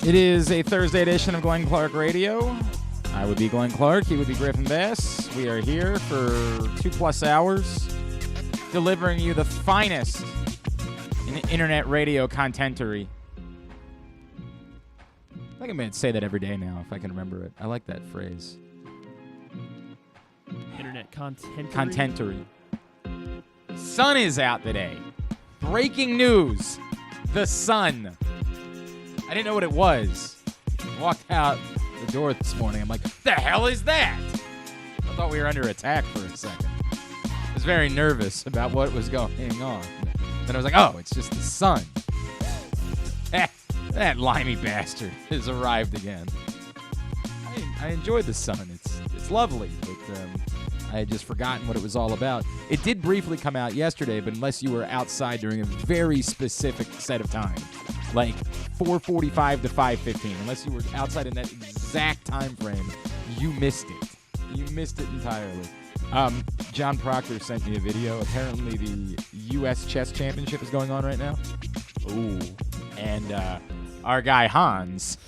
It is a Thursday edition of Glenn Clark Radio. I would be Glenn Clark. He would be Griffin Bass. We are here for 2+ hours, delivering you the finest in internet radio contentery. I think I'm going to say that every day now, if I can remember it. I like that phrase. Internet contentery. Contentery. Sun is out today. Breaking news. The sun. I didn't know what it was. Walked out the door this morning. I'm like, the hell is that? I thought we were under attack for a second. I was very nervous about what was going on. Then I was like, oh, it's just the sun. That limey bastard has arrived again. I enjoyed the sun. It's lovely, but I had just forgotten what it was all about. It did briefly come out yesterday, but unless you were outside during a very specific set of time, like 4:45 to 5:15, unless you were outside in that exact time frame, you missed it. You missed it entirely. John Proctor sent me a video. Apparently the U.S. Chess Championship is going on right now. Ooh. And our guy Hans...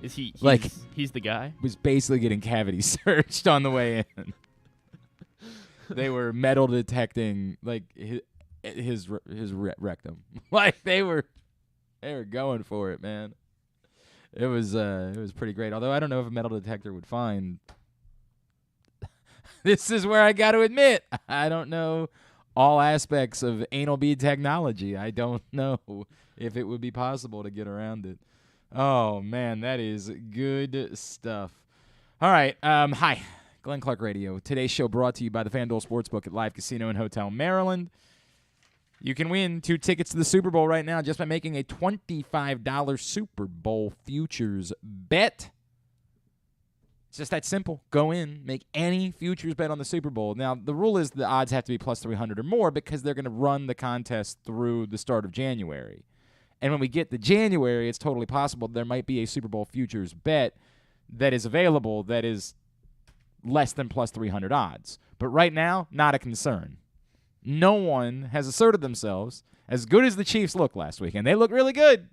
Is he like he's the guy? Was basically getting cavity searched on the way in. They were metal detecting like his rectum. Like they were going for it, man. It was pretty great. Although I don't know if a metal detector would find. This is where I got to admit, I don't know all aspects of anal bead technology. I don't know if it would be possible to get around it. Oh, man, that is good stuff. All right. Hi, Glenn Clark Radio. Today's show brought to you by the FanDuel Sportsbook at Live Casino and Hotel Maryland. You can win 2 tickets to the Super Bowl right now just by making a $25 Super Bowl futures bet. It's just that simple. Go in, make any futures bet on the Super Bowl. Now, the rule is the odds have to be plus 300 or more because they're going to run the contest through the start of January. And when we get to January, it's totally possible there might be a Super Bowl futures bet that is available that is less than plus 300 odds. But right now, not a concern. No one has asserted themselves as good as the Chiefs looked last week, and they look really good.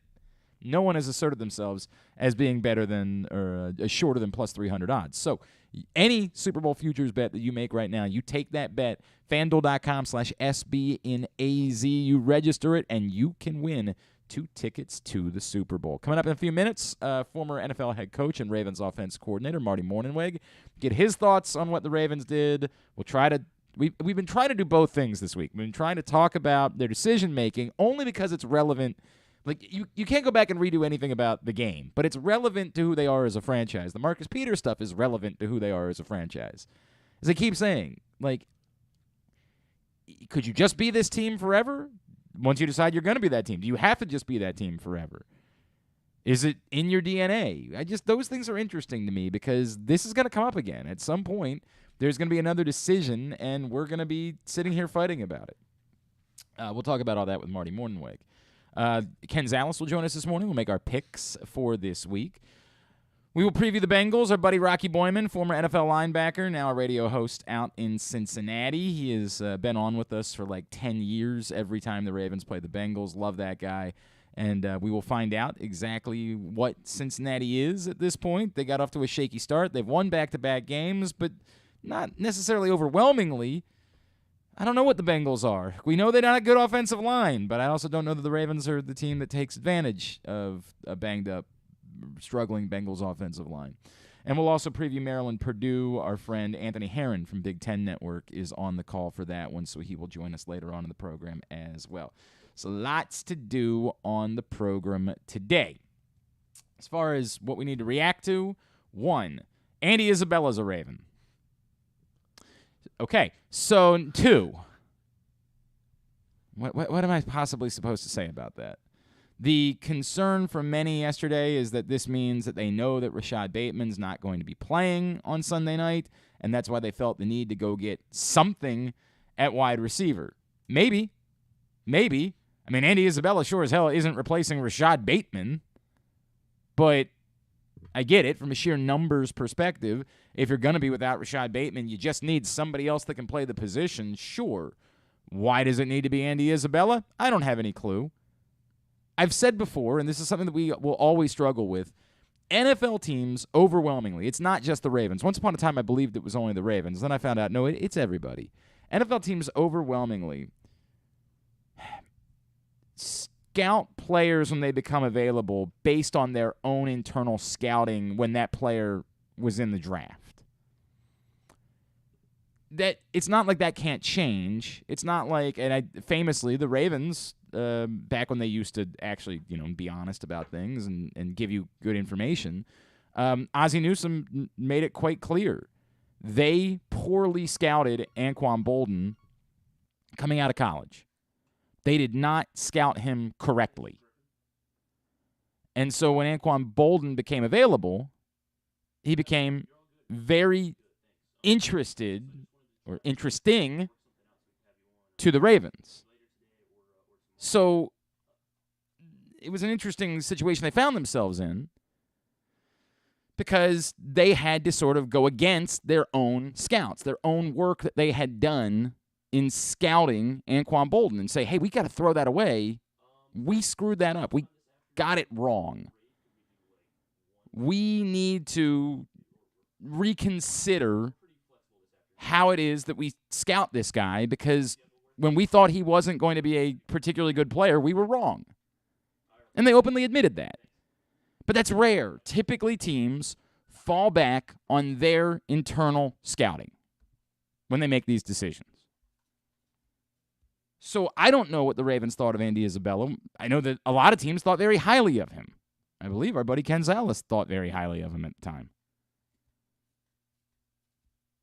No one has asserted themselves as being better than or shorter than plus 300 odds. So any Super Bowl futures bet that you make right now, you take that bet, FanDuel.com/SBNAZ, you register it, and you can win 2 tickets to the Super Bowl. Coming up in a few minutes, former NFL head coach and Ravens offense coordinator Marty Mornhinweg, get his thoughts on what the Ravens did. We've been trying to do both things this week. We've been trying to talk about their decision-making only because it's relevant. Like, you can't go back and redo anything about the game, but it's relevant to who they are as a franchise. The Marcus Peters stuff is relevant to who they are as a franchise. As I keep saying, like, could you just be this team forever? Once you decide you're going to be that team, do you have to just be that team forever? Is it in your DNA? Those things are interesting to me because this is going to come up again. At some point, there's going to be another decision, and we're going to be sitting here fighting about it. We'll talk about all that with Marty Mornhinweg. Ken Zalis will join us this morning. We'll make our picks for this week. We will preview the Bengals. Our buddy Rocky Boiman, former NFL linebacker, now a radio host out in Cincinnati. He has been on with us for like 10 years every time the Ravens play the Bengals. Love that guy. And we will find out exactly what Cincinnati is at this point. They got off to a shaky start. They've won back-to-back games, but not necessarily overwhelmingly. I don't know what the Bengals are. We know they're not a good offensive line, but I also don't know that the Ravens are the team that takes advantage of a banged-up, struggling Bengals offensive line. And we'll also preview Maryland-Purdue. Our friend Anthony Herron from Big Ten Network is on the call for that one, so he will join us later on in the program as well. So lots to do on the program today. As far as what we need to react to, 1, Andy Isabella's a Raven. Okay, so 2, what am I possibly supposed to say about that? The concern from many yesterday is that this means that they know that Rashad Bateman's not going to be playing on Sunday night, and that's why they felt the need to go get something at wide receiver. Maybe. I mean, Andy Isabella sure as hell isn't replacing Rashad Bateman, but I get it from a sheer numbers perspective. If you're going to be without Rashad Bateman, you just need somebody else that can play the position, sure. Why does it need to be Andy Isabella? I don't have any clue. I've said before, and this is something that we will always struggle with, NFL teams overwhelmingly, it's not just the Ravens. Once upon a time, I believed it was only the Ravens. Then I found out, no, it's everybody. NFL teams overwhelmingly scout players when they become available based on their own internal scouting when that player was in the draft. That it's not like that can't change. It's not like, and famously, the Ravens, back when they used to actually, be honest about things and give you good information, Ozzie Newsome made it quite clear. They poorly scouted Anquan Boldin coming out of college. They did not scout him correctly. And so when Anquan Boldin became available, he became very interesting to the Ravens. So it was an interesting situation they found themselves in because they had to sort of go against their own scouts, their own work that they had done in scouting Anquan Boldin and say, hey, we got to throw that away. We screwed that up. We got it wrong. We need to reconsider how it is that we scout this guy because when we thought he wasn't going to be a particularly good player, we were wrong. And they openly admitted that. But that's rare. Typically, teams fall back on their internal scouting when they make these decisions. So I don't know what the Ravens thought of Andy Isabella. I know that a lot of teams thought very highly of him. I believe our buddy Ken Zalis thought very highly of him at the time.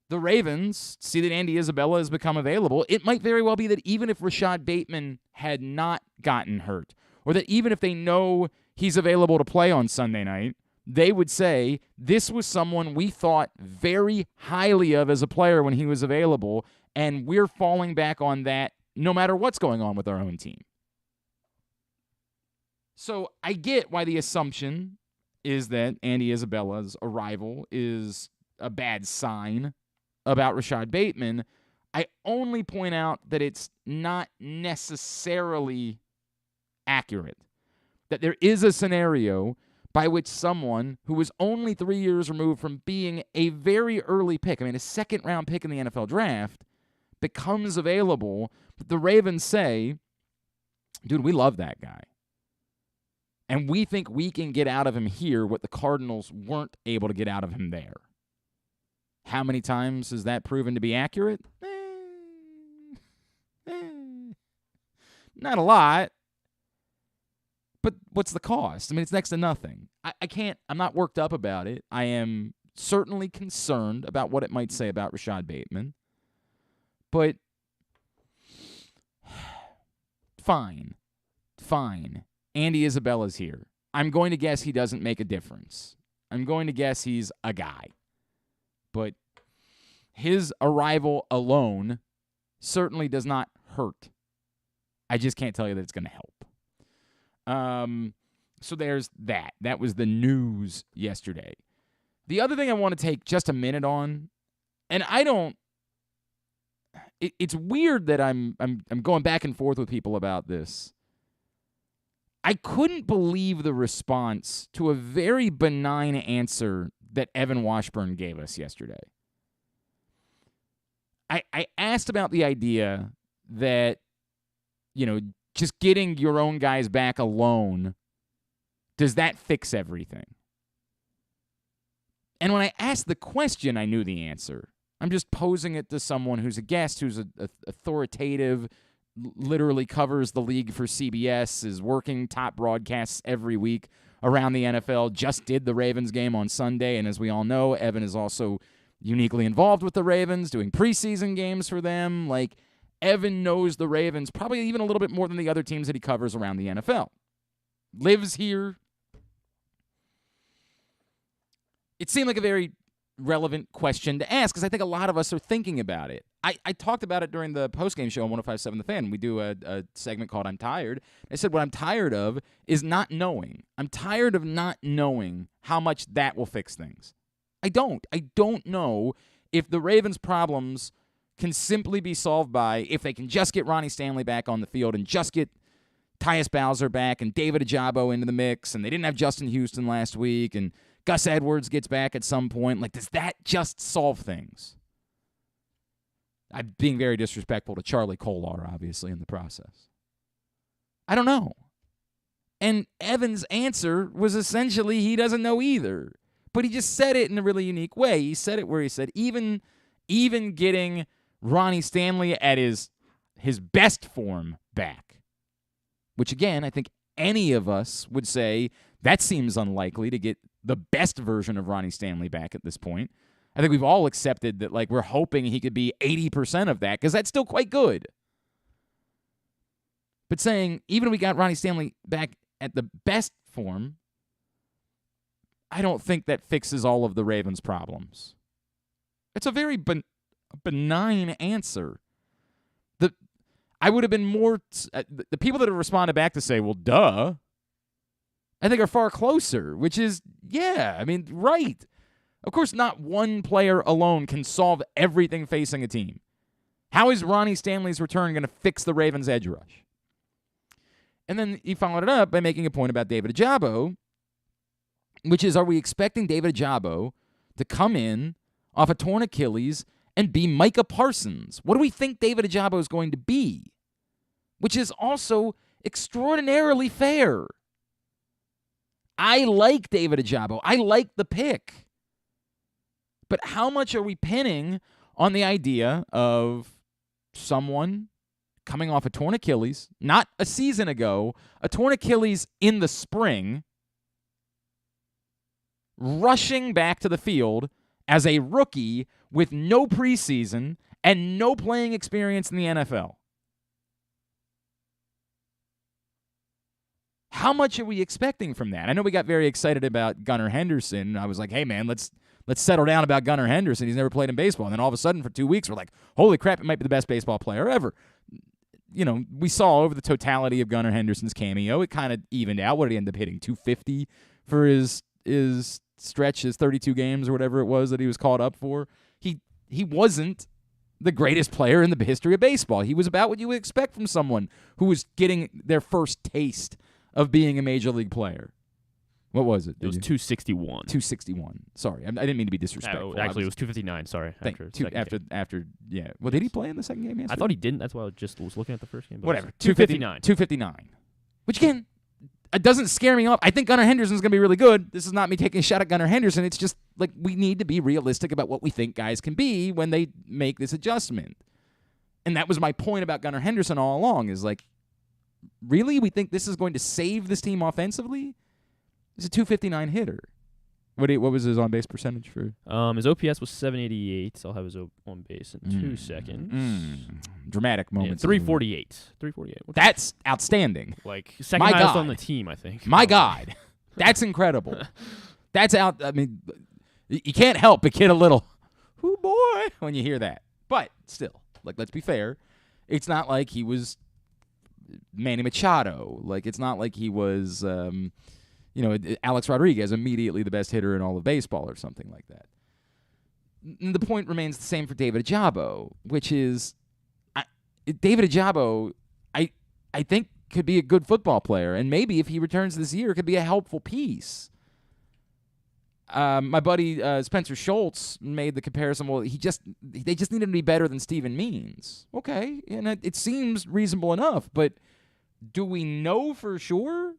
The Ravens see that Andy Isabella has become available. It might very well be that even if Rashad Bateman had not gotten hurt, or that even if they know he's available to play on Sunday night, they would say, this was someone we thought very highly of as a player when he was available, and we're falling back on that no matter what's going on with our own team. So I get why the assumption is that Andy Isabella's arrival is a bad sign about Rashad Bateman. I only point out that it's not necessarily accurate. That there is a scenario by which someone who was only 3 years removed from being a very early pick, a second-round pick in the NFL draft, becomes available, but the Ravens say, dude, we love that guy. And we think we can get out of him here what the Cardinals weren't able to get out of him there. How many times has that proven to be accurate? Not a lot. But what's the cost? It's next to nothing. I'm not worked up about it. I am certainly concerned about what it might say about Rashad Bateman. But fine. Andy Isabella's here. I'm going to guess he doesn't make a difference. I'm going to guess he's a guy. But his arrival alone certainly does not hurt. I just can't tell you that it's going to help. So there's that. That was the news yesterday. The other thing I want to take just a minute on, and it's weird that I'm going back and forth with people about this. I couldn't believe the response to a very benign answer that Evan Washburn gave us yesterday. I asked about the idea that, just getting your own guys back alone, does that fix everything? And when I asked the question, I knew the answer. I'm just posing it to someone who's a guest, who's authoritative, literally covers the league for CBS, is working top broadcasts every week around the NFL, just did the Ravens game on Sunday, and as we all know, Evan is also uniquely involved with the Ravens, doing preseason games for them. Evan knows the Ravens probably even a little bit more than the other teams that he covers around the NFL. Lives here. It seemed like a very relevant question to ask because I think a lot of us are thinking about it. I talked about it during the postgame show on 105.7 The Fan. We do a segment called I'm Tired. I said what I'm tired of is not knowing. I'm tired of not knowing how much that will fix things. I don't know if the Ravens' problems can simply be solved by if they can just get Ronnie Stanley back on the field and just get Tyus Bowser back and David Ajabo into the mix, and they didn't have Justin Houston last week, and Gus Edwards gets back at some point. Like, does that just solve things? I'm being very disrespectful to Charlie Kolar, obviously, in the process. I don't know. And Evan's answer was essentially he doesn't know either. But he just said it in a really unique way. He said it where he said, even getting Ronnie Stanley at his best form back, which, again, I think any of us would say that seems unlikely to get the best version of Ronnie Stanley back at this point. I think we've all accepted that, like, we're hoping he could be 80% of that because that's still quite good. But saying, even if we got Ronnie Stanley back at the best form, I don't think that fixes all of the Ravens' problems. It's a very benign answer. I would have been more... the people that have responded back to say, well, duh, I think are far closer, which is, yeah, I mean, right. Of course, not one player alone can solve everything facing a team. How is Ronnie Stanley's return going to fix the Ravens' edge rush? And then he followed it up by making a point about David Ajabo, which is, are we expecting David Ajabo to come in off a torn Achilles and be Micah Parsons? What do we think David Ajabo is going to be? Which is also extraordinarily fair. I like David Ajabo. I like the pick. But how much are we pinning on the idea of someone coming off a torn Achilles, not a season ago, a torn Achilles in the spring, rushing back to the field as a rookie with no preseason and no playing experience in the NFL? How much are we expecting from that? I know we got very excited about Gunnar Henderson. I was like, hey, man, let's settle down about Gunnar Henderson. He's never played in baseball. And then all of a sudden, for 2 weeks, we're like, holy crap, it might be the best baseball player ever. You know, we saw over the totality of Gunnar Henderson's cameo, it kind of evened out. What did he end up hitting? 250 for his stretch, his 32 games or whatever it was that he was called up for. He wasn't the greatest player in the history of baseball. He was about what you would expect from someone who was getting their first taste of being a major league player. What was it? It was 261. 261. Sorry, I didn't mean to be disrespectful. Actually, it was 259. Sorry. After yeah. Well, did he play in the second game yesterday? I thought he didn't. That's why I just was looking at the first game. Whatever. 259. 259. Which, again, it doesn't scare me off. I think Gunnar Henderson's going to be really good. This is not me taking a shot at Gunnar Henderson. It's just, like, we need to be realistic about what we think guys can be when they make this adjustment. And that was my point about Gunnar Henderson all along, is like, really? We think this is going to save this team offensively? He's a 259 hitter. What was his on-base percentage for? His OPS was 788. So I'll have his on base in 2 seconds. Dramatic moments. 348. 348. That's outstanding. Like, second highest on the team, I think. My God. That's incredible. That's out. I mean, you can't help but get a little, oh boy, when you hear that. But still, like, let's be fair. It's not like he was Manny Machado. Like, it's not like he was, Alex Rodriguez, immediately the best hitter in all of baseball or something like that. And the point remains the same for David Ajabo, which is David Ajabo, I think, could be a good football player, and maybe if he returns this year, could be a helpful piece. My buddy Spencer Schultz made the comparison. Well, they just needed to be better than Steven Means. Okay, and it seems reasonable enough, but do we know for sure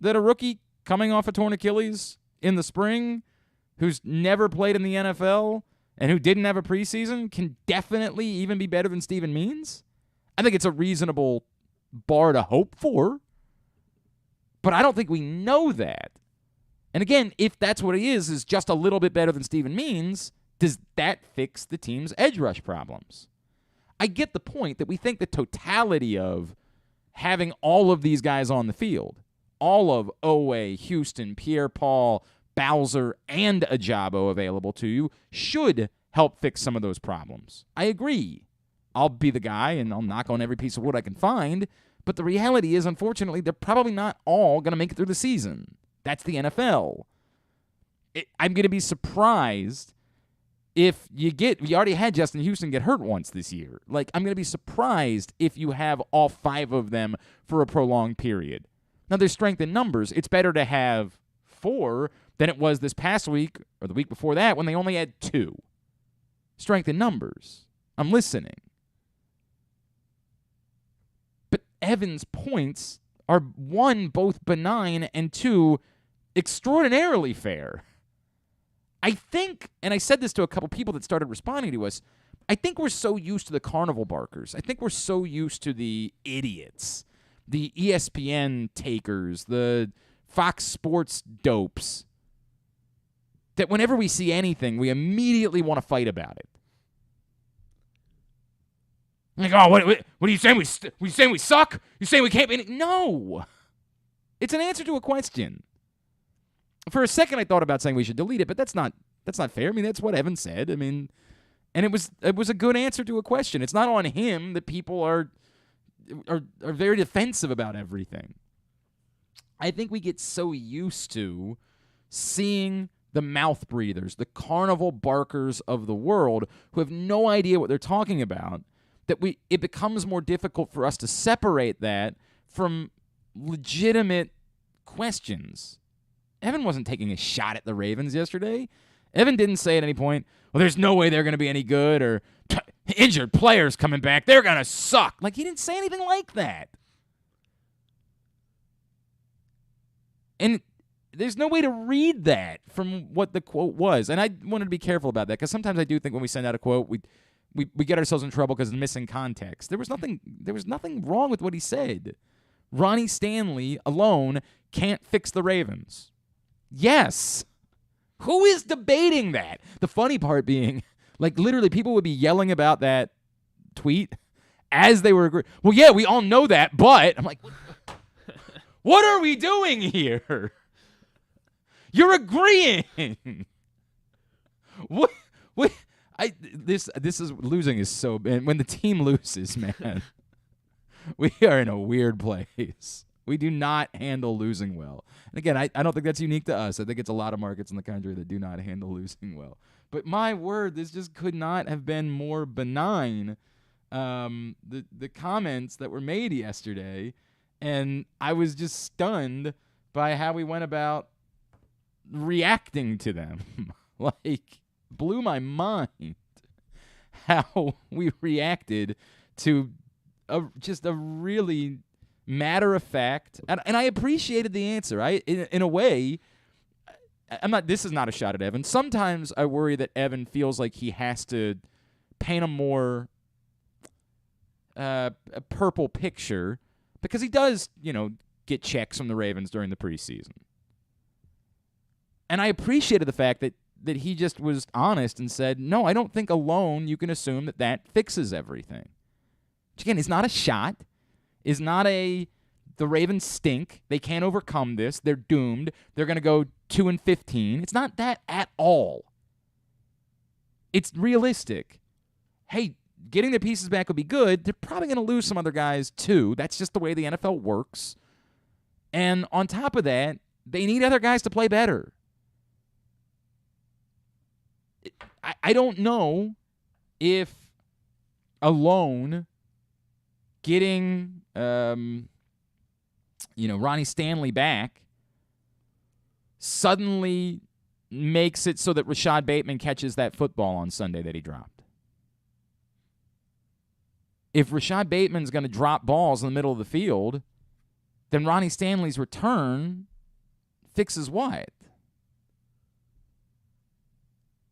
that a rookie coming off a torn Achilles in the spring, who's never played in the NFL and who didn't have a preseason, can definitely even be better than Steven Means? I think it's a reasonable bar to hope for, but I don't think we know that. And again, if that's what he is just a little bit better than Steven Means, does that fix the team's edge rush problems? I get the point that we think the totality of having all of these guys on the field, all of Owe, Houston, Pierre-Paul, Bowser, and Ajabo available to you, should help fix some of those problems. I agree. I'll be the guy, and I'll knock on every piece of wood I can find, but the reality is, unfortunately, they're probably not all going to make it through the season. That's the NFL. I'm going to be surprised if you already had Justin Houston get hurt once this year. Like, I'm going to be surprised if you have all 5 of them for a prolonged period. Now, there's strength in numbers. It's better to have 4 than it was this past week or the week before that when they only had 2. Strength in numbers. I'm listening. But Evan's points are, 1, both benign, and 2, extraordinarily fair. I think, and I said this to a couple people that started responding to us, I think we're so used to the carnival barkers. I think we're so used to the idiots, the ESPN takers, the Fox Sports dopes, that whenever we see anything, we immediately want to fight about it. Like, oh, what are you saying? We saying we suck? You saying we can't be? No. It's an answer to a question. For a second, I thought about saying we should delete it, but that's not fair. I mean, that's what Evan said. I mean, and it was a good answer to a question. It's not on him that people are very defensive about everything. I think we get so used to seeing the mouth breathers, the carnival barkers of the world who have no idea what they're talking about, that it becomes more difficult for us to separate that from legitimate questions. Evan wasn't taking a shot at the Ravens yesterday. Evan didn't say at any point, well, there's no way they're going to be any good, or injured players coming back, they're going to suck. Like, he didn't say anything like that. And there's no way to read that from what the quote was. And I wanted to be careful about that, because sometimes I do think when we send out a quote, we get ourselves in trouble because it's missing context. There was nothing wrong with what he said. Ronnie Stanley alone can't fix the Ravens. Yes. Who is debating that? The funny part being, like, literally people would be yelling about that tweet as they were agreeing. Well, yeah, we all know that, but I'm like, what are we doing here? You're agreeing. What? This is losing is so bad. When the team loses, man, we are in a weird place. We do not handle losing well. And again, I don't think that's unique to us. I think it's a lot of markets in the country that do not handle losing well. But my word, this just could not have been more benign. The comments that were made yesterday, and I was just stunned by how we went about reacting to them. Like, blew my mind how we reacted to just a really matter-of-fact, and I appreciated the answer. In a way, this is not a shot at Evan. Sometimes I worry that Evan feels like he has to paint a more a purple picture, because he does, get checks from the Ravens during the preseason. And I appreciated the fact that he just was honest and said, no, I don't think alone you can assume that fixes everything. Which, again, is not a shot. Is not the Ravens stink. They can't overcome this. They're doomed. They're going to go 2-15. It's not that at all. It's realistic. Hey, getting their pieces back would be good. They're probably going to lose some other guys too. That's just the way the NFL works. And on top of that, they need other guys to play better. I don't know if alone getting Ronnie Stanley back suddenly makes it so that Rashad Bateman catches that football on Sunday that he dropped. If Rashad Bateman's going to drop balls in the middle of the field, then Ronnie Stanley's return fixes what?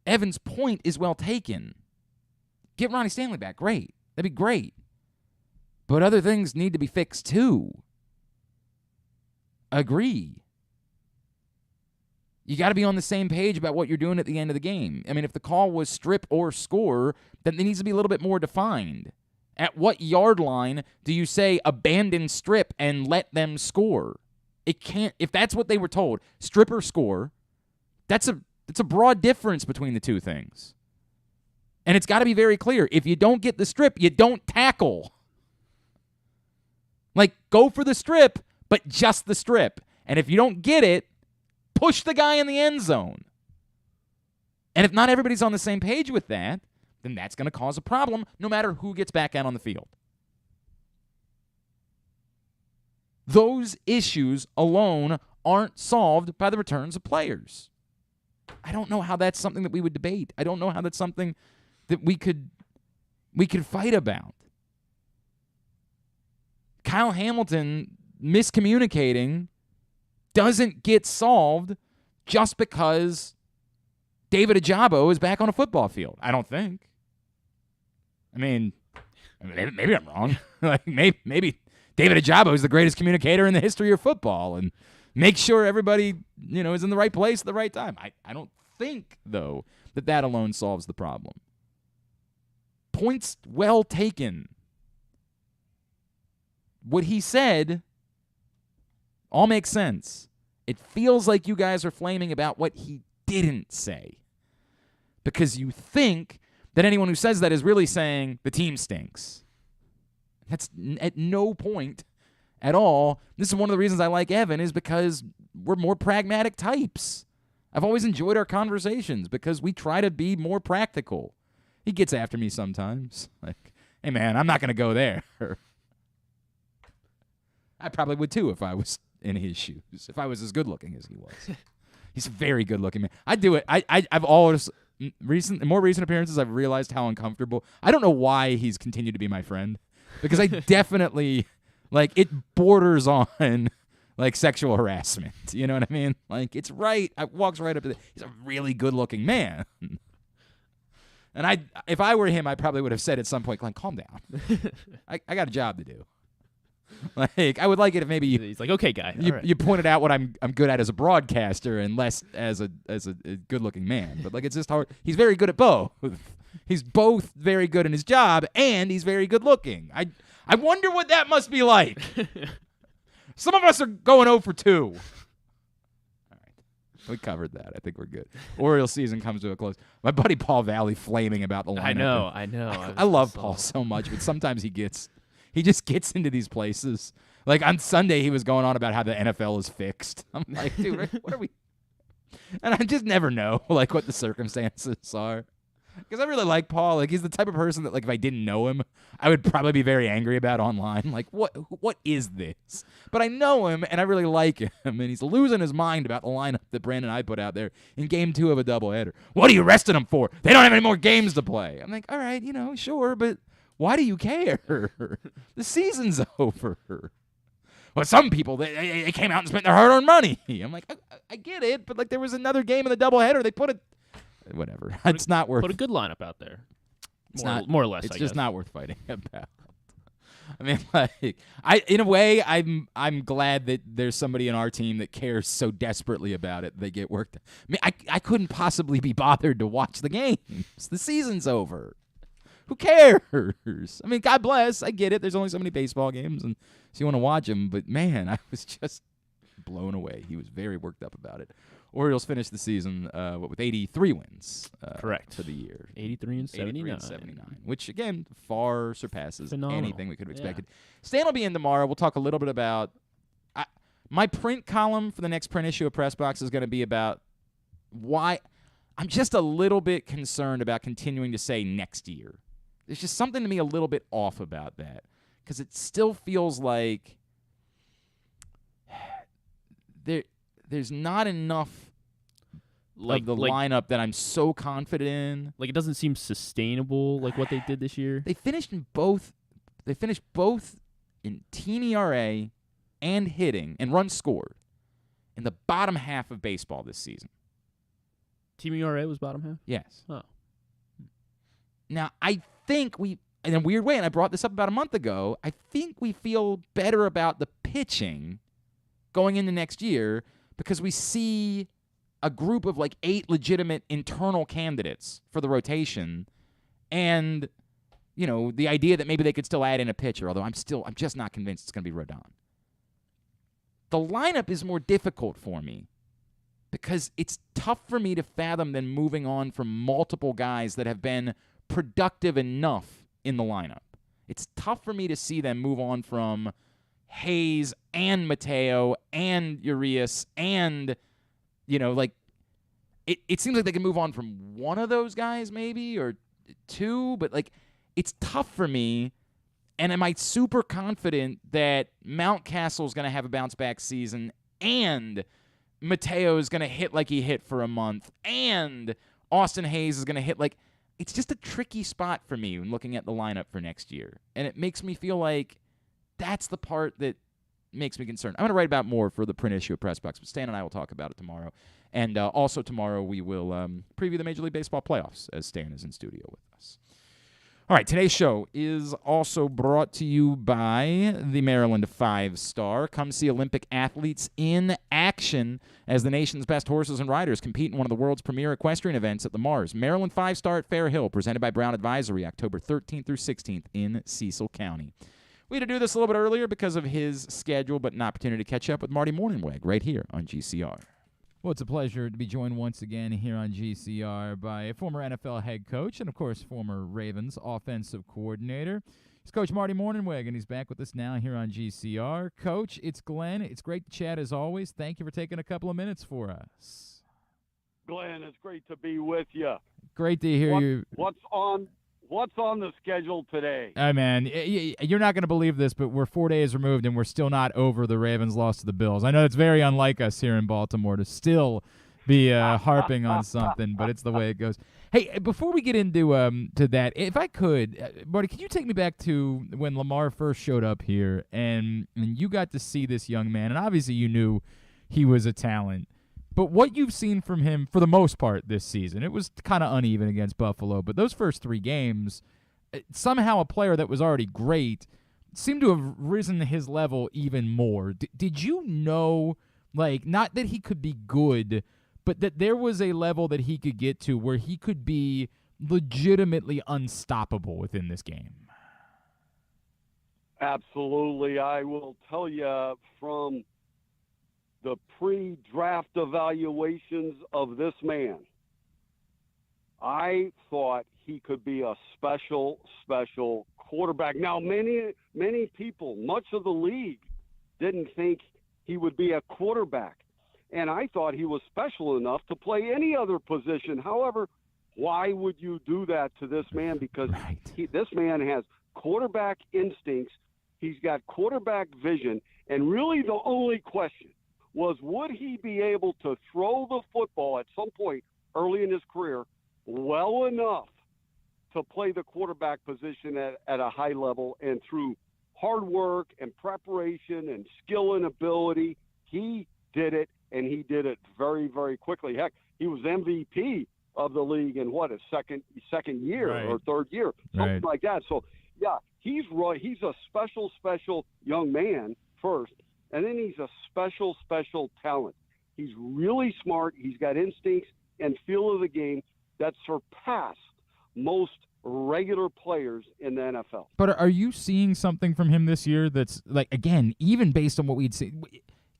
Evan's point is well taken. Get Ronnie Stanley back. Great. That'd be great. But other things need to be fixed too. Agree. You got to be on the same page about what you're doing at the end of the game. I mean, if the call was strip or score, then it needs to be a little bit more defined. At what yard line do you say abandon strip and let them score? It can't. If that's what they were told, strip or score, it's a broad difference between the two things. And it's got to be very clear. If you don't get the strip, you don't tackle. Like, go for the strip, but just the strip. And if you don't get it, push the guy in the end zone. And if not everybody's on the same page with that, then that's going to cause a problem no matter who gets back out on the field. Those issues alone aren't solved by the returns of players. I don't know how that's something that we would debate. I don't know how that's something that we could fight about. Kyle Hamilton miscommunicating doesn't get solved just because David Ajabo is back on a football field. I don't think. I mean, maybe I'm wrong. Like maybe David Ajabo is the greatest communicator in the history of football and make sure everybody, is in the right place at the right time. I don't think, though, that alone solves the problem. Points well taken. What he said all makes sense. It feels like you guys are flaming about what he didn't say because you think that anyone who says that is really saying the team stinks. That's at no point at all. This is one of the reasons I like Evan is because we're more pragmatic types. I've always enjoyed our conversations because we try to be more practical. He gets after me sometimes. Like, hey, man, I'm not going to go there. I probably would, too, if I was in his shoes, if I was as good-looking as he was. He's a very good-looking man. I do it. I've always, in more recent appearances, I've realized how uncomfortable. I don't know why he's continued to be my friend because I definitely, it borders on, sexual harassment. You know what I mean? It's right. I walks right up to he's a really good-looking man. And if I were him, I probably would have said at some point, Glenn, calm down. I got a job to do. I would like it if maybe he's like, okay, guy. You pointed out what I'm good at as a broadcaster and less as a good-looking man. But it's just hard. He's very good at both. He's both very good in his job and he's very good-looking. I wonder what that must be like. Some of us are going 0 for 2. All right, we covered that. I think we're good. Orioles season comes to a close. My buddy Paul Valley flaming about the lineup. I know. I love Paul so much, but sometimes he just gets into these places. On Sunday, he was going on about how the NFL is fixed. I'm like, dude, what are we? And I just never know, what the circumstances are. Because I really like Paul. He's the type of person that, if I didn't know him, I would probably be very angry about online. What is this? But I know him, and I really like him. And he's losing his mind about the lineup that Brandon and I put out there in Game 2 of a doubleheader. What are you resting them for? They don't have any more games to play. I'm like, all right, sure, but why do you care? The season's over. Well, some people, they came out and spent their hard-earned money. I'm like, I get it, but there was another game in the doubleheader. They put it. Whatever. It's not worth. Put a good lineup out there. More or less. It's just not worth fighting about. I mean, in a way, I'm glad that there's somebody in our team that cares so desperately about it. They get worked. I mean, I couldn't possibly be bothered to watch the games. The season's over. Who cares? I mean, God bless. I get it. There's only so many baseball games, and so you want to watch them. But man, I was just blown away. He was very worked up about it. Orioles finished the season with 83 wins. Correct. For the year. 83 and 79. Which, again, far surpasses anything we could have expected. Yeah. Stan will be in tomorrow. We'll talk a little bit about my print column for the next print issue of Press Box is going to be about why I'm just a little bit concerned about continuing to say next year. There's just something to me a little bit off about that because it still feels like there's not enough of the lineup that I'm so confident in. It doesn't seem sustainable what they did this year. They finished both in team ERA and hitting and runs scored in the bottom half of baseball this season. Team ERA was bottom half? Yes. Oh. Now, I think in a weird way, and I brought this up about a month ago, I think we feel better about the pitching going into next year because we see a group of 8 legitimate internal candidates for the rotation and, the idea that maybe they could still add in a pitcher, although I'm just not convinced it's going to be Rodon. The lineup is more difficult for me because it's tough for me to fathom them moving on from multiple guys that have been productive enough in the lineup. It's tough for me to see them move on from Hayes and Mateo and Urias and, it seems like they can move on from one of those guys maybe or two, but like it's tough for me. And am I super confident that Mountcastle's going to have a bounce-back season and Mateo is going to hit like he hit for a month and Austin Hayes is going to hit like – it's just a tricky spot for me when looking at the lineup for next year. And it makes me feel like that's the part that makes me concerned. I'm going to write about more for the print issue of Press Box, but Stan and I will talk about it tomorrow. And also tomorrow we will preview the Major League Baseball playoffs as Stan is in studio with us. All right, today's show is also brought to you by the Maryland 5-Star. Come see Olympic athletes in action as the nation's best horses and riders compete in one of the world's premier equestrian events at the Mars. Maryland 5-Star at Fair Hill, presented by Brown Advisory, October 13th through 16th in Cecil County. We had to do this a little bit earlier because of his schedule, but an opportunity to catch up with Marty Mornhinweg right here on GCR. Well, it's a pleasure to be joined once again here on GCR by a former NFL head coach and, of course, former Ravens offensive coordinator. It's Coach Marty Mornhinweg, and he's back with us now here on GCR. Coach, it's Glenn. It's great to chat as always. Thank you for taking a couple of minutes for us. Glenn, it's great to be with you. Great to hear you. What's on the schedule today? Hey, man, you're not going to believe this, but we're 4 days removed, and we're still not over the Ravens' loss to the Bills. I know it's very unlike us here in Baltimore to still be harping on something, but it's the way it goes. Hey, before we get into to that, if I could, Marty, can you take me back to when Lamar first showed up here, and you got to see this young man, and obviously you knew he was a talent. But what you've seen from him for the most part this season, it was kind of uneven against Buffalo, but those first 3 games, somehow a player that was already great seemed to have risen his level even more. Did you know, like, not that he could be good, but that there was a level that he could get to where he could be legitimately unstoppable within this game? Absolutely. I will tell you from the pre-draft evaluations of this man, I thought he could be a special quarterback. Now, many people, much of the league, didn't think he would be a quarterback. And I thought he was special enough to play any other position. However, why would you do that to this man? Because this man has quarterback instincts. He's got quarterback vision. And really the only question was, would he be able to throw the football at some point early in his career well enough to play the quarterback position at a high level? And through hard work and preparation and skill and ability, he did it, and he did it very, very quickly. Heck, he was MVP of the league in his second year or third year, something like that. So, yeah, he's right. He's a special young man first. And then he's a special talent. He's really smart. He's got instincts and feel of the game that surpass most regular players in the NFL. But are you seeing something from him this year that's, like, again, even based on what we'd seen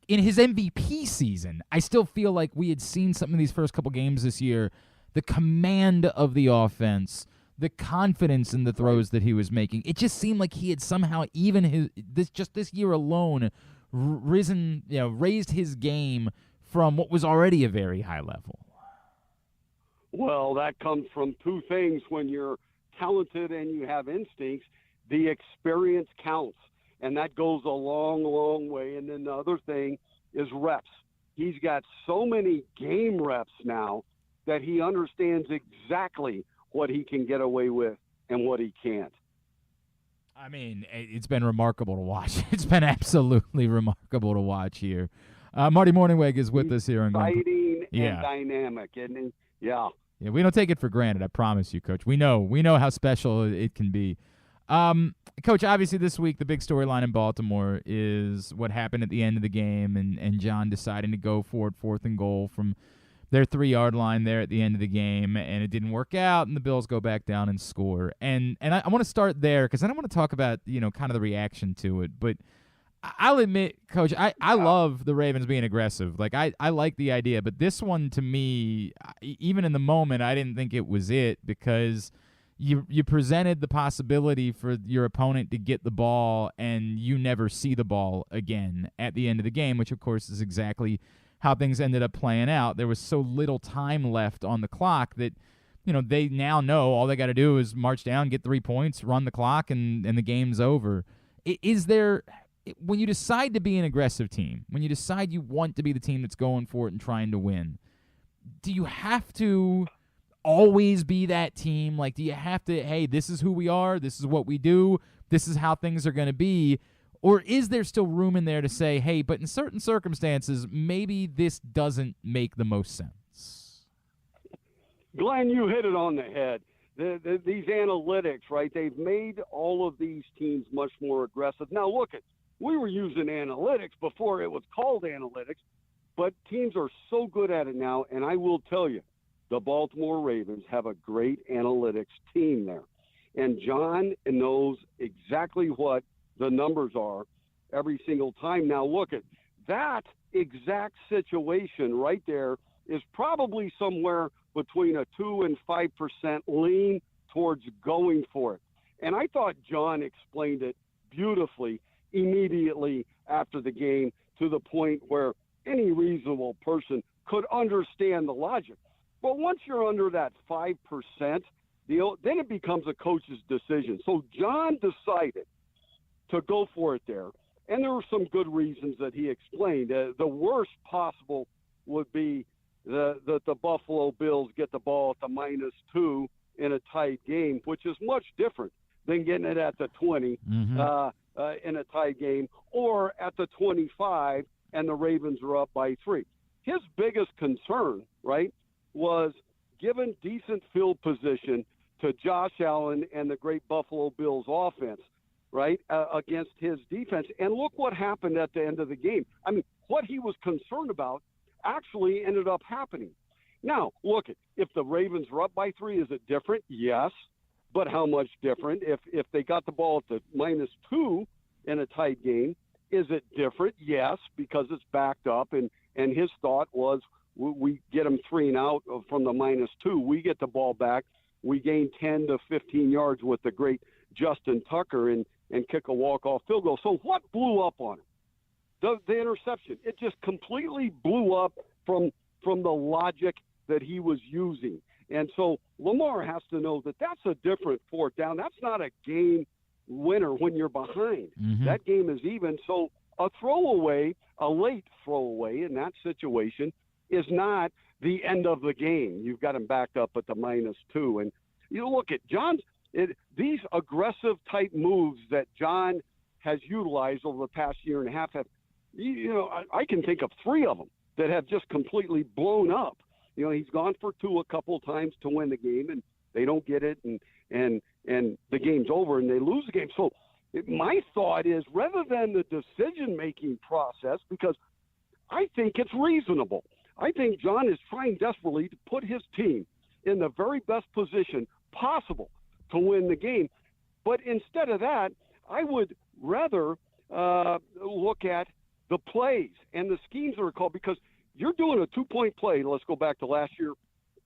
in his MVP season, I still feel like we had seen something in these first couple games this year, the command of the offense, the confidence in the throws that he was making. It just seemed like he had somehow, even this year alone, raised his game from what was already a very high level. Well, that comes from 2 things. When you're talented and you have instincts, the experience counts, and that goes a long way. And then the other thing is reps. He's got so many game reps now that he understands exactly what he can get away with and what he can't. I mean, it's been remarkable to watch. It's been absolutely remarkable to watch here. Marty Mornhinweg is with us here. Exciting and dynamic, isn't he? Yeah. Yeah, we don't take it for granted, I promise you, Coach. We know how special it can be. Coach, obviously this week the big storyline in Baltimore is what happened at the end of the game and John deciding to go for it 4th and goal from their 3-yard line there at the end of the game, and it didn't work out, and the Bills go back down and score. And I want to start there because I don't want to talk about, kind of the reaction to it. But I'll admit, Coach, I love the Ravens being aggressive. Like, I like the idea. But this one, to me, even in the moment, I didn't think it was it because you presented the possibility for your opponent to get the ball, and you never see the ball again at the end of the game, which, of course, is exactly how things ended up playing out. There was so little time left on the clock that, they now know all they got to do is march down, get 3 points, run the clock, and the game's over. Is there, when you decide to be an aggressive team, when you decide you want to be the team that's going for it and trying to win, do you have to always be that team? Like, do you have to, hey, this is who we are, this is what we do, this is how things are going to be? Or is there still room in there to say, hey, but in certain circumstances, maybe this doesn't make the most sense? Glenn, you hit it on the head. These analytics, right, they've made all of these teams much more aggressive. Now, look, we were using analytics before it was called analytics, but teams are so good at it now, and I will tell you, the Baltimore Ravens have a great analytics team there. And John knows exactly what the numbers are every single time. Now, look at that exact situation right there is probably somewhere between a 2 and 5% lean towards going for it. And I thought John explained it beautifully immediately after the game, to the point where any reasonable person could understand the logic. But once you're under that 5%, then it becomes a coach's decision. So John decided to go for it there, and there were some good reasons that he explained. The worst possible would be the Buffalo Bills get the ball at the -2 in a tight game, which is much different than getting it at the 20 in a tight game, or at the 25 and the Ravens are up by 3. His biggest concern, right, was given decent field position to Josh Allen and the great Buffalo Bills offense, right, against his defense. And look what happened at the end of the game. I mean, what he was concerned about actually ended up happening. Now, look, if the Ravens were up by 3, is it different? Yes. But how much different? If they got the ball at the -2 in a tight game, is it different? Yes, because it's backed up. And his thought was, we get them 3 and out from the -2. We get the ball back. We gain 10 to 15 yards with the great Justin Tucker and kick a walk-off field goal. So what blew up on him? The interception. It just completely blew up from the logic that he was using. And so Lamar has to know that that's a different 4th down. That's not a game winner when you're behind. That game is even. So a throwaway, a late throwaway in that situation is not the end of the game. You've got him backed up at the -2. And you look at these aggressive type moves that John has utilized over the past year and a half have, I can think of 3 of them that have just completely blown up. He's gone for 2 a couple of times to win the game, and they don't get it, and the game's over, and they lose the game. So my thought is, rather than the decision-making process, because I think it's reasonable, I think John is trying desperately to put his team in the very best position possible to win the game. But instead of that, I would rather look at the plays and the schemes that are called, because you're doing a 2-point play, let's go back to last year,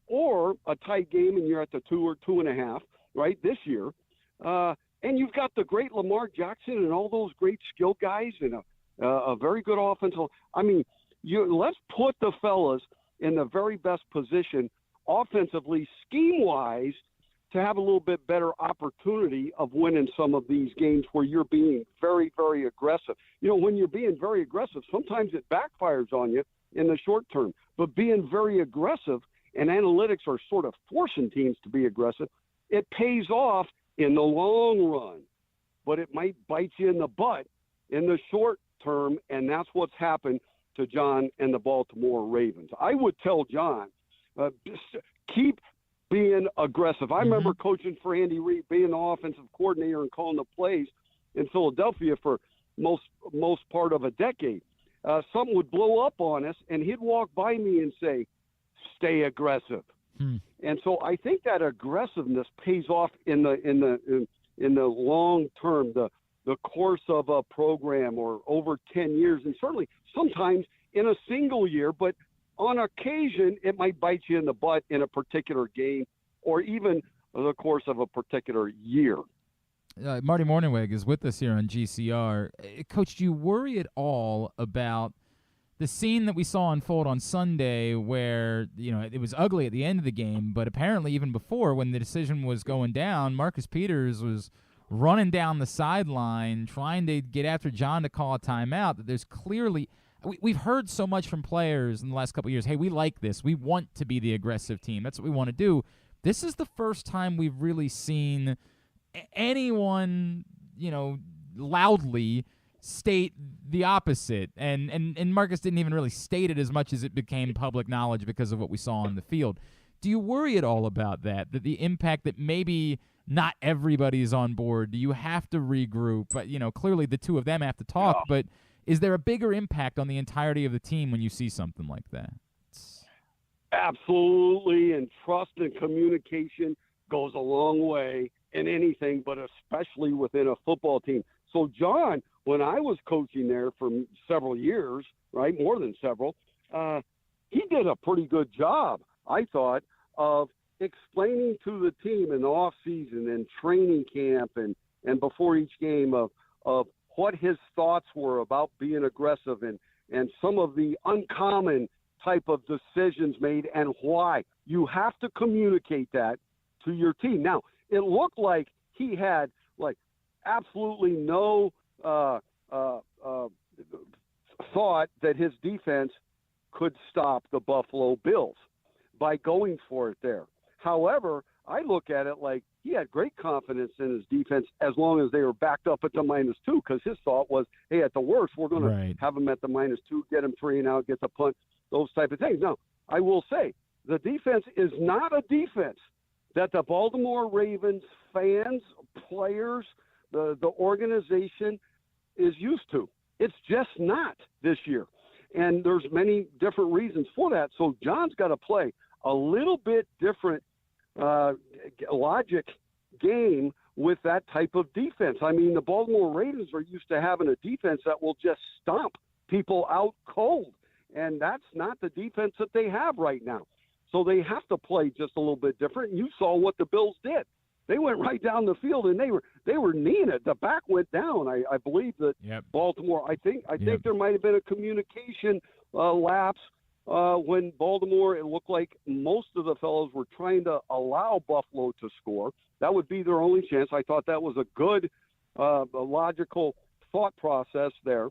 or a tight game and you're at the 2 or 2.5, right, this year, and you've got the great Lamar Jackson and all those great skill guys and a very good offensive. I mean, let's put the fellas in the very best position offensively, scheme-wise, to have a little bit better opportunity of winning some of these games where you're being very, very aggressive. When you're being very aggressive, sometimes it backfires on you in the short term. But being very aggressive, and analytics are sort of forcing teams to be aggressive, it pays off in the long run. But it might bite you in the butt in the short term, and that's what's happened to John and the Baltimore Ravens. I would tell John, keep being aggressive. I remember coaching for Andy Reid, being the offensive coordinator and calling the plays in Philadelphia for most part of a decade. Something would blow up on us, and he'd walk by me and say, "Stay aggressive." And so I think that aggressiveness pays off in the long term, the course of a program, or over 10 years, and certainly sometimes in a single year. But on occasion, it might bite you in the butt in a particular game, or even the course of a particular year. Marty Mornhinweg is with us here on GCR. Coach, do you worry at all about the scene that we saw unfold on Sunday where, it was ugly at the end of the game, but apparently even before, when the decision was going down, Marcus Peters was running down the sideline trying to get after John to call a timeout, that there's clearly – we've heard so much from players in the last couple of years, hey, we like this. We want to be the aggressive team. That's what we want to do. This is the first time we've really seen anyone, loudly state the opposite. And Marcus didn't even really state it as much as it became public knowledge because of what we saw on the field. Do you worry at all about that the impact that maybe not everybody's on board? Do you have to regroup? But, clearly the two of them have to talk, but is there a bigger impact on the entirety of the team when you see something like that? Absolutely, and trust and communication goes a long way in anything, but especially within a football team. So, John, when I was coaching there for several years, right, more than several, he did a pretty good job, I thought, of explaining to the team in the offseason and training camp and before each game of what his thoughts were about being aggressive and some of the uncommon type of decisions made and why. You have to communicate that to your team. Now, it looked like he had absolutely no thought that his defense could stop the Buffalo Bills by going for it there. However, I look at it like he had great confidence in his defense as long as they were backed up at the -2, because his thought was, hey, at the worst, we're going to have them at the -2, get them 3 and out, get the punt, those type of things. Now, I will say, the defense is not a defense that the Baltimore Ravens fans, players, the organization is used to. It's just not this year. And there's many different reasons for that. So John's got to play a little bit different logic game with that type of defense. I mean, the Baltimore Ravens are used to having a defense that will just stomp people out cold. And that's not the defense that they have right now. So they have to play just a little bit different. And you saw what the Bills did. They went right down the field, and they were kneeing it. The back went down. I believe that Baltimore. I think there might have been a communication lapse when Baltimore. It looked like most of the fellows were trying to allow Buffalo to score. That would be their only chance. I thought that was a good, logical thought process there.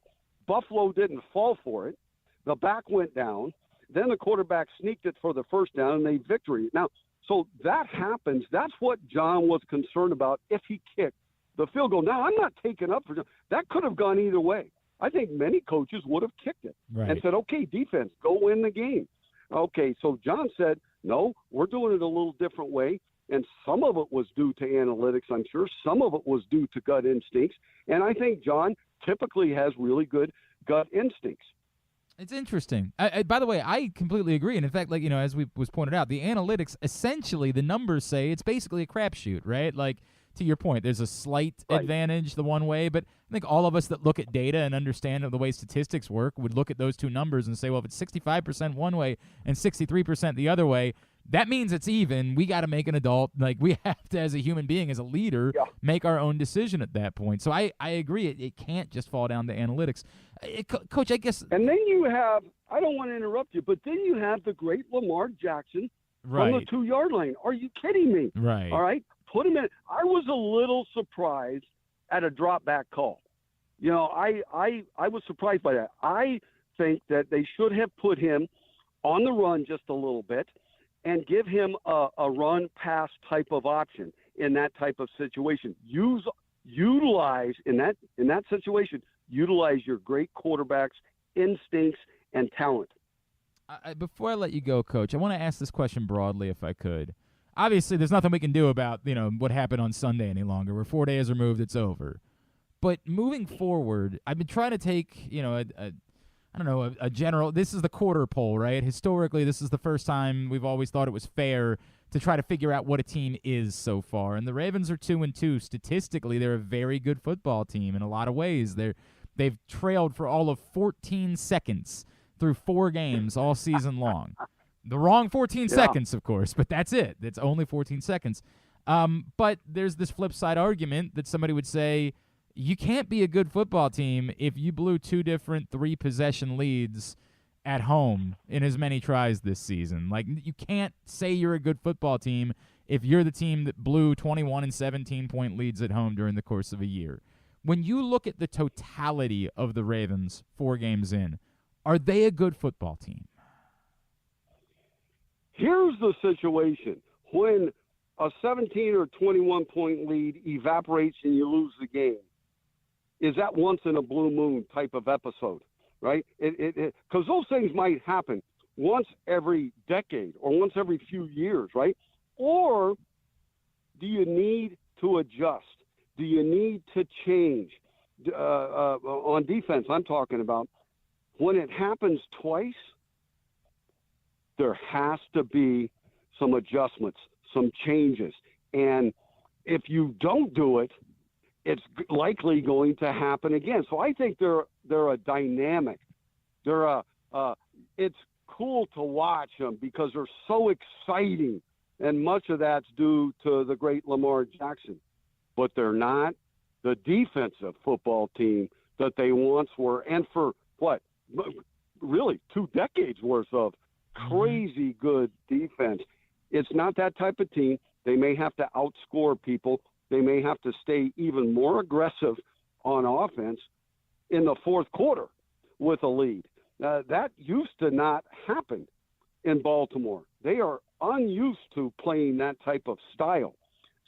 Buffalo didn't fall for it. The back went down. Then the quarterback sneaked it for the first down, and they victory. Now, so that happens. That's what John was concerned about if he kicked the field goal. Now, I'm not taking up for John. That could have gone either way. I think many coaches would have kicked it and said, okay, defense, go win the game. Okay, so John said, no, we're doing it a little different way. And some of it was due to analytics, I'm sure. Some of it was due to gut instincts. And I think John typically has really good gut instincts. It's interesting. By the way, I completely agree. And in fact, as was pointed out, the analytics, essentially, the numbers say it's basically a crapshoot, right? Like, to your point, there's a slight advantage the one way, but I think all of us that look at data and understand the way statistics work would look at those two numbers and say, well, if it's 65% one way and 63% the other way, that means it's even. We got to make an adult. We have to, as a human being, as a leader, make our own decision at that point. So I agree. It can't just fall down to analytics. Coach, I guess. And then you have, I don't want to interrupt you, but then you have the great Lamar Jackson from the 2-yard line. Are you kidding me? Right. All right. Put him in. I was a little surprised at a drop back call. I was surprised by that. I think that they should have put him on the run just a little bit and give him a run-pass type of option in that type of situation. Utilize in that situation, utilize your great quarterback's instincts and talent. Before I let you go, Coach, I want to ask this question broadly if I could. Obviously, there's nothing we can do about what happened on Sunday any longer. We're 4 days removed. It's over. But moving forward, I've been trying to take a general. This is the quarter poll, right? Historically, this is the first time we've always thought it was fair to try to figure out what a team is so far. And the Ravens are 2-2. Statistically, they're a very good football team in a lot of ways. They've trailed for all of 14 seconds through 4 games all season long. The wrong 14 seconds, of course, but that's it. It's only 14 seconds. But there's this flip side argument that somebody would say, you can't be a good football team if you blew 2 different 3-possession leads at home in as many tries this season. Like, you can't say you're a good football team if you're the team that blew 21 and 17-point leads at home during the course of a year. When you look at the totality of the Ravens 4 games in, are they a good football team? Here's the situation. When a 17 or 21-point lead evaporates and you lose the game, is that once in a blue moon type of episode, right? Because those things might happen once every decade or once every few years, right? Or do you need to adjust? Do you need to change? On defense, I'm talking about, when it happens twice, there has to be some adjustments, some changes. And if you don't do it, it's likely going to happen again. So I think they're a dynamic. It's cool to watch them because they're so exciting, and much of that's due to the great Lamar Jackson. But they're not the defensive football team that they once were, and for really 2 decades worth of crazy good defense. It's not that type of team. They may have to outscore people. They may have to stay even more aggressive on offense in the fourth quarter with a lead. That used to not happen in Baltimore. They are unused to playing that type of style.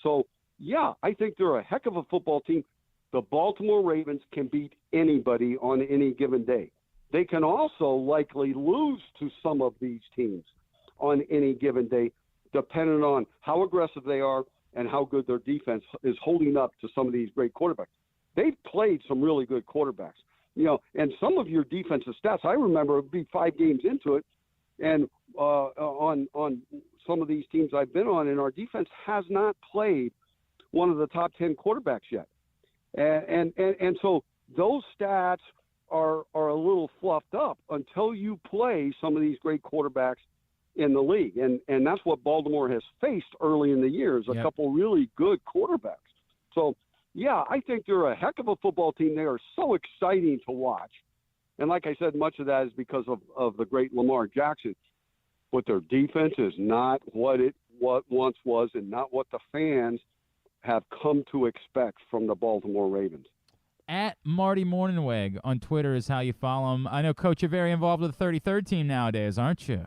So, yeah, I think they're a heck of a football team. The Baltimore Ravens can beat anybody on any given day. They can also likely lose to some of these teams on any given day, depending on how aggressive they are and how good their defense is holding up to some of these great quarterbacks. They've played some really good quarterbacks, and some of your defensive stats, I remember it would be 5 games into it, and on some of these teams I've been on, and our defense has not played one of the top 10 quarterbacks yet. And so those stats are a little fluffed up until you play some of these great quarterbacks in the league. And that's what Baltimore has faced early in the years, a couple really good quarterbacks. So, yeah, I think they're a heck of a football team. They are so exciting to watch. And like I said, much of that is because of the great Lamar Jackson. But their defense is not what once was, and not what the fans have come to expect from the Baltimore Ravens. At Marty Mornhinweg on Twitter is how you follow him. I know, Coach, you're very involved with the 33rd team nowadays, aren't you?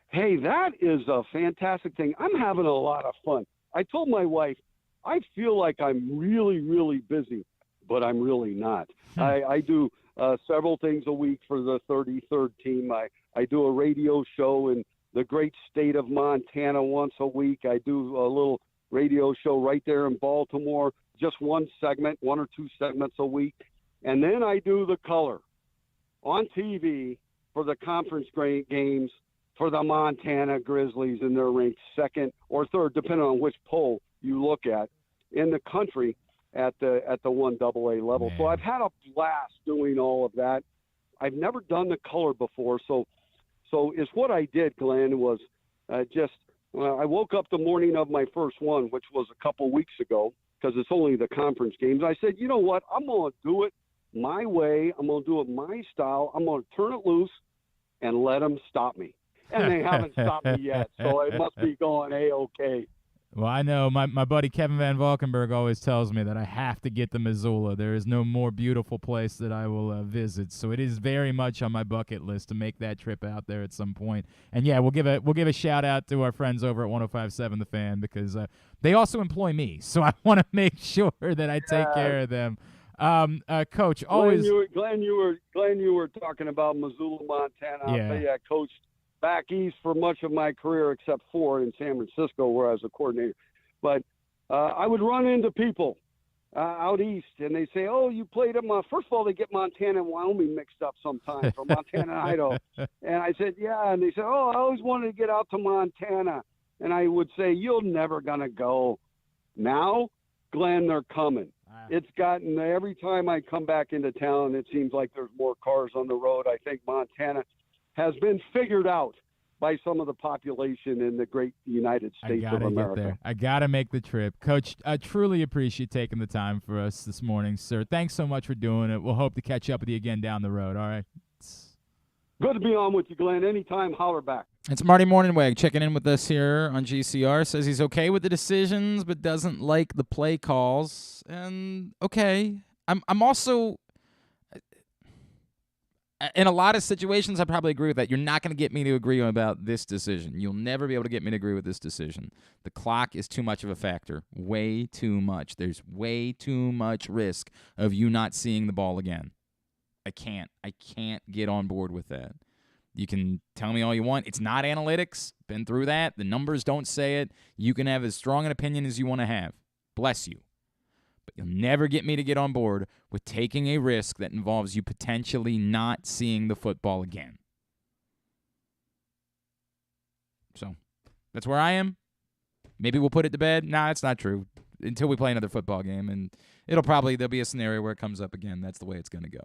Hey, that is a fantastic thing. I'm having a lot of fun. I told my wife, I feel like I'm really, really busy, but I'm really not. I do several things a week for the 33rd team. I do a radio show in the great state of Montana once a week. I do a little radio show right there in Baltimore, just one or two segments a week. And then I do the color on TV for the conference games for the Montana Grizzlies, and they're ranked 2nd or 3rd, depending on which poll you look at, in the country at the 1AA level. Man. So I've had a blast doing all of that. I've never done the color before, so it's what I did, Glenn, was I woke up the morning of my first one, which was a couple weeks ago, because it's only the conference games. I said, you know what? I'm going to do it my way. I'm going to do it my style. I'm going to turn it loose and let them stop me. And they haven't stopped me yet, so it must be going A-okay. Well, I know my buddy Kevin Van Valkenburg always tells me that I have to get to Missoula. There is no more beautiful place that I will visit, so it is very much on my bucket list to make that trip out there at some point. And yeah, we'll give a shout out to our friends over at 105.7 The Fan, because they also employ me, so I want to make sure that I take care of them. Coach, always. Glenn, you were talking about Missoula, Montana. I'll tell you, I coached back east for much of my career, except for in San Francisco, where I was a coordinator. But I would run into people out east, and they say, "Oh, you played at First of all, they get Montana and Wyoming mixed up sometimes, or Montana and Idaho. And I said, "Yeah," and they said, "Oh, I always wanted to get out to Montana." And I would say, "You're never gonna go." Now, Glenn, they're coming. It's gotten, every time I come back into town, it seems like there's more cars on the road. I think Montana has been figured out by some of the population in the great United States of America. Get there. I got to make the trip. Coach, I truly appreciate taking the time for us this morning, sir. Thanks so much for doing it. We'll hope to catch up with you again down the road, all right? Good to be on with you, Glenn. Anytime, holler back. It's Marty Mornhinweg checking in with us here on GCR. Says he's okay with the decisions, but doesn't like the play calls. And okay, I'm also in a lot of situations I probably agree with that. You're not going to get me to agree about this decision. You'll never be able to get me to agree with this decision. The clock is too much of a factor. Way too much. There's way too much risk of you not seeing the ball again. I can't get on board with that. You can tell me all you want. It's not analytics. Been through that. The numbers don't say it. You can have as strong an opinion as you want to have. Bless you. But you'll never get me to get on board with taking a risk that involves you potentially not seeing the football again. So that's where I am. Maybe we'll put it to bed. Nah, it's not true. Until we play another football game. And there'll be a scenario where it comes up again. That's the way it's going to go.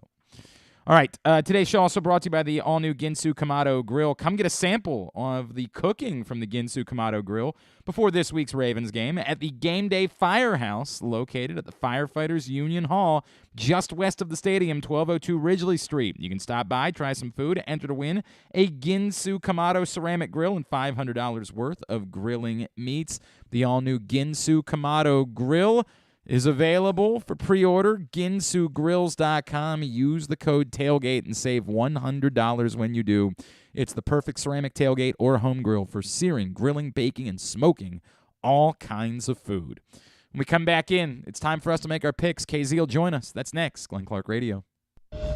All right, today's show also brought to you by the all-new Ginsu Kamado Grill. Come get a sample of the cooking from the Ginsu Kamado Grill before this week's Ravens game at the Game Day Firehouse, located at the Firefighters Union Hall, just west of the stadium, 1202 Ridgely Street. You can stop by, try some food, enter to win a Ginsu Kamado ceramic grill and $500 worth of grilling meats. The all-new Ginsu Kamado Grill is available for pre-order. GinsuGrills.com. Use the code TAILGATE and save $100 when you do. It's the perfect ceramic tailgate or home grill for searing, grilling, baking, and smoking all kinds of food. When we come back in, it's time for us to make our picks. KZ will join us. That's next. Glenn Clark Radio.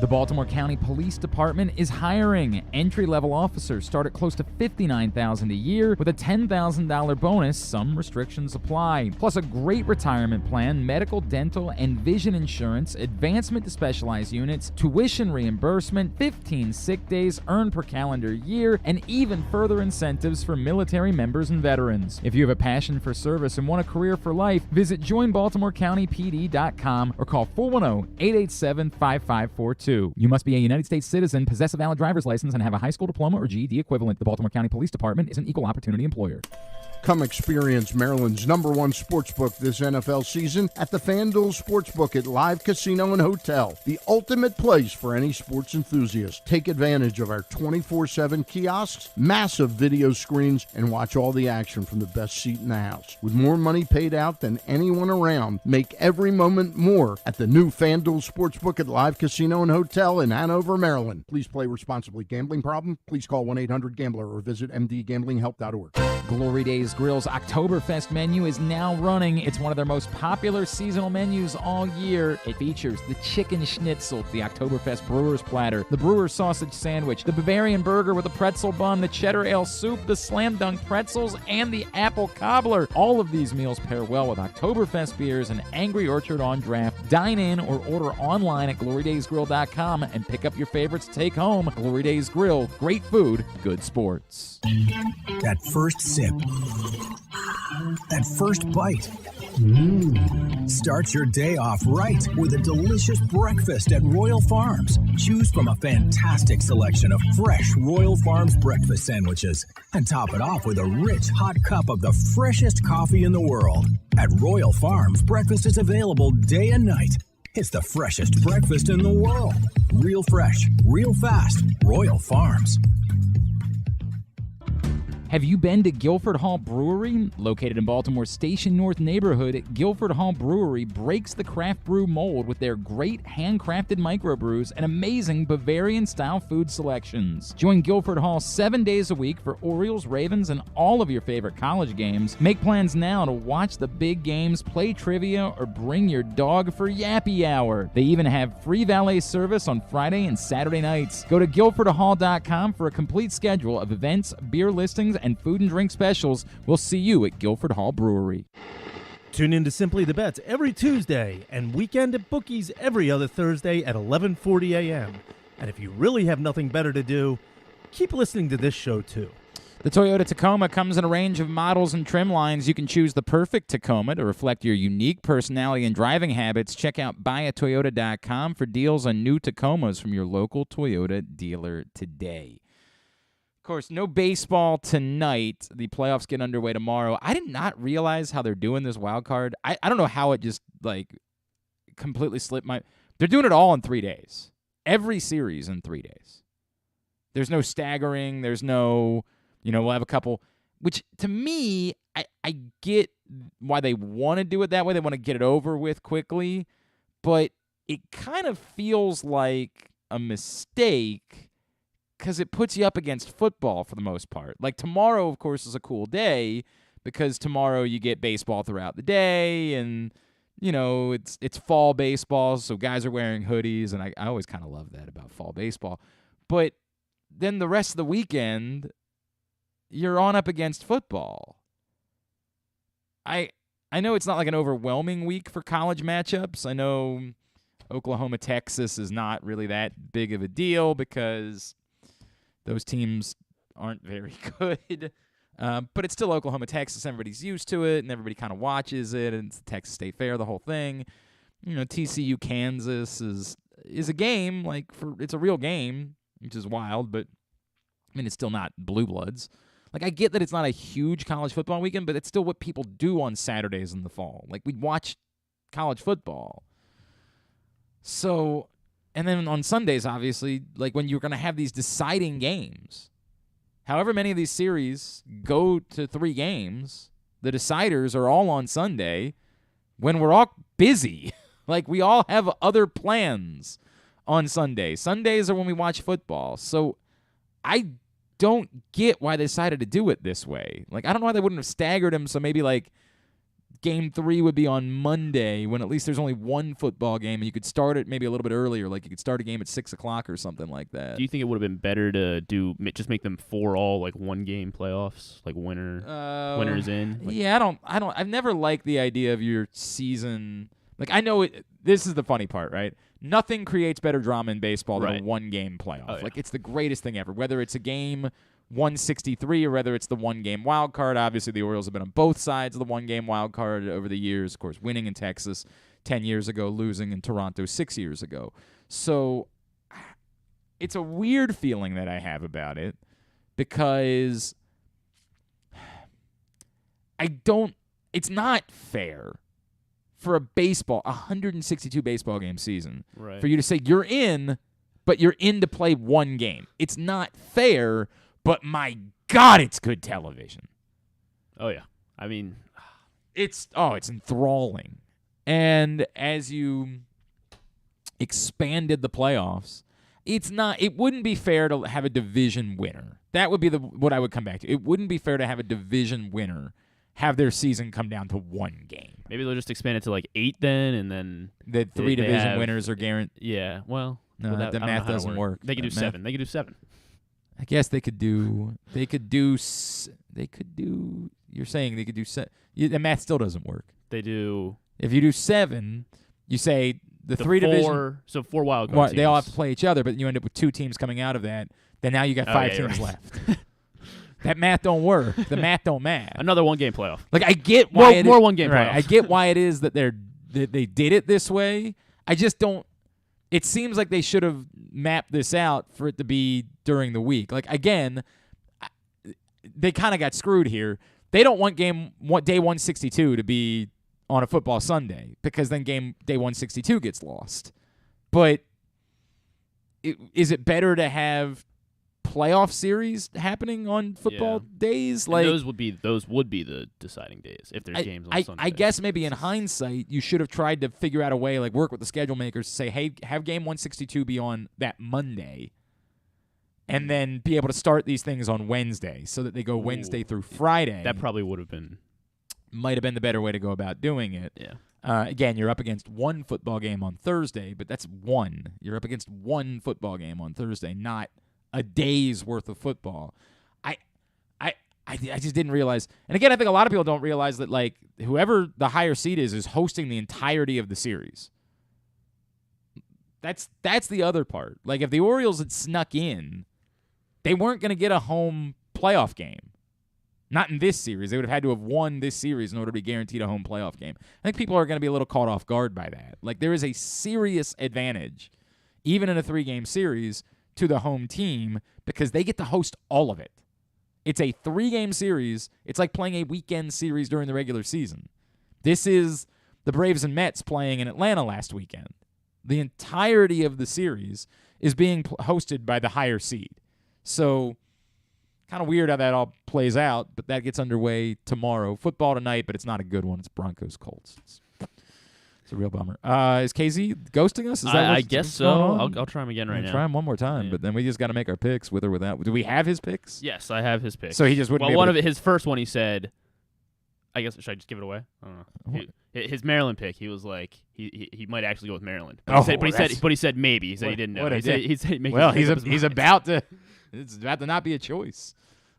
The Baltimore County Police Department is hiring. Entry-level officers start at close to $59,000 a year with a $10,000 bonus. Some restrictions apply. Plus a great retirement plan, medical, dental, and vision insurance, advancement to specialized units, tuition reimbursement, 15 sick days earned per calendar year, and even further incentives for military members and veterans. If you have a passion for service and want a career for life, visit joinbaltimorecountypd.com or call 410-887-5542. You must be a United States citizen, possess a valid driver's license, and have a high school diploma or GED equivalent. The Baltimore County Police Department is an equal opportunity employer. Come experience Maryland's #1 sportsbook this NFL season at the FanDuel Sportsbook at Live Casino and Hotel, the ultimate place for any sports enthusiast. Take advantage of our 24/7 kiosks, massive video screens, and watch all the action from the best seat in the house. With more money paid out than anyone around, make every moment more at the new FanDuel Sportsbook at Live Casino and Hotel in Hanover, Maryland. Please play responsibly. Gambling problem? Please call 1-800-GAMBLER or visit mdgamblinghelp.org. Glory Days Grill's Oktoberfest menu is now running. It's one of their most popular seasonal menus all year. It features the chicken schnitzel, the Oktoberfest brewer's platter, the brewer's sausage sandwich, the Bavarian burger with a pretzel bun, the cheddar ale soup, the slam dunk pretzels, and the apple cobbler. All of these meals pair well with Oktoberfest beers and Angry Orchard on draft. Dine in or order online at glorydaysgrill.com and pick up your favorites to take home. Glory Days Grill, great food, good sports. That first sip. That first bite. Start your day off right with a delicious breakfast at Royal Farms. Choose from a fantastic selection of fresh Royal Farms breakfast sandwiches and top it off with a rich hot cup of the freshest coffee in the world. At Royal Farms, breakfast is available day and night. It's the freshest breakfast in the world. Real fresh, real fast. Royal Farms. Have you been to Guilford Hall Brewery? Located in Baltimore's Station North neighborhood, Guilford Hall Brewery breaks the craft brew mold with their great handcrafted microbrews and amazing Bavarian-style food selections. Join Guilford Hall 7 days a week for Orioles, Ravens, and all of your favorite college games. Make plans now to watch the big games, play trivia, or bring your dog for Yappy Hour. They even have free valet service on Friday and Saturday nights. Go to guilfordhall.com for a complete schedule of events, beer listings, and food and drink specials. We'll see you at Guilford Hall Brewery. Tune in to Simply the Bets every Tuesday and Weekend at Bookies every other Thursday at 11:40 a.m. And if you really have nothing better to do, keep listening to this show too. The Toyota Tacoma comes in a range of models and trim lines. You can choose the perfect Tacoma to reflect your unique personality and driving habits. Check out buyatoyota.com for deals on new Tacomas from your local Toyota dealer today. Of course, no baseball tonight. The playoffs get underway tomorrow. I did not realize how they're doing this wild card. I don't know how it just, completely slipped my... They're doing it all in 3 days. Every series in 3 days. There's no staggering. There's no, we'll have a couple, which to me, I get why they want to do it that way. They want to get it over with quickly, but it kind of feels like a mistake because it puts you up against football for the most part. Like tomorrow, of course, is a cool day because tomorrow you get baseball throughout the day and, it's fall baseball, so guys are wearing hoodies, and I always kind of love that about fall baseball. But then the rest of the weekend, you're on up against football. I know it's not like an overwhelming week for college matchups. I know Oklahoma, Texas is not really that big of a deal because those teams aren't very good. But it's still Oklahoma, Texas. Everybody's used to it, and everybody kind of watches it, and it's the Texas State Fair, the whole thing. TCU, Kansas is a game. It's a real game, which is wild, but, it's still not blue bloods. I get that it's not a huge college football weekend, but it's still what people do on Saturdays in the fall. We watch college football. So, and then on Sundays, obviously, when you're going to have these deciding games, however many of these series go to 3 games, the deciders are all on Sunday when we're all busy. We all have other plans on Sunday. Sundays are when we watch football. So I don't get why they decided to do it this way. I don't know why they wouldn't have staggered them so maybe Game 3 would be on Monday when at least there's only one football game and you could start it maybe a little bit earlier. You could start a game at 6 o'clock or something like that. Do you think it would have been better to just make them 4 all 1 game playoffs, winners in? Yeah, I've never liked the idea of your season. I know this is the funny part, right? Nothing creates better drama in baseball than a 1-game playoff. Oh, yeah. It's the greatest thing ever. Whether it's a game 163 or whether it's the 1-game wild card. Obviously, the Orioles have been on both sides of the 1-game wild card over the years. Of course, winning in Texas 10 years ago, losing in Toronto 6 years ago. So it's a weird feeling that I have about it because it's not fair for a 162 baseball game season, right, for you to say you're in, but you're in to play 1 game. It's not fair, but my God, it's good television. Oh, yeah. It's enthralling. And as you expanded the playoffs, it wouldn't be fair to have a division winner. That would be what I would come back to. It wouldn't be fair to have a division winner have their season come down to 1 game. Maybe they'll just expand it to 8 then, and then the 3 division winners are guaranteed. Yeah, well, no, the math doesn't work. They could do 7. They could do 7. I guess they could do. You're saying they could do 7. The math still doesn't work. They do. If you do 7, you say the 3 division. So 4 wild card teams. They all have to play each other, but you end up with 2 teams coming out of that. Then now you got 5 teams left. That math don't work. The math don't math. Another 1-game playoff. I get why more 1-game playoffs. I get why it is that they did it this way. I just don't. It seems like they should have mapped this out for it to be during the week. Again, they kind of got screwed here. They don't want day 162 to be on a football Sunday because then day 162 gets lost. But is it better to have playoff series happening on football days? Those would be the deciding days if there's games on Sunday. I guess maybe in hindsight you should have tried to figure out a way, work with the schedule makers to say, hey, have game 162 be on that Monday and then be able to start these things on Wednesday so that they go Wednesday through Friday. That probably might have been the better way to go about doing it. Yeah. Again, you're up against 1 football game on Thursday, but that's 1. You're up against 1 football game on Thursday, not a day's worth of football. I just didn't realize. And again, I think a lot of people don't realize that whoever the higher seed is hosting the entirety of the series. That's the other part. If the Orioles had snuck in, they weren't going to get a home playoff game. Not in this series. They would have had to have won this series in order to be guaranteed a home playoff game. I think people are going to be a little caught off guard by that. There is a serious advantage, even in a 3-game series, to the home team because they get to host all of it. It's a 3-game series. It's like playing a weekend series during the regular season. This is the Braves and Mets playing in Atlanta last weekend. The entirety of the series is being hosted by the higher seed. So kind of weird how that all plays out, but that gets underway tomorrow. Football tonight, but it's not a good one. It's Broncos-Colts. It's a real bummer. Is KZ ghosting us? Is that I guess so. I'll try him again right now. Try him one more time, but then we just got to make our picks with or without. Do we have his picks? Yes, I have his picks. So he just wouldn't. Well, his first one, he said. I guess should I just give it away? I don't know. His Maryland pick, he was like he might actually go with Maryland. But he said maybe. He said he didn't know. He said he's about to. It's about to not be a choice.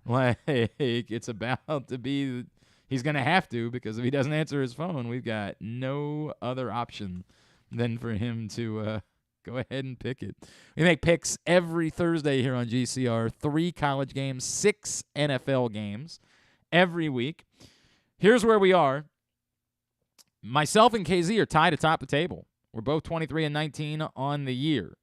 Like it's about to be. He's going to have to, because if he doesn't answer his phone, we've got no other option than for him to go ahead and pick it. We make picks every Thursday here on GCR. 3 college games, 6 NFL games every week. Here's where we are. Myself and KZ are tied atop the table. We're both 23-19 on the year.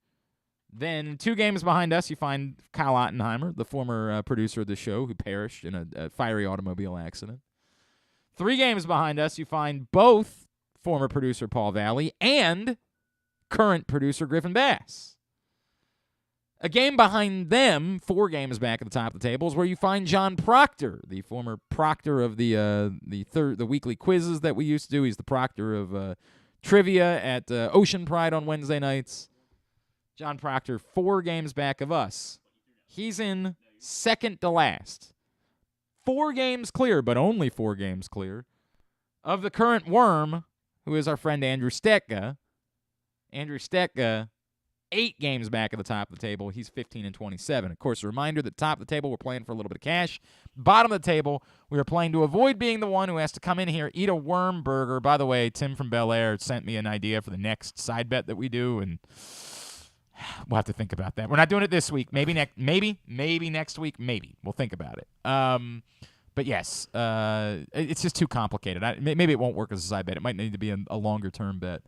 Then 2 games behind us, you find Kyle Ottenheimer, the former producer of the show, who perished in a fiery automobile accident. 3 games behind us, you find both former producer Paul Valley and current producer Griffin Bass. A game behind them, 4 games back at the top of the table, is where you find John Proctor, the former proctor of the weekly quizzes that we used to do. He's the proctor of trivia at Ocean Pride on Wednesday nights. John Proctor, 4 games back of us. He's in second to last. 4 games clear, but only 4 games clear, of the current worm, who is our friend Andrew Stetka. Andrew Stetka, 8 games back at the top of the table. He's 15-27. Of course, a reminder that top of the table, we're playing for a little bit of cash. Bottom of the table, we are playing to avoid being the one who has to come in here, eat a worm burger. By the way, Tim from Bel Air sent me an idea for the next side bet that we do, and we'll have to think about that. We're not doing it this week. Maybe next week. Maybe we'll think about it. But yes, it's just too complicated. Maybe it won't work as a side bet. It might need to be a longer term bet.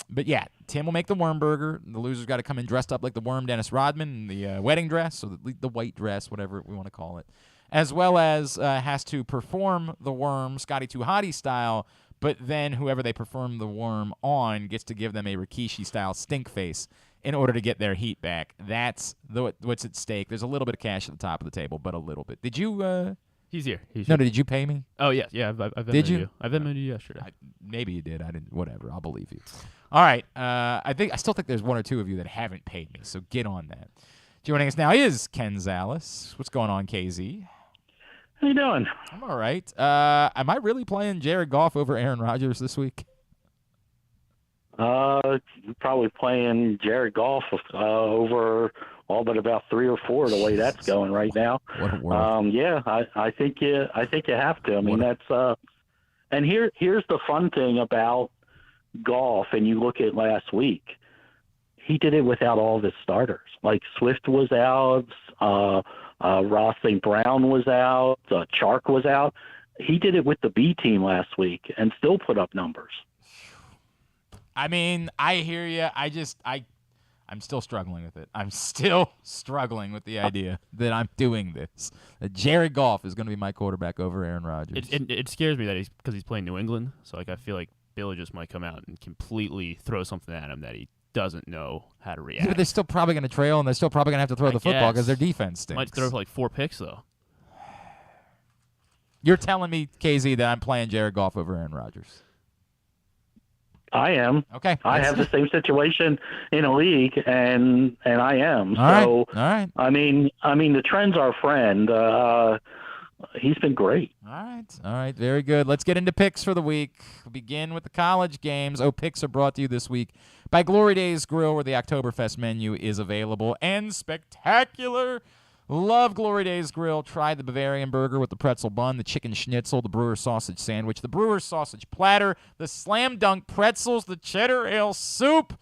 But yeah, Tim will make the worm burger. The loser's got to come in dressed up like the worm, Dennis Rodman, in the wedding dress, or the white dress, whatever we want to call it, as well as has to perform the worm Scotty 2 Hottie style. But then whoever they perform the worm on gets to give them a Rikishi-style stink face in order to get their heat back. That's what's at stake. There's a little bit of cash at the top of the table, but a little bit. Did you? He's here. No, did you pay me? Oh, yeah. I've did you? I've Venmoed you yesterday. Maybe you did. I didn't. Whatever. I'll believe you. All right. I still think there's 1 or 2 of you that haven't paid me, so get on that. Joining us now is Ken Zalis. What's going on, KZ? How you doing? I'm all right. Am I really playing Jared Goff over Aaron Rodgers this week? Probably playing Jared Goff over all but about 3 or 4 the way that's going right now. What a world. Yeah, I think you have to. I mean, that's and here's the fun thing about Goff, and you look at last week, he did it without all of his starters. Like Swift was out, Ross St. Brown was out, Chark was out. He did it with the B team last week and still put up numbers. I mean, I hear you. I'm still struggling with it. I'm still struggling with the idea that I'm doing this. That Jared Goff is going to be my quarterback over Aaron Rodgers. It scares me that he's playing New England. So I feel like Billy just might come out and completely throw something at him that he doesn't know how to react. Yeah, but they're still probably going to trail, and they're still probably going to have to throw the football because their defense stinks. Might throw for like 4 picks, though. You're telling me, KZ, that I'm playing Jared Goff over Aaron Rodgers? I am. Okay. I have the same situation in a league, and I am. All right. I mean, the trend's our friend. He's been great. All right. Very good. Let's get into picks for the week. We'll begin with the college games. Picks are brought to you this week by Glory Days Grill, where the Oktoberfest menu is available and spectacular. Love Glory Days Grill. Try the Bavarian burger with the pretzel bun, the chicken schnitzel, the brewer sausage sandwich, the brewer sausage platter, the slam dunk pretzels, the cheddar ale soup.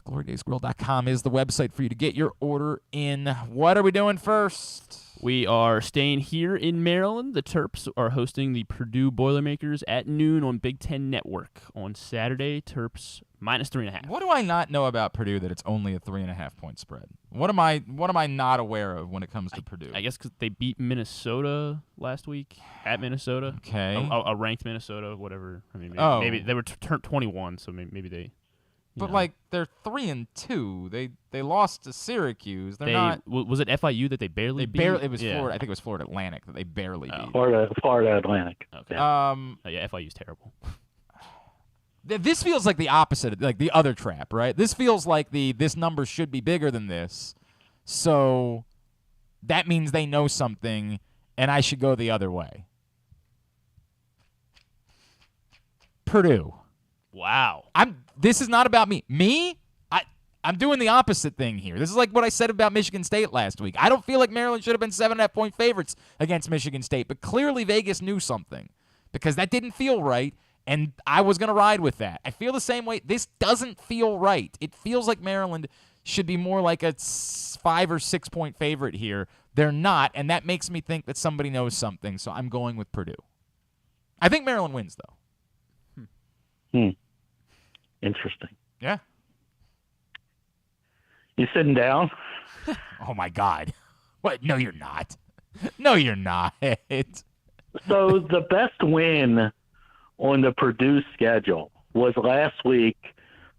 GloryDaysGrill.com is the website for you to get your order in. What are we doing first? We are staying here in Maryland. The Terps are hosting the Purdue Boilermakers at noon on Big Ten Network on Saturday. Terps -3.5. What do I not know about Purdue that it's only a 3.5 point spread? What am I not aware of when it comes to Purdue? I guess because they beat Minnesota last week at Minnesota. Okay, a ranked Minnesota, whatever. I mean, maybe they were turned 21, so maybe they But like they're 3-2. They lost to Syracuse. They're not. Was it FIU that they barely beat? It was Florida. I think it was Florida Atlantic that they barely beat. Florida Atlantic. Okay. FIU's terrible. This feels like the opposite, like the other trap, right? This feels like this number should be bigger than this. So that means they know something, and I should go the other way. Purdue. Wow. This is not about me. I'm doing the opposite thing here. This is like what I said about Michigan State last week. I don't feel like Maryland should have been 7.5-point favorites against Michigan State, but clearly Vegas knew something because that didn't feel right, and I was going to ride with that. I feel the same way. This doesn't feel right. It feels like Maryland should be more like a 5 or 6 point favorite here. They're not, and that makes me think that somebody knows something, so I'm going with Purdue. I think Maryland wins, though. Interesting. Yeah. You sitting down? Oh, my God. What? No, you're not. No, you're not. So the best win on the Purdue schedule was last week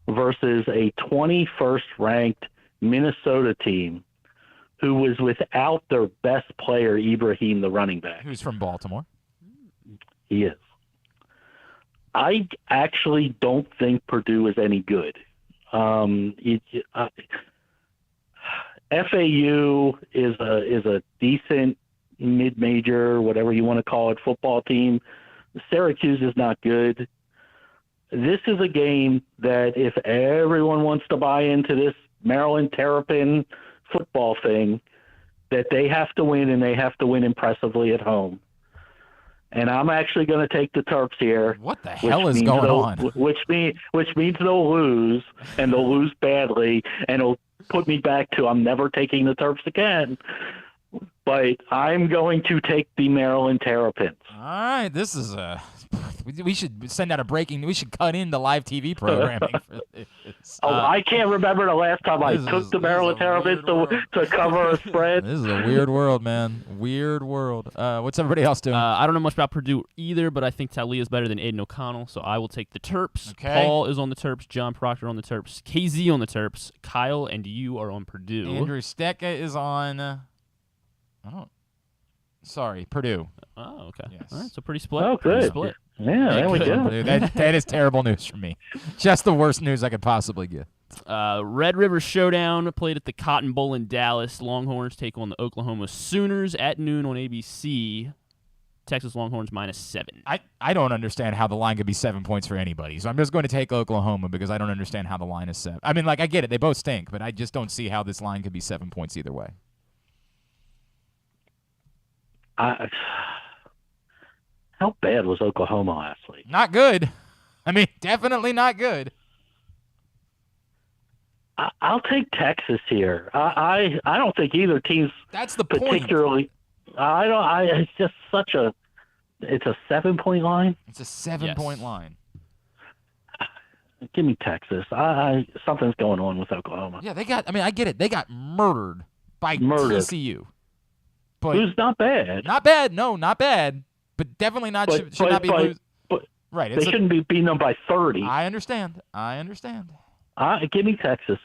versus a 21st ranked Minnesota team who was without their best player, Ibrahim, the running back. Who's from Baltimore. He is. I actually don't think Purdue is any good. FAU is a decent mid-major, whatever you want to call it, football team. Syracuse is not good. This is a game that if everyone wants to buy into this Maryland Terrapin football thing, that they have to win, and they have to win impressively at home. And I'm actually going to take the Terps here. What the hell is going on? Which means they'll lose, and they'll lose badly, and it'll put me back to I'm never taking the Terps again. But I'm going to take the Maryland Terrapins. All right, this is we should send out we should cut in the live TV programming for this. I can't remember the last time I took the Maryland Terrapins to cover a spread. This is a weird world, man. Weird world. What's everybody else doing? I don't know much about Purdue either, but I think Talia is better than Aiden O'Connell, so I will take the Terps. Okay. Paul is on the Terps. John Proctor on the Terps. KZ on the Terps. Kyle and you are on Purdue. Andrew Stecca is on. Purdue. Oh, okay. Yes. All right, so pretty split. Oh, good. Pretty split. Yeah, there we go. That is terrible news for me. Just the worst news I could possibly get. Red River Showdown played at the Cotton Bowl in Dallas. Longhorns take on the Oklahoma Sooners at noon on ABC. Texas Longhorns -7. I don't understand how the line could be 7 points for anybody, so I'm just going to take Oklahoma because I don't understand how the line is 7. I mean, I get it. They both stink, but I just don't see how this line could be 7 points either way. How bad was Oklahoma last week? Not good. I mean, definitely not good. I'll take Texas here. I don't think either team's that's the particularly. Point. It's just such a. It's a 7 point line. It's a 7 point line. Give me Texas. Something's going on with Oklahoma. Yeah, I get it. They got murdered by TCU. But who's not bad. Not bad. No, not bad. But definitely not should not be losing. Right. They shouldn't be beating them by 30. I understand. Give me Texas.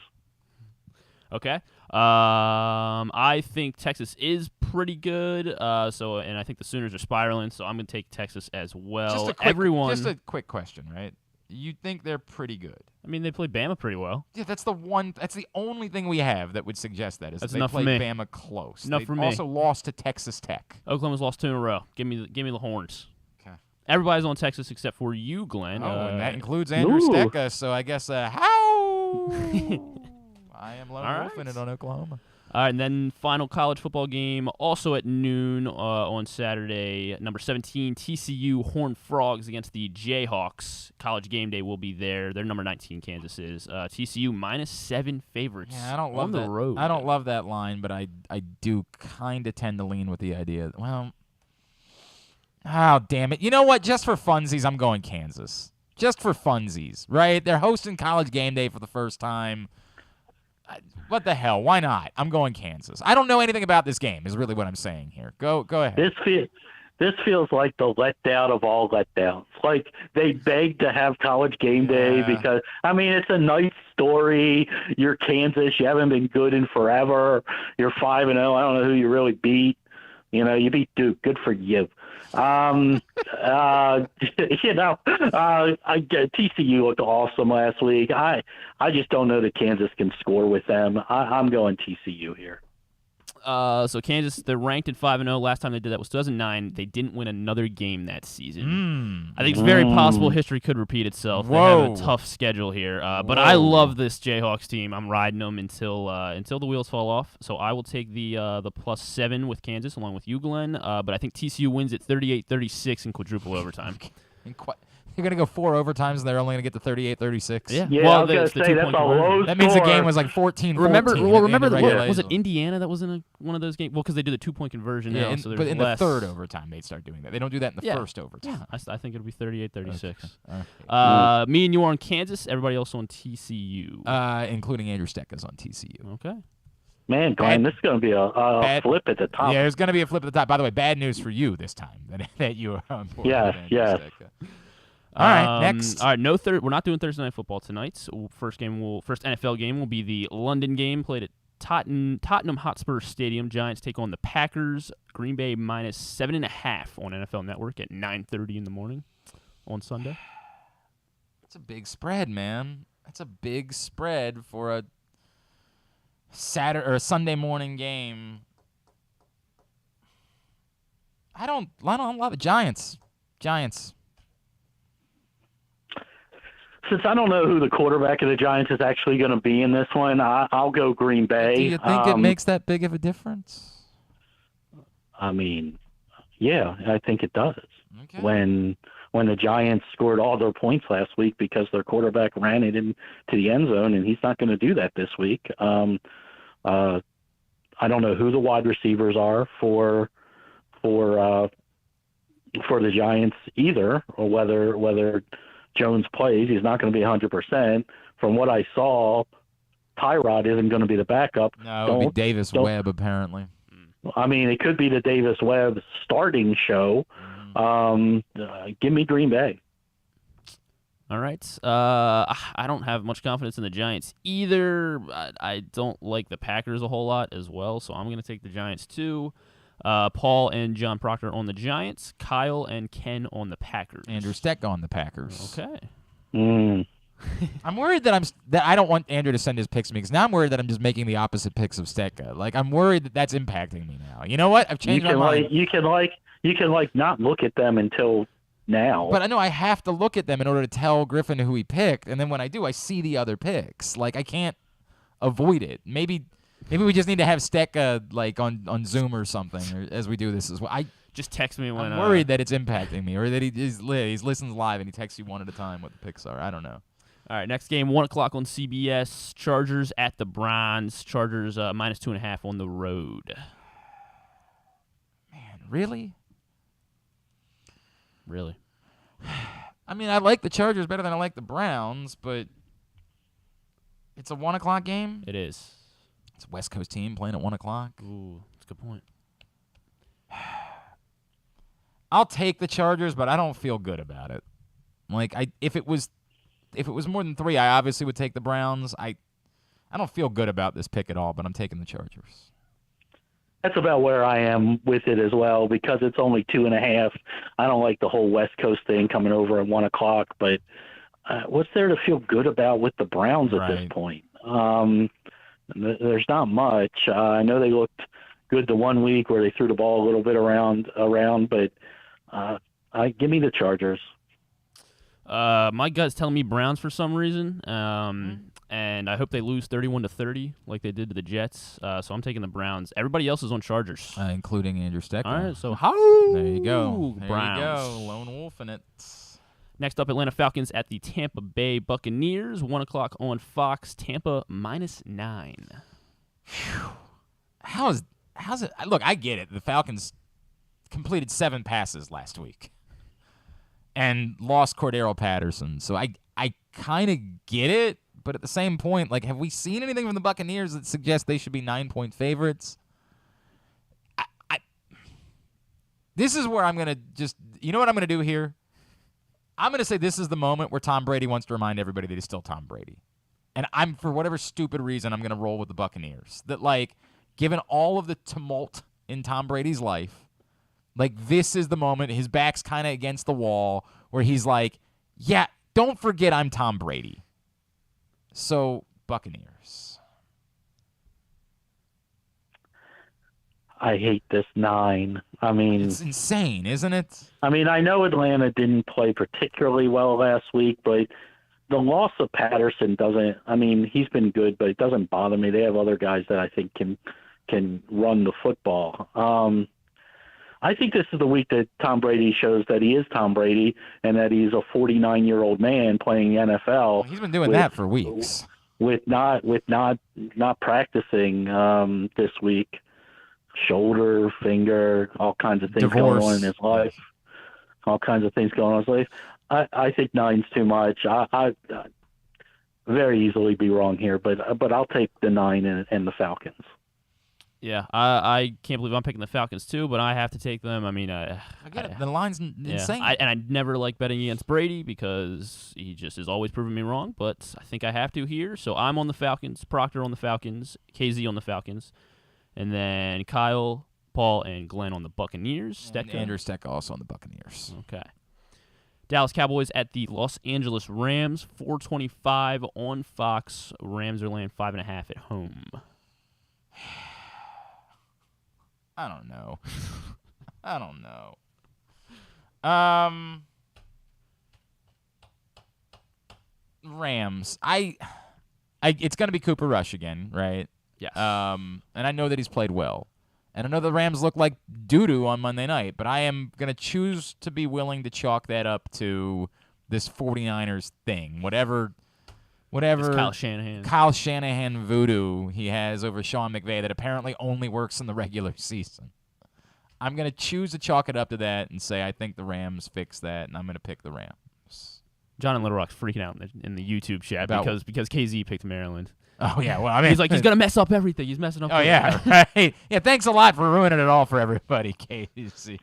Okay. I think Texas is pretty good. And I think the Sooners are spiraling. So I'm going to take Texas as well. Just a quick question, right? You think they're pretty good? I mean, they played Bama pretty well. Yeah, that's the only thing we have that would suggest that is that's that they played Bama close. Enough they for me. Also lost to Texas Tech. Oklahoma's lost 2 in a row. Give me the Horns. Okay. Everybody's on Texas except for you, Glenn. And that includes Andrew Stecca. So I guess how I am lone wolfing it on Oklahoma. All right, and then final college football game, also at noon on Saturday, number 17, TCU Horned Frogs against the Jayhawks. College game day will be there. They're number 19, Kansas is. TCU -7 favorites. Yeah, I don't love the road. I don't love that line, but I do kind of tend to lean with the idea. Well, oh, damn it. You know what? Just for funsies, I'm going Kansas. Just for funsies, right? They're hosting college game day for the first time. What the hell? Why not? I'm going Kansas. I don't know anything about this game is really what I'm saying here. Go ahead. This feels like the letdown of all letdowns. Like they begged to have College Game Day because, I mean, it's a nice story. You're Kansas. You haven't been good in forever. You're 5-0. I don't know who you really beat. You beat Duke. Good for you. TCU looked awesome last week. I just don't know that Kansas can score with them. I'm going TCU here. So Kansas, they're ranked at 5-0. Last time they did that was 2009. They didn't win another game that season. I think it's very possible history could repeat itself. They have a tough schedule here. But I love this Jayhawks team. I'm riding them until the wheels fall off. So I will take the +7 with Kansas along with you, Glenn. But I think TCU wins at 38-36 in quadruple overtime. You're going to go 4 overtimes, and they're only going to get to 38-36? Yeah. Well, I was going to say, that's a low score. That means the game was like 14-14. Remember regulation. was it Indiana that was in one of those games? Well, because they do the 2-point conversion now, so there's but in less. the third overtime, they'd start doing that. They don't do that in the first overtime. Yeah, I think it'll be 38-36. Okay. Me and you are on Kansas. Everybody else on TCU. Including Andrew Stecca's on TCU. Okay. Man, Glenn, this is going to be a flip at the top. Yeah, there's going to be a flip at the top. By the way, bad news for you this time that you are on board. Yes. All right, next. All right, we're not doing Thursday Night Football tonight. So first NFL game will be the London game played at Tottenham Hotspur Stadium. Giants take on the Packers. Green Bay -7.5 on NFL Network at 9:30 in the morning on Sunday. That's a big spread, man. That's a big spread for a Saturday or a Sunday morning game. I don't love it. Giants. Since I don't know who the quarterback of the Giants is actually going to be in this one, I'll go Green Bay. Do you think it makes that big of a difference? I mean, yeah, I think it does. Okay. When the Giants scored all their points last week because their quarterback ran it into the end zone, and he's not going to do that this week. I don't know who the wide receivers are for the Giants either, or whether Jones plays. He's not going to be 100%. From what I saw, Tyrod isn't going to be the backup. No, it would be Davis Webb, apparently. I mean, it could be the Davis Webb starting show. Give me Green Bay. All right. I don't have much confidence in the Giants either. I don't like the Packers a whole lot as well, so I'm going to take the Giants too. Paul and John Proctor on the Giants. Kyle and Ken on the Packers. Andrew Steck on the Packers. Okay. I'm worried that I don't want Andrew to send his picks to me because now I'm worried that I'm just making the opposite picks of Stecca. Like I'm worried that that's impacting me now. You know what? I've changed my mind. You can not look at them until now. But I know I have to look at them in order to tell Griffin who he picked, and then when I do, I see the other picks. Like I can't avoid it. Maybe we just need to have Stecca like on Zoom or something as we do this as well. Just text me when I'm worried that it's impacting me, or that he listens live and he texts you one at a time what the picks are. I don't know. All right, next game, 1 o'clock on CBS. Chargers at the Browns. Chargers -2.5 on the road. Man, really? Really? I mean, I like the Chargers better than I like the Browns, but it's a 1 o'clock game? It is. It's a West Coast team playing at 1 o'clock. Ooh, that's a good point. I'll take the Chargers, but I don't feel good about it. Like, if it was more than 3, I obviously would take the Browns. I don't feel good about this pick at all, but I'm taking the Chargers. That's about where I am with it as well, because it's only 2.5. I don't like the whole West Coast thing coming over at 1 o'clock, but what's there to feel good about with the Browns at this point? There's not much. I know they looked good the 1 week where they threw the ball a little bit around, but give me the Chargers. My gut's telling me Browns for some reason, and I hope they lose 31-30 like they did to the Jets. So I'm taking the Browns. Everybody else is on Chargers, including Andrew Steck. All right, so there you go. Browns. There you go. Lone wolf in it. Next up, Atlanta Falcons at the Tampa Bay Buccaneers. 1 o'clock on Fox. Tampa -9. How's it? Look, I get it. The Falcons completed 7 passes last week and lost Cordero Patterson. So I kind of get it, but at the same point, like, have we seen anything from the Buccaneers that suggests they should be 9-point favorites? This is where I'm going to just – you know what I'm going to do here? I'm going to say this is the moment where Tom Brady wants to remind everybody that he's still Tom Brady. And for whatever stupid reason, I'm going to roll with the Buccaneers. That, like, given all of the tumult in Tom Brady's life, like, this is the moment, his back's kind of against the wall, where he's like, yeah, don't forget I'm Tom Brady. So, Buccaneers. I hate this 9. I mean, it's insane, isn't it? I mean, I know Atlanta didn't play particularly well last week, but the loss of Patterson doesn't. I mean, he's been good, but it doesn't bother me. They have other guys that I think can run the football. I think this is the week that Tom Brady shows that he is Tom Brady and that he's a 49-year-old man playing NFL. Well, he's been doing that for weeks. With not practicing this week. Shoulder, finger, all kinds of things going on in his life. All kinds of things going on in his life. I think 9's too much. I very easily be wrong here, but I'll take the 9 and the Falcons. Yeah, I can't believe I'm picking the Falcons too, but I have to take them. I mean, I get it. The line's insane. I never like betting against Brady because he just is always proving me wrong, but I think I have to here. So I'm on the Falcons, Proctor on the Falcons, KZ on the Falcons. And then Kyle, Paul, and Glenn on the Buccaneers. And Andrew Stecca also on the Buccaneers. Okay. Dallas Cowboys at the Los Angeles Rams, 4:25 on Fox. Rams are laying 5.5 at home. I don't know. Rams. It's going to be Cooper Rush again, right? Yes. And I know that he's played well. And I know the Rams look like doo-doo on Monday night, but I am going to choose to be willing to chalk that up to this 49ers thing. Whatever Kyle Shanahan voodoo he has over Sean McVay that apparently only works in the regular season. I'm going to choose to chalk it up to that and say I think the Rams fix that, and I'm going to pick the Rams. John and Little Rock's freaking out in the YouTube chat because KZ picked Maryland. Oh, yeah. Well, I mean, he's like, he's going to mess up everything. He's messing up. Oh, yeah. Right. Yeah, thanks a lot for ruining it all for everybody, KZ.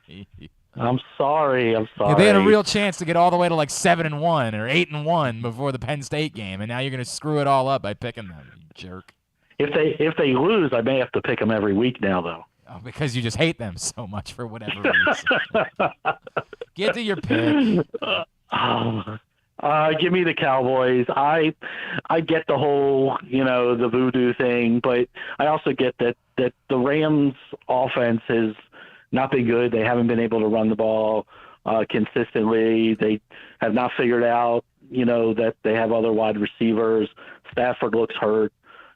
I'm sorry. Yeah, they had a real chance to get all the way to like 7-1 or 8-1 before the Penn State game, and now you're going to screw it all up by picking them, you jerk. If they lose, I may have to pick them every week now, though. Oh, because you just hate them so much for whatever reason. Get to your pick. Give me the Cowboys. I get the whole, the voodoo thing, but I also get that the Rams' offense has not been good. They haven't been able to run the ball consistently. They have not figured out, that they have other wide receivers. Stafford looks hurt.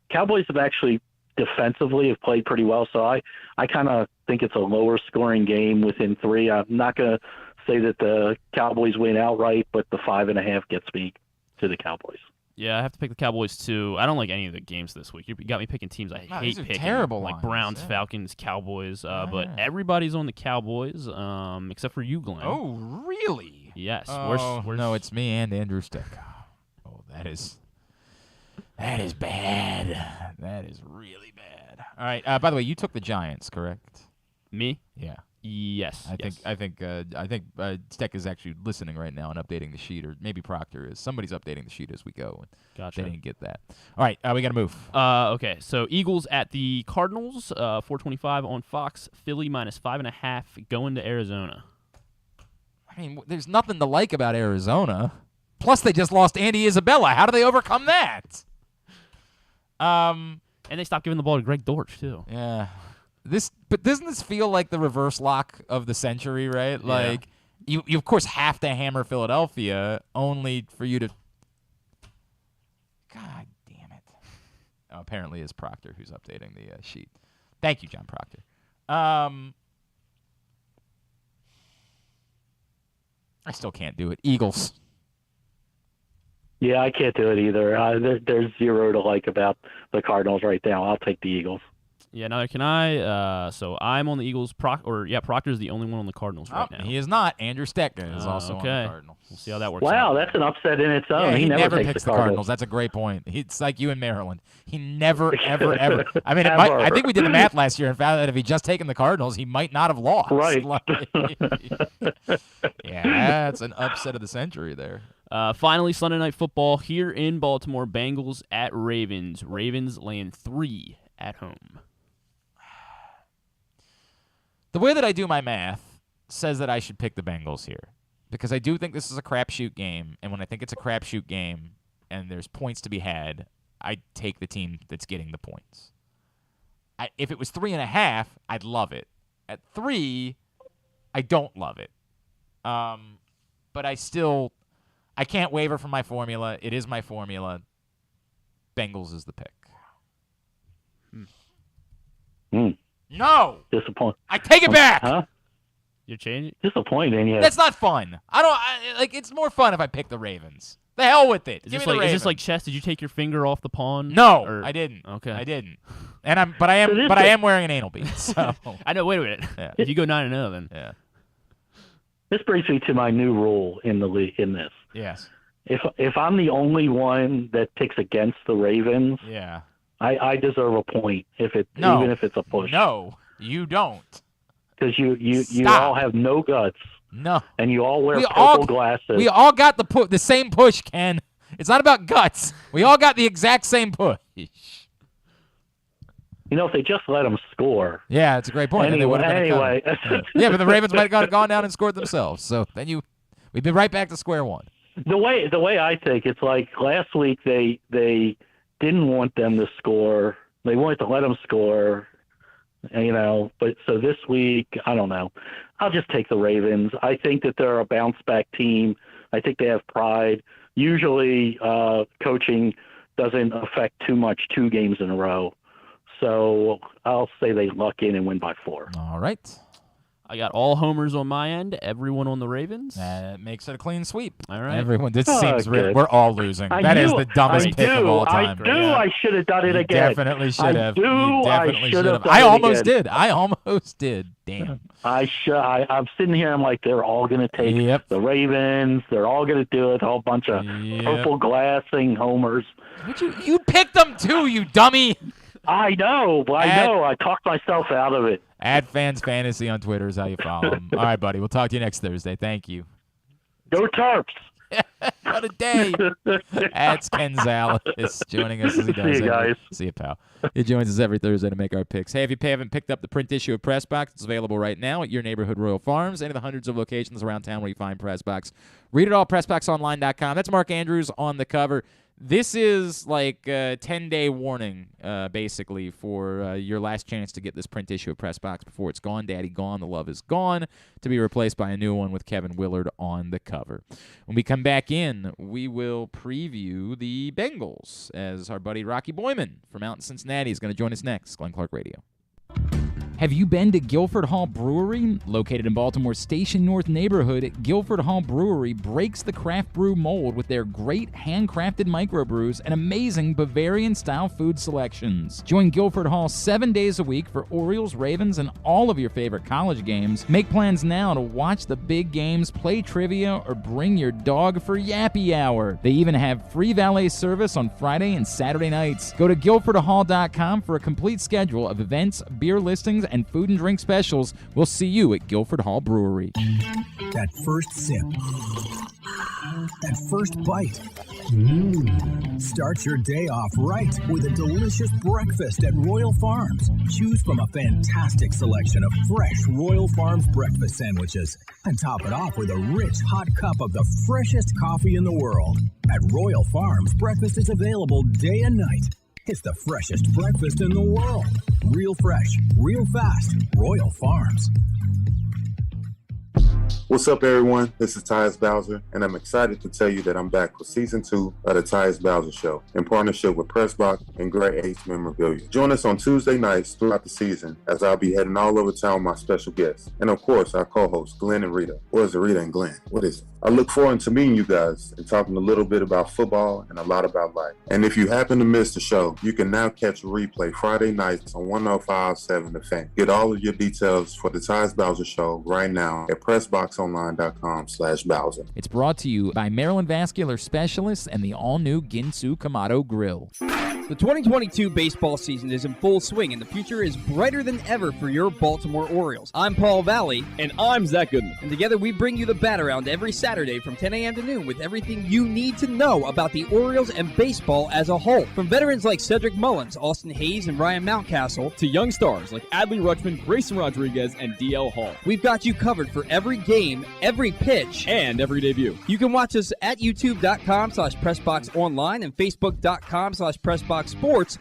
Cowboys have actually defensively have played pretty well, so I kind of think it's a lower scoring game within 3. I'm not going to say that the Cowboys win outright, but the 5.5 gets me to the Cowboys. Yeah, I have to pick the Cowboys too. I don't like any of the games this week. You got me picking teams I hate these are picking. Terrible like lines, Browns, yeah. Falcons, Cowboys. But everybody's on the Cowboys, except for you, Glenn. Oh, really? Yes. Oh, no, it's me and Andrew Stecca. Oh, that is bad. That is really bad. All right. By the way, you took the Giants, correct? Me? Yeah. Yes. I think Steck is actually listening right now and updating the sheet, or maybe Proctor is. Somebody's updating the sheet as we go. Gotcha. They didn't get that. All right, we got to move. Okay, so Eagles at the Cardinals, 4:25 on Fox. Philly minus 5.5 going to Arizona. I mean, there's nothing to like about Arizona. Plus, they just lost Andy Isabella. How do they overcome that? And they stopped giving the ball to Greg Dortch too. Yeah. But doesn't this feel like the reverse lock of the century, right? Yeah. Like, you of course have to hammer Philadelphia only for you to... God damn it. Oh, apparently it's Proctor who's updating the sheet. Thank you, John Proctor. I still can't do it. Eagles. Yeah, I can't do it either. There's zero to like about the Cardinals right now. I'll take the Eagles. Yeah, neither can I. So I'm on the Eagles. Proctor's the only one on the Cardinals right now. He is not. Andrew Stetka is also on the okay. Cardinals. We'll see how that works Wow, out. that's an upset in its own. Yeah, he never takes picks the Cardinals. That's a great point. It's like you in Maryland. He never, ever, ever. I mean, I think we did the math last year and found that if he'd just taken the Cardinals, he might not have lost. Right. Yeah, that's an upset of the century there. Finally, Sunday Night Football here in Baltimore. Bengals at Ravens. Ravens laying 3 at home. The way that I do my math says that I should pick the Bengals here because I do think this is a crapshoot game, and when I think it's a crapshoot game and there's points to be had, I take the team that's getting the points. If it was 3.5, I'd love it. At 3, I don't love it. But I can't waver from my formula. It is my formula. Bengals is the pick. No! Disappointing. I take it back! Huh? You're changing? Disappointing, yeah. That's not fun. It's more fun if I pick the Ravens. The hell with it. Is Give this me the like Ravens. chess? Did you take your finger off the pawn? No, I didn't. Okay. I didn't. And I am wearing an anal bead. So I know. Wait a minute. Yeah. If you go 9-0, then yeah. This brings me to my new rule in the league in this. Yes. If I'm the only one that picks against the Ravens, Yeah. I deserve a point even if it's a push. No, you don't. Because you Stop. all have no guts. No. And you all wear purple glasses. We all got the same push, Ken. It's not about guts. We all got the exact same push. You know, if they just let them score. Yeah, it's a great point. Anyway. Yeah, but the Ravens might have gone down and scored themselves. So then we'd be right back to square one. The way I think, it's like last week they didn't want them to score. They wanted to let them score, but so this week, I don't know. I'll just take the Ravens. I think that they're a bounce-back team. I think they have pride. Usually coaching doesn't affect too much 2 games in a row. So I'll say they luck in and win by 4. All right. I got all homers on my end. Everyone on the Ravens. That makes it a clean sweep. All right. Everyone. This Oh, seems good. we're all losing. That is the dumbest pick of all time. I should have done it again. Definitely should have. I Definitely should have. I almost did. Damn. I'm sitting here. I'm like, they're all going to take the Ravens. They're all going to do it. A whole bunch of purple glassing homers. You picked them too, you dummy. I know. I talked myself out of it. @FansFantasy on Twitter is how you follow them. All right, buddy. We'll talk to you next Thursday. Thank you. Go Terps. What a day. That's Ken Zalis joining us as he does. See you guys. See you, pal. He joins us every Thursday to make our picks. Hey, if you haven't picked up the print issue of Press Box, it's available right now at your neighborhood Royal Farms, any of the hundreds of locations around town where you find Press Box. Read it all, PressBoxOnline.com. That's Mark Andrews on the cover. This is like a 10-day warning, basically, for your last chance to get this print issue of Press Box before it's gone. Daddy gone. The love is gone, to be replaced by a new one with Kevin Willard on the cover. When we come back in, we will preview the Bengals as our buddy Rocky Boiman from out in Cincinnati is going to join us next. Glenn Clark Radio. Have you been to Guilford Hall Brewery? Located in Baltimore's Station North neighborhood, Guilford Hall Brewery breaks the craft brew mold with their great handcrafted microbrews and amazing Bavarian-style food selections. Join Guilford Hall 7 days a week for Orioles, Ravens, and all of your favorite college games. Make plans now to watch the big games, play trivia, or bring your dog for Yappy Hour. They even have free valet service on Friday and Saturday nights. Go to GuilfordHall.com for a complete schedule of events, beer listings, and food and drink specials. We'll see you at Guilford Hall Brewery. That first sip. That first bite. Start your day off right with a delicious breakfast at Royal Farms. Choose from a fantastic selection of fresh Royal Farms breakfast sandwiches and top it off with a rich hot cup of the freshest coffee in the world. At Royal Farms, breakfast is available day and night. It's the freshest breakfast in the world. Real fresh, real fast. Royal Farms. What's up, everyone? This is Tyus Bowser, and I'm excited to tell you that I'm back for Season 2 of the Tyus Bowser Show in partnership with Pressbox and Great Ace Memorabilia. Join us on Tuesday nights throughout the season as I'll be heading all over town with my special guests. And of course, our co-hosts, Glenn and Rita. Or is it Rita and Glenn? What is it? I look forward to meeting you guys and talking a little bit about football and a lot about life. And if you happen to miss the show, you can now catch a replay Friday nights on 105.7 The Fan. Get all of your details for the Tyus Bowser Show right now at PressBoxOnline.com/Bowser. It's brought to you by Maryland Vascular Specialists and the all-new Ginsu Kamado Grill. The 2022 baseball season is in full swing, and the future is brighter than ever for your Baltimore Orioles. I'm Paul Valley. And I'm Zach Goodman. And together we bring you the Bat Around every Saturday from 10 a.m. to noon with everything you need to know about the Orioles and baseball as a whole. From veterans like Cedric Mullins, Austin Hayes, and Ryan Mountcastle, to young stars like Adley Rutschman, Grayson Rodriguez, and DL Hall. We've got you covered for every game, every pitch, and every debut. You can watch us at youtube.com/PressBoxOnline and Facebook.com/PressBoxSports,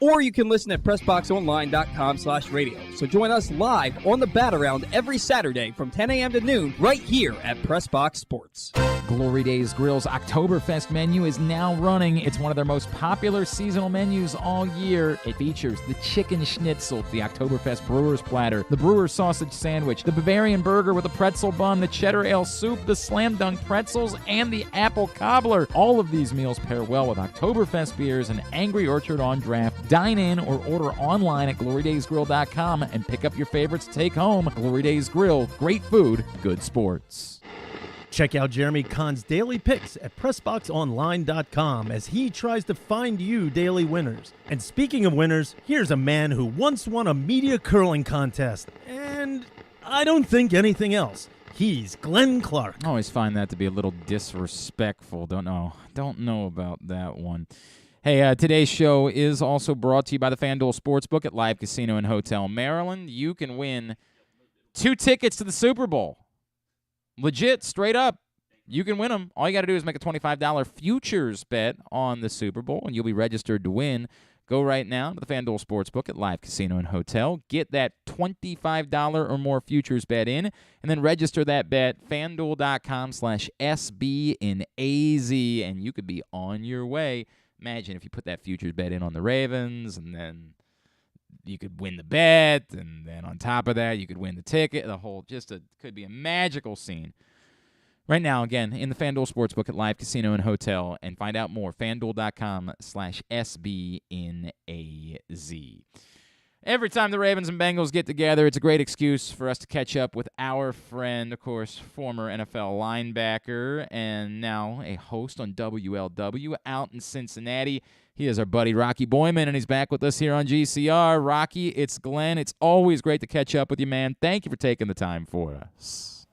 or you can listen at PressBoxOnline.com/radio. So join us live on the Bat Around every Saturday from 10 a.m. to noon right here at PressBox Sports. Glory Days Grill's Oktoberfest menu is now running. It's one of their most popular seasonal menus all year. It features the chicken schnitzel, the Oktoberfest brewer's platter, the brewer's sausage sandwich, the Bavarian burger with a pretzel bun, the cheddar ale soup, the slam dunk pretzels, and the apple cobbler. All of these meals pair well with Oktoberfest beers and Angry Orchard on draft. Dine in or order online at glorydaysgrill.com and pick up your favorites to take home. Glory Days Grill, great food, good sports. Check out Jeremy Kahn's daily picks at PressBoxOnline.com as he tries to find you daily winners. And speaking of winners, here's a man who once won a media curling contest, and I don't think anything else. He's Glenn Clark. I always find that to be a little disrespectful. Don't know about that one. Hey, today's show is also brought to you by the FanDuel Sportsbook at Live Casino and Hotel Maryland. You can win 2 tickets to the Super Bowl. Legit, straight up, you can win them. All you got to do is make a $25 futures bet on the Super Bowl, and you'll be registered to win. Go right now to the FanDuel Sportsbook at Live Casino and Hotel. Get that $25 or more futures bet in, and then register that bet, FanDuel.com/SBNAZ, and you could be on your way. Imagine if you put that futures bet in on the Ravens, and then you could win the bet, and then on top of that, you could win the ticket. Could be a magical scene. Right now, again, in the FanDuel Sportsbook at Live Casino and Hotel, and find out more, FanDuel.com/SBNAZ. Every time the Ravens and Bengals get together, it's a great excuse for us to catch up with our friend, of course, former NFL linebacker, and now a host on WLW out in Cincinnati. He is our buddy Rocky Boiman, and he's back with us here on GCR. Rocky, it's Glenn. It's always great to catch up with you, man. Thank you for taking the time for us.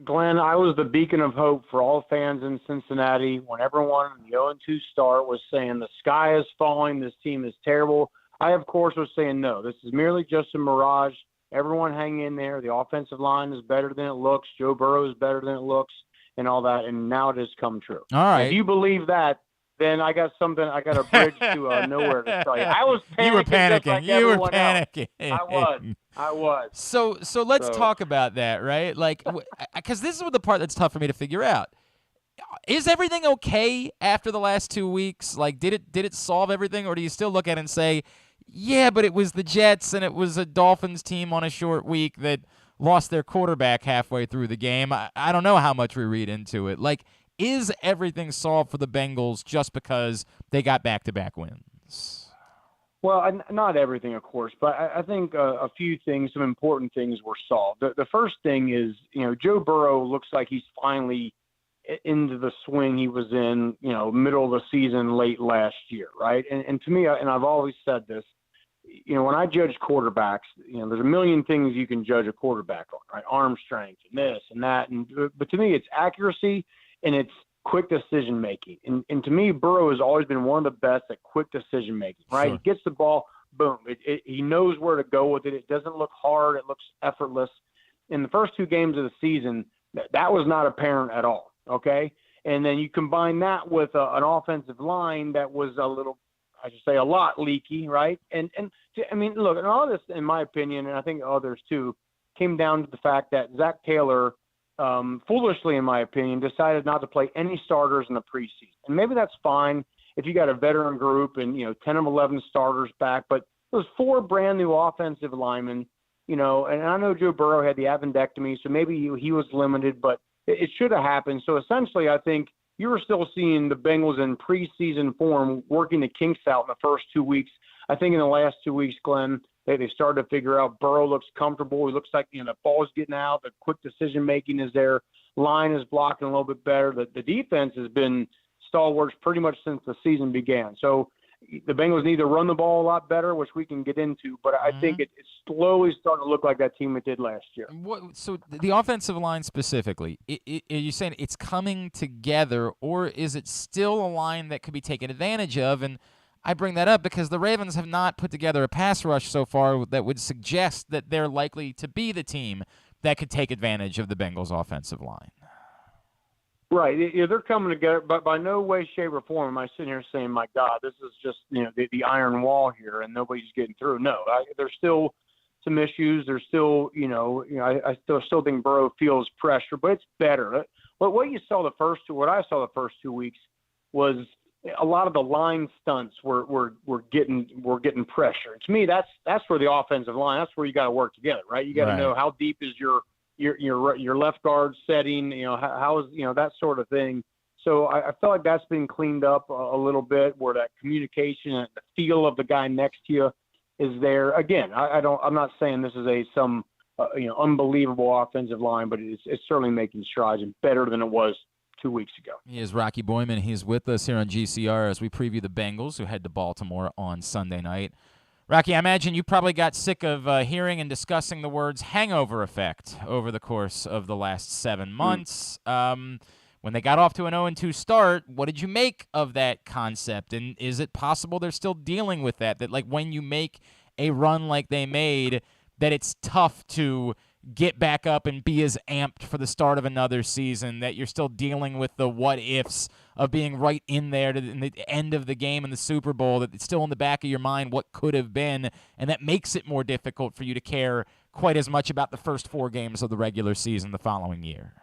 Glenn, I was the beacon of hope for all fans in Cincinnati when everyone in the 0-2 start was saying the sky is falling, this team is terrible. I, of course, was saying no, this is merely just a mirage. Everyone hang in there. The offensive line is better than it looks. Joe Burrow is better than it looks and all that, and now it has come true. All right. If you believe that, then I got a bridge to nowhere to tell you. I was panicking. You were panicking. Like you were panicking. panicking. I was. So let's talk about that, right? Like, because this is the part that's tough for me to figure out. Is everything okay after the last 2 weeks? Like, did it solve everything, or do you still look at it and say, yeah, but it was the Jets and it was a Dolphins team on a short week that lost their quarterback halfway through the game? I don't know how much we read into it. Like, is everything solved for the Bengals just because they got back-to-back wins? Well, not everything, of course, but I think a few things, some important things were solved. The first thing is, Joe Burrow looks like he's finally into the swing he was in, middle of the season, late last year, right? And to me, and I've always said this, when I judge quarterbacks, there's a million things you can judge a quarterback on, right? Arm strength and this and that. But to me, it's accuracy and it's quick decision making. And to me, Burrow has always been one of the best at quick decision making, right? Sure. He gets the ball, boom. He knows where to go with it. It doesn't look hard. It looks effortless. In the first 2 games of the season, that was not apparent at all, okay? And then you combine that with an offensive line that was a lot leaky, right? And look, and all this, in my opinion, and I think others too, came down to the fact that Zach Taylor foolishly, in my opinion, decided not to play any starters in the preseason. And maybe that's fine if you got a veteran group and, 10 of 11 starters back. But those 4 brand new offensive linemen, and I know Joe Burrow had the appendectomy, so maybe he was limited, but it should have happened. So essentially, I think you were still seeing the Bengals in preseason form working the kinks out in the first 2 weeks. I think in the last 2 weeks, Glenn, they started to figure out Burrow looks comfortable. He looks like, the ball's getting out. The quick decision-making is there. Line is blocking a little bit better. The defense has been stalwarts pretty much since the season began. So the Bengals need to run the ball a lot better, which we can get into. But I think it's slowly starting to look like that team it did last year. So the offensive line specifically, are you saying it's coming together, or is it still a line that could be taken advantage of? And I bring that up because the Ravens have not put together a pass rush so far that would suggest that they're likely to be the team that could take advantage of the Bengals' offensive line. Right. Yeah, they're coming together, but by no way, shape, or form am I sitting here saying, my God, this is just the iron wall here and nobody's getting through. No, there's still some issues. There's still, I still think Burrow feels pressure, but it's better. But what I saw the first 2 weeks was a lot of the line stunts were getting pressure. To me, that's where the offensive line. That's where you got to work together, right? You got to know how deep is your left guard setting. How is that sort of thing. So I feel like that's been cleaned up a little bit, where that communication and the feel of the guy next to you is there. Again, I'm not saying this is some unbelievable offensive line, but it's certainly making strides and better than it was 2 weeks ago. He is Rocky Boiman. He's with us here on GCR as we preview the Bengals, who head to Baltimore on Sunday night. Rocky, I imagine you probably got sick of hearing and discussing the words hangover effect over the course of the last 7 months. When they got off to an 0-2 start, what did you make of that concept? And is it possible they're still dealing with that? That, like, when you make a run like they made, that it's tough to get back up and be as amped for the start of another season, that you're still dealing with the what-ifs of being right in there in the end of the game in the Super Bowl, that it's still in the back of your mind what could have been, and that makes it more difficult for you to care quite as much about the first 4 games of the regular season the following year?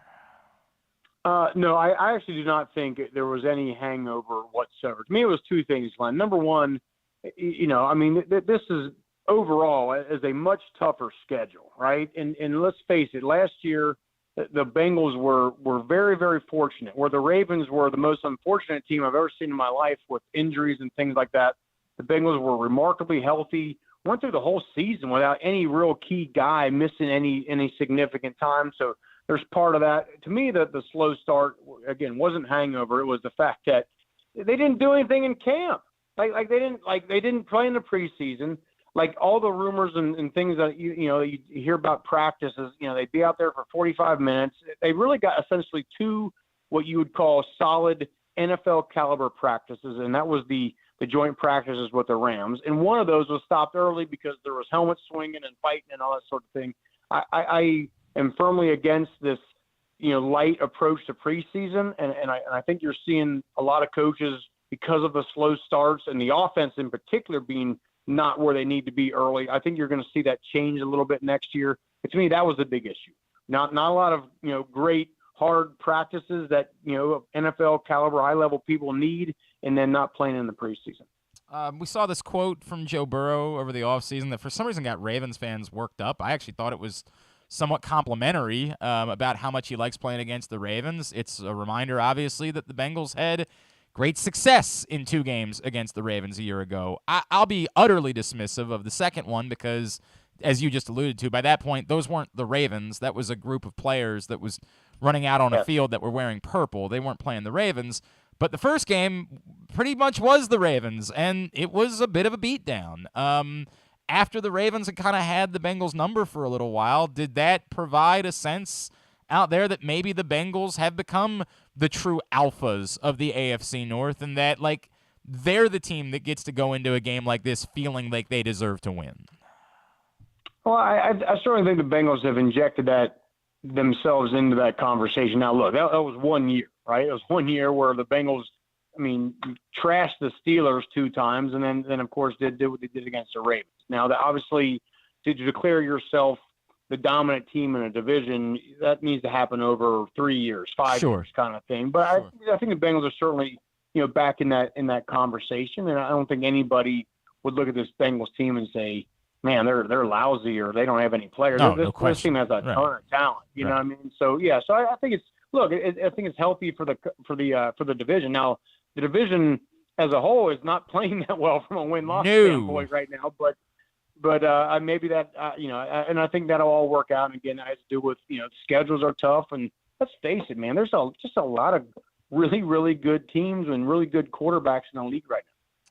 No, I actually do not think there was any hangover whatsoever. To me, it was 2 things, Glenn. Number one, this is overall is a much tougher schedule, right? And let's face it, last year the Bengals were very, very fortunate, where the Ravens were the most unfortunate team I've ever seen in my life with injuries and things like that. The Bengals were remarkably healthy, went through the whole season without any real key guy missing any significant time. So there's part of that. To me, the slow start, again, wasn't hangover. It was the fact that they didn't do anything in camp. They didn't play in the preseason. Like all the rumors and things that you hear about practices, they'd be out there for 45 minutes. They really got essentially 2 what you would call solid NFL caliber practices, and that was the joint practices with the Rams. And one of those was stopped early because there was helmet swinging and fighting and all that sort of thing. I am firmly against this, light approach to preseason, and I think you're seeing a lot of coaches, because of the slow starts and the offense in particular being not where they need to be early. I think you're going to see that change a little bit next year. But to me, that was the big issue. Not a lot of great hard practices that NFL caliber high level people need, and then not playing in the preseason. We saw this quote from Joe Burrow over the offseason that for some reason got Ravens fans worked up. I actually thought it was somewhat complimentary about how much he likes playing against the Ravens. It's a reminder, obviously, that the Bengals had great success in 2 games against the Ravens a year ago. I'll be utterly dismissive of the second one because, as you just alluded to, by that point, those weren't the Ravens. That was a group of players that was running out on a field that were wearing purple. They weren't playing the Ravens. But the first game pretty much was the Ravens, and it was a bit of a beatdown. After the Ravens had kind of had the Bengals' number for a little while, did that provide a sense out there that maybe the Bengals have become the true alphas of the AFC North, and that, like, they're the team that gets to go into a game like this feeling like they deserve to win? Well, I certainly think the Bengals have injected that themselves into that conversation. Now, look, that was 1 year, right? It was 1 year where the Bengals, trashed the Steelers 2 times, and then of course, did what they did against the Ravens. Now, obviously, to declare yourself the dominant team in a division, that needs to happen over 3 years, 5 Sure. years kind of thing. But Sure. I think the Bengals are certainly, back in that conversation. And I don't think anybody would look at this Bengals team and say, man, they're lousy or they don't have any players. No, this, no question. This team has a ton of talent. You know what I mean? So yeah, so I think I think it's healthy for the division. Now, the division as a whole is not playing that well from a win-loss standpoint right now, but maybe that and I think that'll all work out. And again, that has to do with schedules are tough, and let's face it, man. There's just a lot of really, really good teams and really good quarterbacks in the league right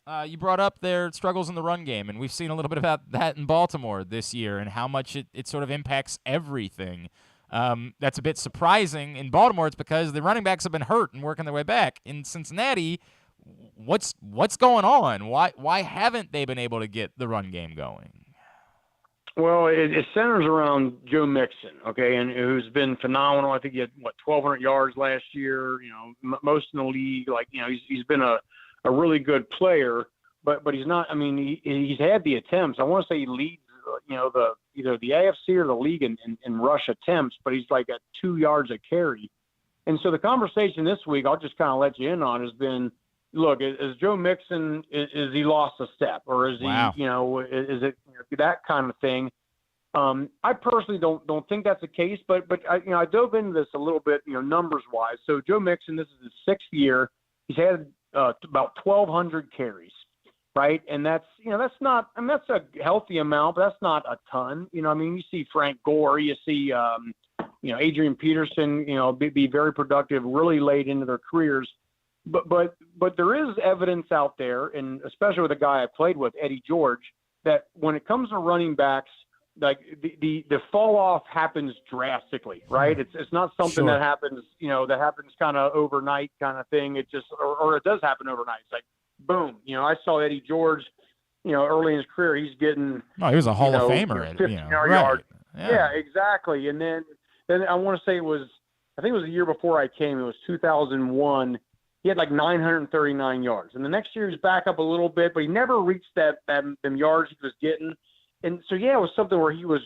now. You brought up their struggles in the run game, and we've seen a little bit about that in Baltimore this year and how much it sort of impacts everything. That's a bit surprising. In Baltimore, it's because the running backs have been hurt and working their way back. In Cincinnati, what's going on? Why haven't they been able to get the run game going? Well, it centers around Joe Mixon, okay, and who's been phenomenal. I think he had 1,200 yards last year. Most in the league. He's been a really good player, but he's not. I mean, he's had the attempts. I want to say he leads, either the AFC or the league in rush attempts, but he's like at 2 yards a carry. And so the conversation this week, I'll just kind of let you in on, has been, look, is Joe Mixon, is he lost a step, or is he, is it that kind of thing? I personally don't think that's the case, but I dove into this a little bit, numbers wise. So Joe Mixon, this is his 6th year. He's had about 1,200 carries, right? And that's not, I mean, that's a healthy amount, but that's not a ton. You see Frank Gore, you see, Adrian Peterson, be very productive really late into their careers. But there is evidence out there, and especially with a guy I played with, Eddie George, that when it comes to running backs, like the fall off happens drastically, right? It's not something that happens, that happens kind of overnight kind of thing. It just, or it does happen overnight. It's like, boom. I saw Eddie George, early in his career, he's getting. No, he was a Hall of Famer. 15-yard yard. Yeah, exactly. And then I want to say I think it was the year before I came. It was 2001. He had like 939 yards. And the next year he was back up a little bit, but he never reached them yards he was getting. And so, yeah, it was something where he was,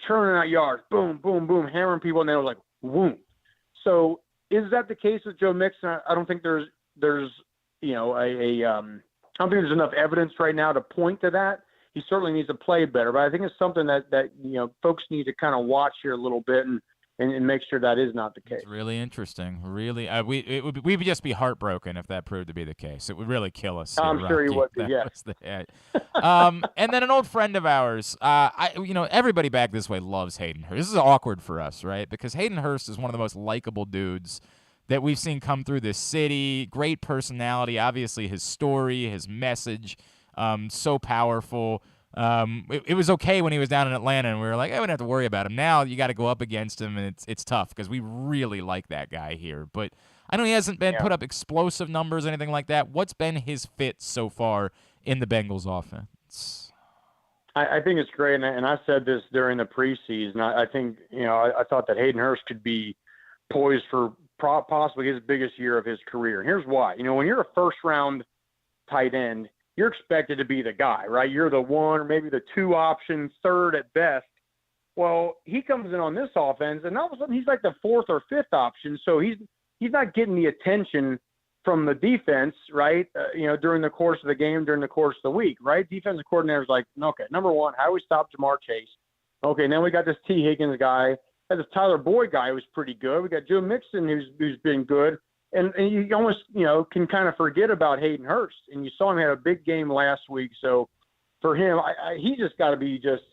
churning out yards, boom, boom, boom, hammering people, and they were like, whoom. So is that the case with Joe Mixon? I don't think there's I don't think there's enough evidence right now to point to that. He certainly needs to play better, but I think it's something that folks need to kind of watch here a little bit and make sure that is not the case. It's really interesting. Really, we'd just be heartbroken if that proved to be the case. It would really kill us. I'm sure he would be, yeah. And then an old friend of ours, everybody back this way loves Hayden Hurst. This is awkward for us, right? Because Hayden Hurst is one of the most likable dudes that we've seen come through this city. Great personality. Obviously, his story, his message, so powerful. It was okay when he was down in Atlanta and we were like, I wouldn't have to worry about him. Now you got to go up against him, and it's tough because we really like that guy here. But I know he hasn't been put up explosive numbers or anything like that. What's been his fit so far in the Bengals offense? I think it's great, and I said this during the preseason. I think, I thought that Hayden Hurst could be poised for possibly his biggest year of his career. And here's why. When you're a first-round tight end, you're expected to be the guy, right? You're the one or maybe the two option, third at best. Well, he comes in on this offense, and all of a sudden he's like the fourth or fifth option. So he's not getting the attention from the defense, right? During the course of the game, during the course of the week, right? Defensive coordinator's like, okay, number one, how do we stop Jamar Chase? Okay, and then we got this T. Higgins guy. This Tyler Boyd guy who's pretty good. We got Joe Mixon who's been good. And you almost, can kind of forget about Hayden Hurst. And you saw him have a big game last week. So for him, he just got to be just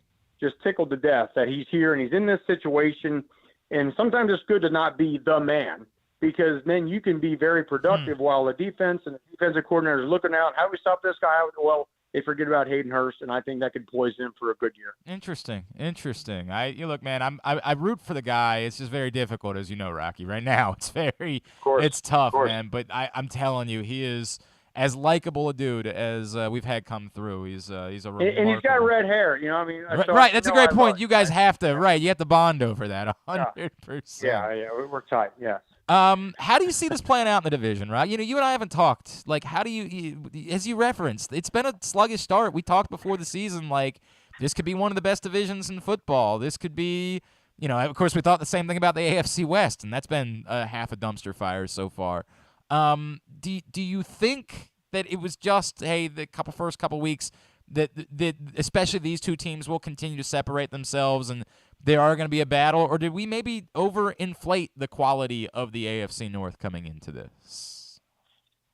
tickled to death that he's here and he's in this situation. And sometimes it's good to not be the man, because then you can be very productive while the defense and the defensive coordinator is looking out. How do we stop this guy? Well, they forget about Hayden Hurst, and I think that could poison him for a good year. Interesting. Look, man, I root for the guy. It's just very difficult, as you know, Rocky. Right now, it's tough, man. But I'm telling you, he is as likable a dude as we've had come through. He's a remarkable. And he's got red hair. Right. That's a great point. You guys have to. Right. You have to bond over that 100%. Yeah. We're tight. Yeah. How do you see this playing out in the division, right? You and I haven't talked. Like, how do you as you referenced, it's been a sluggish start. We talked before the season, like, This could be one of the best divisions in football. This could be, of course, we thought the same thing about the AFC West, and that's been half a dumpster fire so far. Do you think that it was just, hey, the first couple weeks that especially these two teams will continue to separate themselves and there are going to be a battle, or did we maybe overinflate the quality of the AFC North coming into this?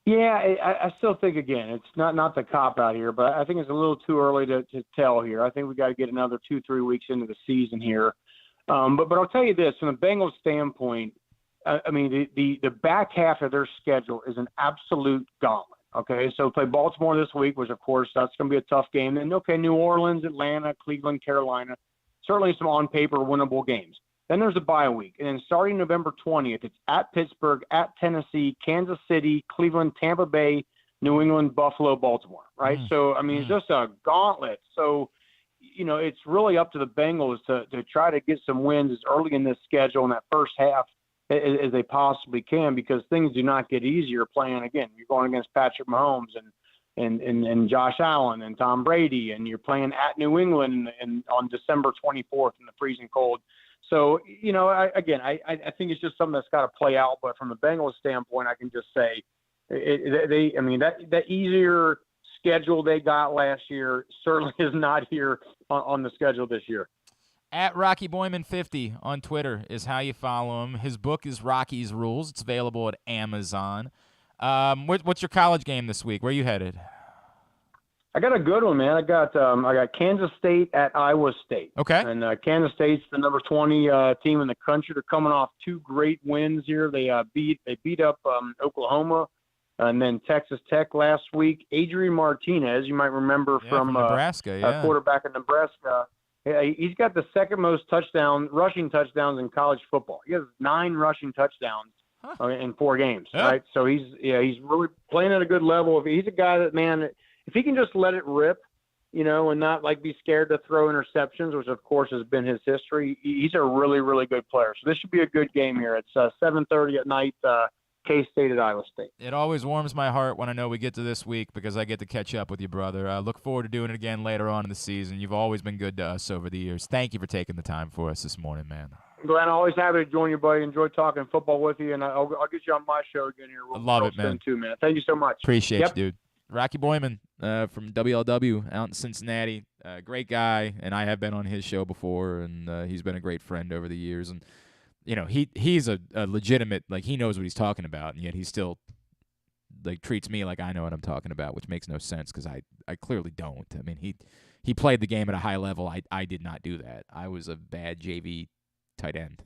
Yeah, I still think, again, it's not the cop-out here, but I think it's a little too early to tell here. I think we got to get another 2-3 weeks into the season here. But I'll tell you this, from the Bengals standpoint, the back half of their schedule is an absolute gauntlet. Okay, so play Baltimore this week, which, of course, that's going to be a tough game. Then, New Orleans, Atlanta, Cleveland, Carolina, certainly some on-paper winnable games. Then there's a bye week. And then starting November 20th, it's at Pittsburgh, at Tennessee, Kansas City, Cleveland, Tampa Bay, New England, Buffalo, Baltimore, right? So, it's just a gauntlet. So, it's really up to the Bengals to try to get some wins as early in this schedule in that first half as they possibly can, because things do not get easier playing. Again, you're going against Patrick Mahomes and Josh Allen and Tom Brady, and you're playing at New England and on December 24th in the freezing cold. So, I think it's just something that's got to play out. But from the Bengals standpoint, I can just say that easier schedule they got last year certainly is not here on the schedule this year. At Rocky Boiman 50 on Twitter is how you follow him. His book is Rocky's Rules. It's available at Amazon. What's your college game this week? Where are you headed? I got a good one, man. I got Kansas State at Iowa State. Okay. And Kansas State's the number 20 team in the country. They're coming off two great wins here. They beat up Oklahoma and then Texas Tech last week. Adrian Martinez, you might remember from Nebraska, quarterback in Nebraska. He's got the second most rushing touchdowns in college football. He has 9 rushing touchdowns in 4 games, right? So he's really playing at a good level. He's a guy that, man, if he can just let it rip, and not be scared to throw interceptions, which of course has been his history, he's a really, really good player. So this should be a good game here. It's 7:30 at night. K-State at Iowa State. It always warms my heart when I know we get to this week because I get to catch up with you, brother. I look forward to doing it again later on in the season. You've always been good to us over the years. Thank you for taking the time for us this morning, man. Glenn, always happy to join you, buddy. Enjoy talking football with you, and I'll get you on my show again here. I love it, man. Too, man. Thank you so much. Appreciate you, dude. Rocky Boiman from WLW out in Cincinnati. Great guy, and I have been on his show before, and he's been a great friend over the years. And he's a legitimate, he knows what he's talking about, and yet he still treats me like I know what I'm talking about, which makes no sense because I clearly don't. I mean, he played the game at a high level. I did not do that. I was a bad JV tight end.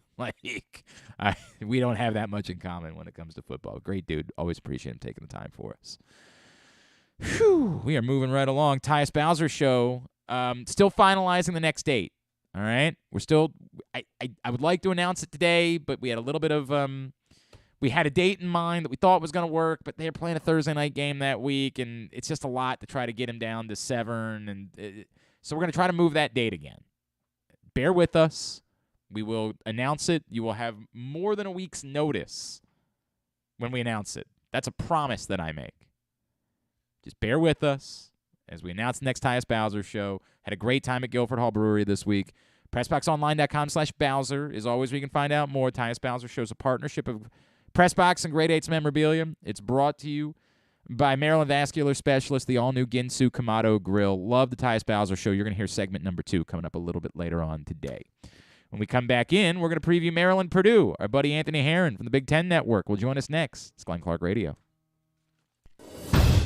We don't have that much in common when it comes to football. Great dude. Always appreciate him taking the time for us. Whew, we are moving right along. Tyus Bowser Show, still finalizing the next date. All right, we're still. I would like to announce it today, but we had a little bit of we had a date in mind that we thought was going to work, but they're playing a Thursday night game that week, and it's just a lot to try to get him down to Severn, and so we're going to try to move that date again. Bear with us. We will announce it. You will have more than a week's notice when we announce it. That's a promise that I make. Just bear with us as we announce the next Tyus Bowser Show. Had a great time at Guilford Hall Brewery this week. PressBoxOnline.com/Bowser is always where you can find out more. Tyus Bowser Show is a partnership of PressBox and Grade 8's memorabilia. It's brought to you by Maryland Vascular Specialist, the all-new Ginsu Kamado Grill. Love the Tyus Bowser Show. You're going to hear segment number 2 coming up a little bit later on today. When we come back in, we're going to preview Maryland-Purdue. Our buddy Anthony Herron from the Big Ten Network will join us next. It's Glenn Clark Radio.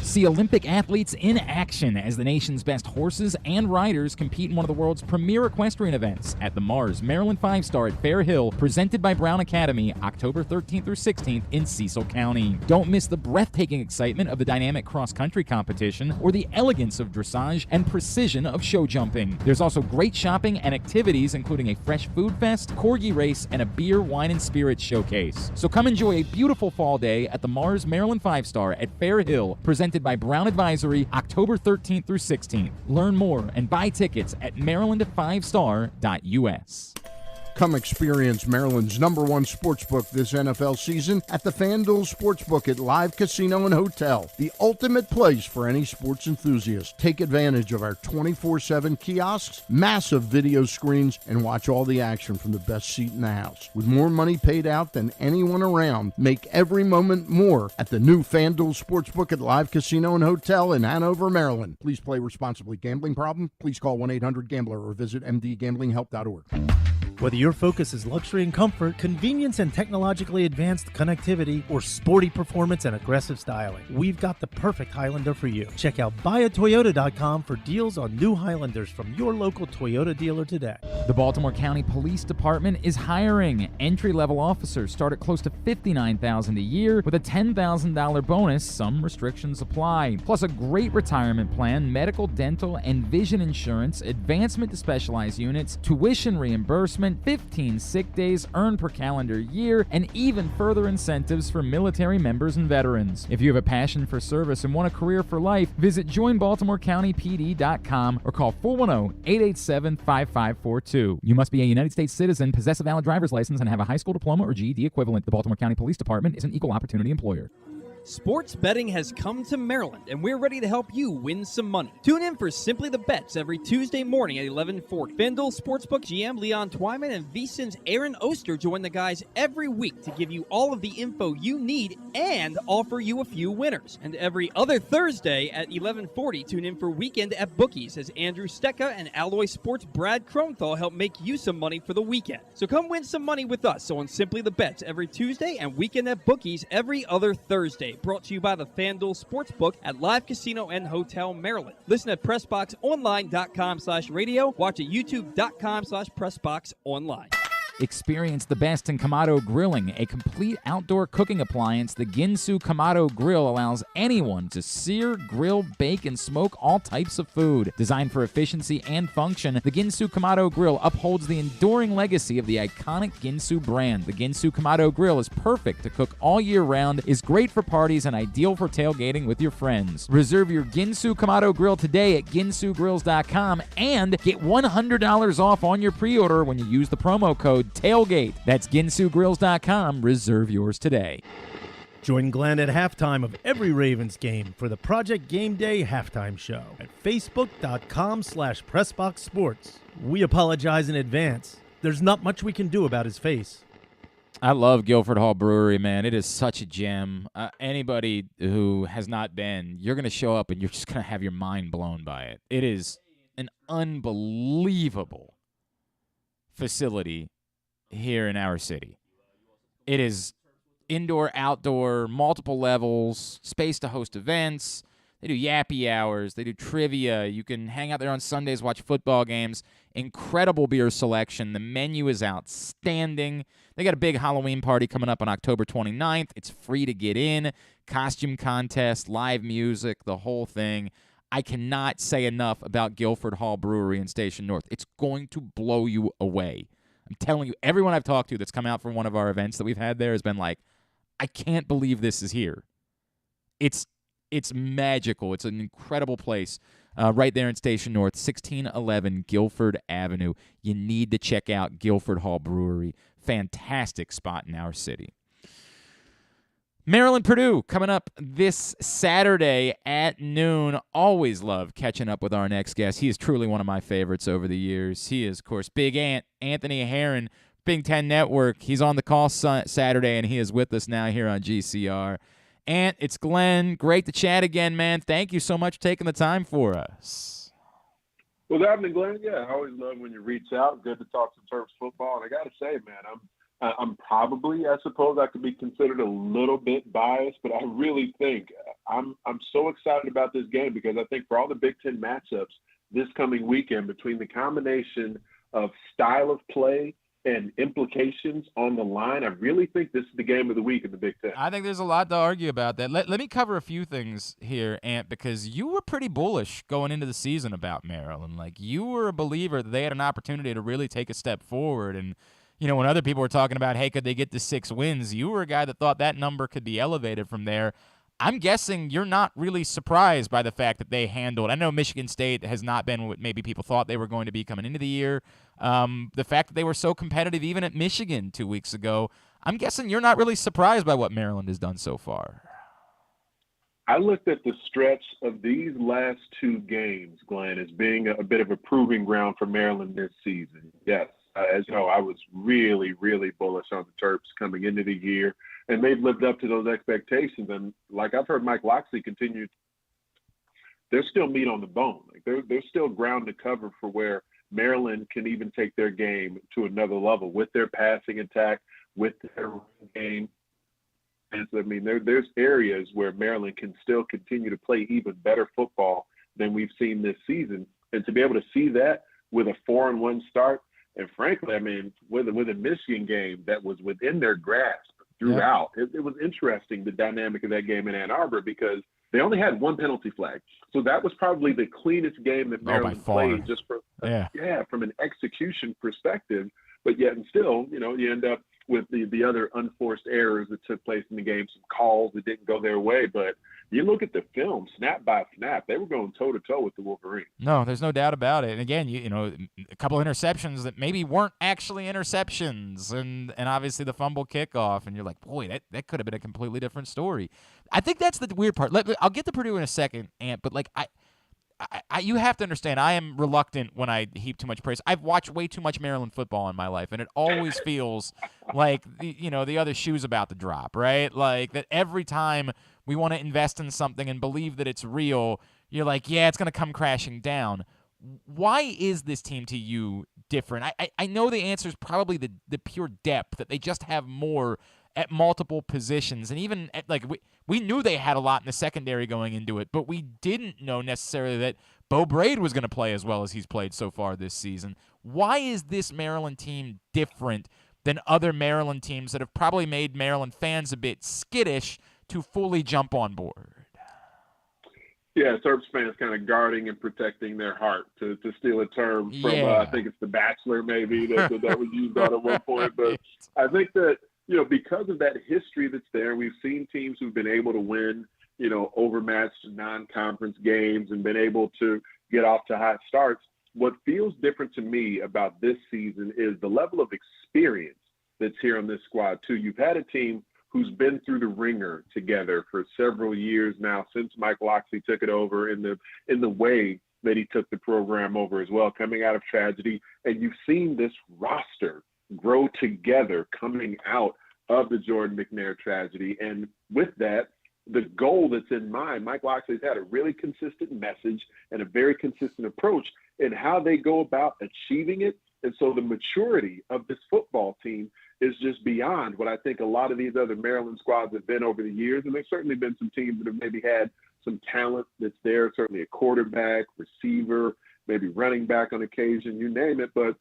See Olympic athletes in action as the nation's best horses and riders compete in one of the world's premier equestrian events at the Mars Maryland 5-Star at Fair Hill, presented by Brown Academy, October 13th through 16th in Cecil County. Don't miss the breathtaking excitement of the dynamic cross-country competition or the elegance of dressage and precision of show jumping. There's also great shopping and activities, including a fresh food fest, corgi race, and a beer, wine, and spirits showcase. So come enjoy a beautiful fall day at the Mars Maryland 5-Star at Fair Hill, presented by Brown Advisory, October 13th through 16th. Learn more and buy tickets at maryland5star.us. Come experience Maryland's #1 sportsbook this NFL season at the FanDuel Sportsbook at Live Casino and Hotel, the ultimate place for any sports enthusiast. Take advantage of our 24/7 kiosks, massive video screens, and watch all the action from the best seat in the house. With more money paid out than anyone around, make every moment more at the new FanDuel Sportsbook at Live Casino and Hotel in Hanover, Maryland. Please play responsibly. Gambling problem? Please call 1-800-GAMBLER or visit mdgamblinghelp.org. Whether your focus is luxury and comfort, convenience and technologically advanced connectivity, or sporty performance and aggressive styling, we've got the perfect Highlander for you. Check out buyatoyota.com for deals on new Highlanders from your local Toyota dealer today. The Baltimore County Police Department is hiring. Entry-level officers start at close to $59,000 a year with a $10,000 bonus. Some restrictions apply. Plus a great retirement plan, medical, dental, and vision insurance, advancement to specialized units, tuition reimbursement, 15 sick days earned per calendar year, and even further incentives for military members and veterans. If you have a passion for service and want a career for life, visit joinbaltimorecountypd.com or call 410-887-5542. You must be a United States citizen, possess a valid driver's license, and have a high school diploma or GED equivalent. The Baltimore County Police Department is an equal opportunity employer. Sports betting has come to Maryland, and we're ready to help you win some money. Tune in for Simply the Bets every Tuesday morning at 11:40. FanDuel Sportsbook GM Leon Twyman and VSiN's Aaron Oster join the guys every week to give you all of the info you need and offer you a few winners. And every other Thursday at 11:40, tune in for Weekend at Bookies as Andrew Stecca and Alloy Sports' Brad Kronthal help make you some money for the weekend. So come win some money with us on Simply the Bets every Tuesday and Weekend at Bookies every other Thursday. Brought to you by the FanDuel Sportsbook at Live Casino and Hotel Maryland. Listen at PressBoxOnline.com/radio. Watch at YouTube.com/PressBoxOnline. Experience the best in Kamado Grilling, a complete outdoor cooking appliance. The Ginsu Kamado Grill allows anyone to sear, grill, bake, and smoke all types of food. Designed for efficiency and function, the Ginsu Kamado Grill upholds the enduring legacy of the iconic Ginsu brand. The Ginsu Kamado Grill is perfect to cook all year round, is great for parties, and ideal for tailgating with your friends. Reserve your Ginsu Kamado Grill today at ginsugrills.com and get $100 off on your pre-order when you use the promo code TAILGATE. That's ginsugrills.com. Reserve yours today. Join Glenn at halftime of every Ravens game for the Project Game Day halftime show at facebook.com/PressBoxSports. We apologize in advance. There's not much we can do about his face. I love Guilford Hall Brewery, man. It is such a gem. Anybody who has not been, you're going to show up and you're just going to have your mind blown by it. It is an unbelievable facility here in our city. It is indoor, outdoor, multiple levels, space to host events. They do yappy hours. They do trivia. You can hang out there on Sundays, watch football games. Incredible beer selection. The menu is outstanding. They got a big Halloween party coming up on October 29th. It's free to get in. Costume contest, live music, the whole thing. I cannot say enough about Guilford Hall Brewery in Station North. It's going to blow you away. I'm telling you, everyone I've talked to that's come out from one of our events that we've had there has been like, I can't believe this is here. It's magical. It's an incredible place right there in Station North, 1611 Guilford Avenue. You need to check out Guilford Hall Brewery. Fantastic spot in our city. Maryland-Purdue coming up this Saturday at noon. Always love catching up with our next guest. He is truly one of my favorites over the years. He is, of course, Big Ant, Anthony Herron, Big Ten Network. He's on the call Saturday, and he is with us now here on GCR. Ant, it's Glenn. Great to chat again, man. Thank you so much for taking the time for us. What's happening, Glenn? Yeah, I always love when you reach out. Good to talk some Terps football. And I got to say, man, I'm probably, I suppose I could be considered a little bit biased, but I really think I'm so excited about this game because I think for all the Big Ten matchups this coming weekend, between the combination of style of play and implications on the line, I really think this is the game of the week in the Big Ten. I think there's a lot to argue about that. Let me cover a few things here, Ant, because you were pretty bullish going into the season about Maryland. Like, you were a believer that they had an opportunity to really take a step forward. And, you know, when other people were talking about, hey, could they get to 6 wins, you were a guy that thought that number could be elevated from there. I'm guessing you're not really surprised by the fact that they handled. I know Michigan State has not been what maybe people thought they were going to be coming into the year. The fact that they were so competitive even at Michigan 2 weeks ago, I'm guessing you're not really surprised by what Maryland has done so far. I looked at the stretch of these last 2 games, Glenn, as being a bit of a proving ground for Maryland this season. Yes, as you know, I was really, really bullish on the Terps coming into the year, and they've lived up to those expectations. And like I've heard Mike Locksley continue, there's still meat on the bone. Like there's still ground to cover for where Maryland can even take their game to another level with their passing attack, with their run game. And so, I mean, there's areas where Maryland can still continue to play even better football than we've seen this season. And to be able to see that with a 4-1 start, and frankly, I mean, with a Michigan game that was within their grasp throughout, it was interesting, the dynamic of that game in Ann Arbor, because they only had 1 penalty flag. So that was probably the cleanest game that Maryland played just from an execution perspective. But yet and still, you know, you end up with the other unforced errors that took place in the game, some calls that didn't go their way. But you look at the film, snap by snap, they were going toe-to-toe with the Wolverines. No, there's no doubt about it. And again, you know, a couple of interceptions that maybe weren't actually interceptions, and obviously the fumble kickoff, and you're like, boy, that could have been a completely different story. I think that's the weird part. I'll get to Purdue in a second, Ant, but like you have to understand, I am reluctant when I heap too much praise. I've watched way too much Maryland football in my life, and it always feels like the other shoe's about to drop, right? Like that every time we want to invest in something and believe that it's real, you're like, yeah, it's going to come crashing down. Why is this team to you different? I know the answer is probably the pure depth, that they just have more at multiple positions, and even at, like we knew they had a lot in the secondary going into it, but we didn't know necessarily that Bo Braid was going to play as well as he's played so far this season. Why is this Maryland team different than other Maryland teams that have probably made Maryland fans a bit skittish to fully jump on board? Yeah, Terps fans kind of guarding and protecting their heart, to steal a term from I think it's The Bachelor, maybe that was used on at one point. But I think that, you know, because of that history that's there, we've seen teams who've been able to win, you know, overmatched non-conference games and been able to get off to hot starts. What feels different to me about this season is the level of experience that's here on this squad, too. You've had a team who's been through the ringer together for several years now, since Mike Locksley took it over in the way that he took the program over as well, coming out of tragedy. And you've seen this roster grow together coming out of the Jordan McNair tragedy. And with that, the goal that's in mind, Mike Locksley's had a really consistent message and a very consistent approach in how they go about achieving it. And so the maturity of this football team is just beyond what I think a lot of these other Maryland squads have been over the years. And there's certainly been some teams that have maybe had some talent that's there, certainly a quarterback, receiver, maybe running back on occasion, you name it. But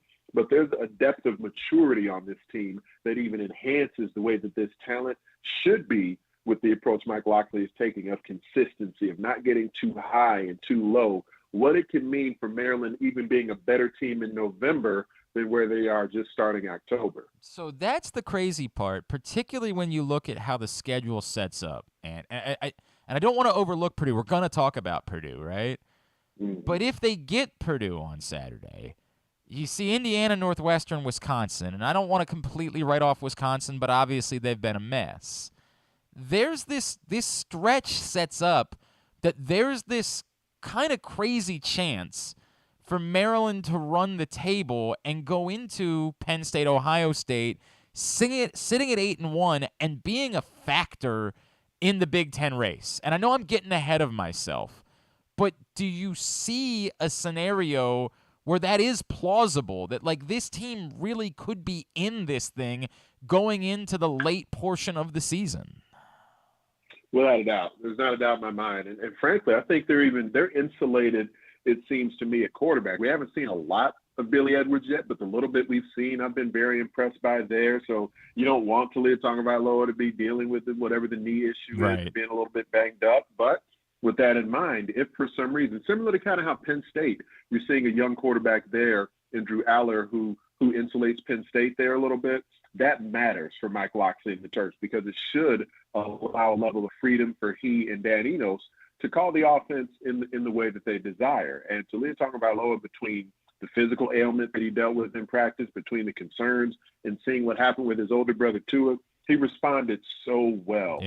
there's a depth of maturity on this team that even enhances the way that this talent should be, with the approach Mike Locksley is taking of consistency, of not getting too high and too low, what it can mean for Maryland even being a better team in November than where they are just starting October. So that's the crazy part, particularly when you look at how the schedule sets up. And I don't want to overlook Purdue. We're going to talk about Purdue, right? Mm-hmm. But if they get Purdue on Saturday, you see Indiana, Northwestern, Wisconsin, and I don't want to completely write off Wisconsin, but obviously they've been a mess. There's this stretch sets up that there's this kind of crazy chance for Maryland to run the table and go into Penn State, Ohio State, sitting at 8-1 and being a factor in the Big Ten race. And I know I'm getting ahead of myself, but do you see a scenario where that is plausible, that like this team really could be in this thing going into the late portion of the season? Without a doubt. There's not a doubt in my mind. And frankly, I think they're insulated, it seems to me, at quarterback. We haven't seen a lot of Billy Edwards yet, but the little bit we've seen, I've been very impressed by there. So you don't want Talia Tagovailoa to be dealing with it, whatever the knee issue is, being a little bit banged up. But with that in mind, if for some reason, similar to kind of how Penn State, you're seeing a young quarterback there in Drew Aller who insulates Penn State there a little bit. that matters for Mike Locksley and the Terps because it should allow a level of freedom for he and Dan Enos to call the offense in the way that they desire. And Talia Tagovailoa, between the physical ailment that he dealt with in practice, between the concerns and seeing what happened with his older brother Tua, he responded so well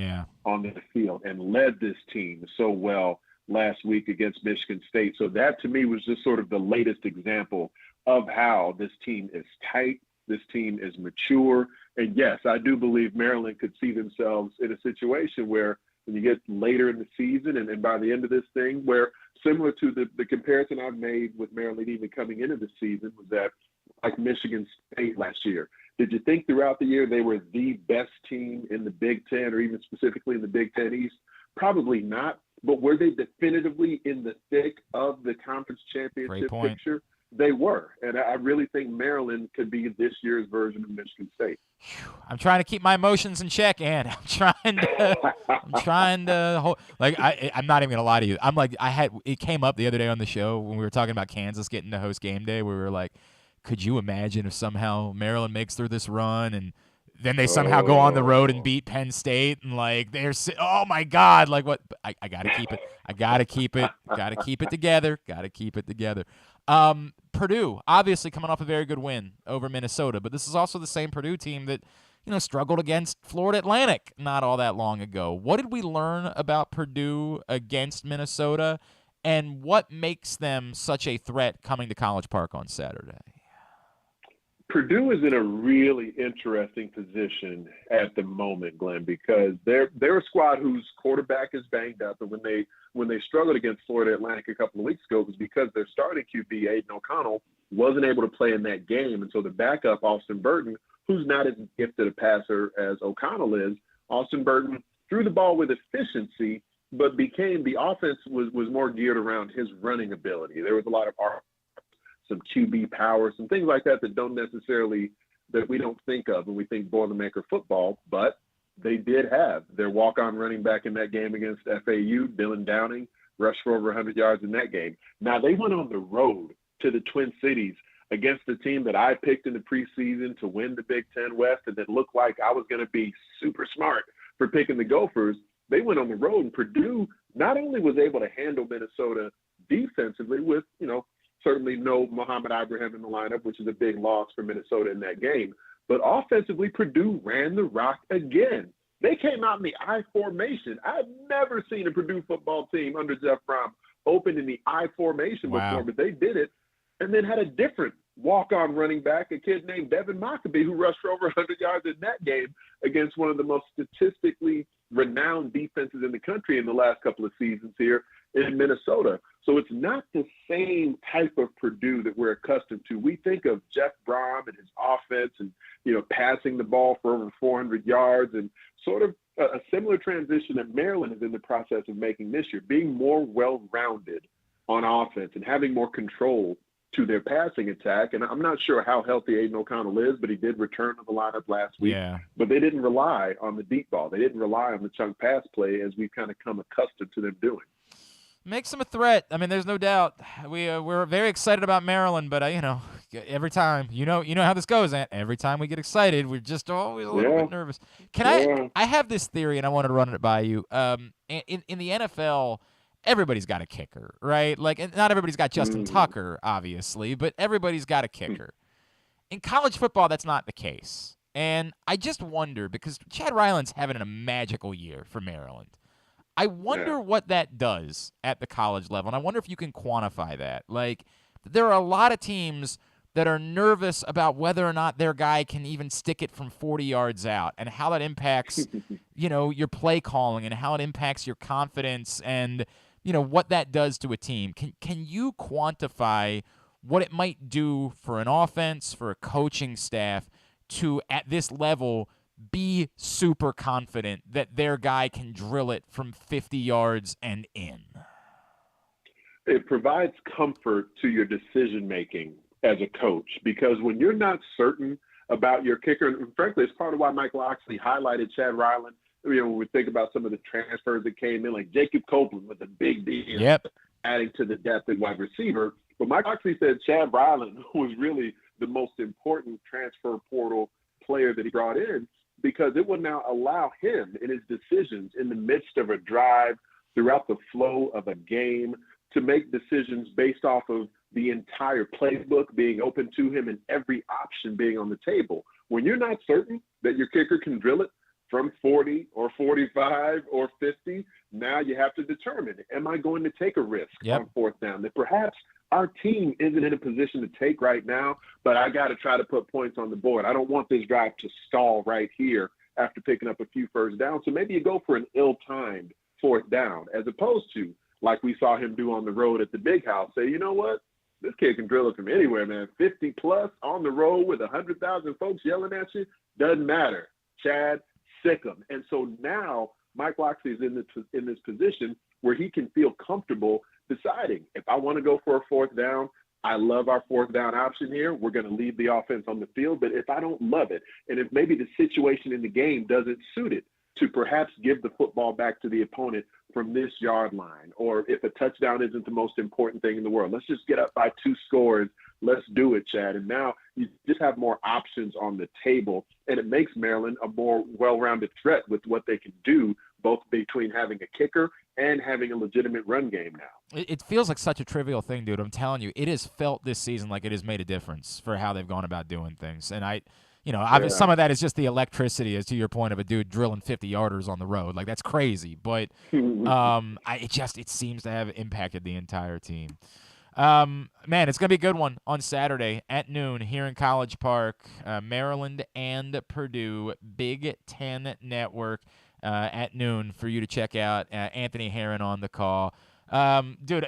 on the field and led this team so well last week against Michigan State. So that to me was just sort of the latest example of how this team is tight, this team is mature. And yes, I do believe Maryland could see themselves in a situation where when you get later in the season and by the end of this thing, where similar to the comparison I've made with Maryland even coming into the season was that like Michigan State last year, did you think throughout the year they were the best team in the Big Ten or even specifically in the Big Ten East? Probably not. But were they definitively in the thick of the conference championship picture? They were. And I really think Maryland could be this year's version of Michigan State. I'm trying to keep my emotions in check, and I'm trying to hold, like, I'm not even going to lie to you. I'm like, it came up the other day on the show when we were talking about Kansas getting to host game day. We were like, could you imagine if somehow Maryland makes through this run and then they somehow go on the road and beat Penn State and like oh my God, like what? I got to keep it. I got to keep it. Got to keep it together. Got to keep it together. Purdue obviously coming off a very good win over Minnesota, but this is also the same Purdue team that struggled against Florida Atlantic not all that long ago. What did we learn about Purdue against Minnesota, and what makes them such a threat coming to College Park on Saturday? Purdue is in a really interesting position at the moment, Glenn, because they're a squad whose quarterback is banged up, and when they struggled against Florida Atlantic a couple of weeks ago, it was because their starting QB, Aiden O'Connell, wasn't able to play in that game, and so the backup, Austin Burton, who's not as gifted a passer as O'Connell is, Austin Burton threw the ball with efficiency, but the offense was more geared around his running ability. There was a lot of some QB power, some things like that that we don't think of when we think Boilermaker football, but they did have their walk-on running back in that game against FAU, Dylan Downing, rushed for over 100 yards in that game. Now, they went on the road to the Twin Cities against the team that I picked in the preseason to win the Big Ten West and that looked like I was going to be super smart for picking the Gophers. They went on the road, and Purdue not only was able to handle Minnesota defensively with, certainly no Muhammad Ibrahim in the lineup, which is a big loss for Minnesota in that game. But offensively, Purdue ran the rock again. They came out in the I formation. I've never seen a Purdue football team under Jeff Brom open in the I formation before, but they did it. And then had a different walk-on running back, a kid named Devin Mockabee, who rushed for over 100 yards in that game against one of the most statistically renowned defenses in the country in the last couple of seasons here in Minnesota. So it's not the same type of Purdue that we're accustomed to. We think of Jeff Brom and his offense and, passing the ball for over 400 yards and sort of a similar transition that Maryland is in the process of making this year, being more well-rounded on offense and having more control to their passing attack. And I'm not sure how healthy Aiden O'Connell is, but he did return to the lineup last week. Yeah. But they didn't rely on the deep ball. They didn't rely on the chunk pass play as we've kind of come accustomed to them doing. Makes them a threat. I mean, there's no doubt. We're very excited about Maryland, but every time, you know how this goes, Ant. Every time we get excited, we're just always a little bit nervous. I have this theory, and I wanted to run it by you. In the NFL, everybody's got a kicker, right? Like, and not everybody's got Justin Tucker, obviously, but everybody's got a kicker. In college football, that's not the case. And I just wonder, because Chad Ryland's having a magical year for Maryland. I wonder what that does at the college level, and I wonder if you can quantify that. Like, there are a lot of teams that are nervous about whether or not their guy can even stick it from 40 yards out and how that impacts, your play calling and how it impacts your confidence and, what that does to a team. Can you quantify what it might do for an offense, for a coaching staff to, at this level, be super confident that their guy can drill it from 50 yards and in? It provides comfort to your decision-making as a coach, because when you're not certain about your kicker, and frankly, it's part of why Mike Locksley highlighted Chad Ryland. When we think about some of the transfers that came in, like Jacob Copeland with a big deal, adding to the depth at wide receiver. But Mike Locksley said Chad Ryland was really the most important transfer portal player that he brought in, because it will now allow him in his decisions in the midst of a drive, throughout the flow of a game, to make decisions based off of the entire playbook being open to him and every option being on the table. When you're not certain that your kicker can drill it from 40 or 45 or 50, now you have to determine, am I going to take a risk on fourth down that perhaps our team isn't in a position to take right now, but I got to try to put points on the board. I don't want this drive to stall right here after picking up a few first downs. So maybe you go for an ill-timed fourth down, as opposed to, like we saw him do on the road at the Big House, say, you know what? This kid can drill it from anywhere, man. 50-plus on the road with 100,000 folks yelling at you, doesn't matter. Chad, sick him. And so now Mike Locksley is in this position where he can feel comfortable deciding, if I want to go for a fourth down, I love our fourth down option here. We're going to leave the offense on the field. But if I don't love it, and if maybe the situation in the game doesn't suit it, to perhaps give the football back to the opponent from this yard line, or if a touchdown isn't the most important thing in the world, let's just get up by 2 scores. Let's do it, Chad. And now you just have more options on the table, and it makes Maryland a more well-rounded threat with what they can do, both between having a kicker and having a legitimate run game now. It feels like such a trivial thing, dude. I'm telling you, it has felt this season like it has made a difference for how they've gone about doing things. And some of that is just the electricity, as to your point, of a dude drilling 50-yarders on the road. Like, that's crazy. But it seems to have impacted the entire team. Man, it's going to be a good one on Saturday at noon here in College Park. Maryland and Purdue, Big Ten Network at noon for you to check out. Anthony Herron on the call. Dude,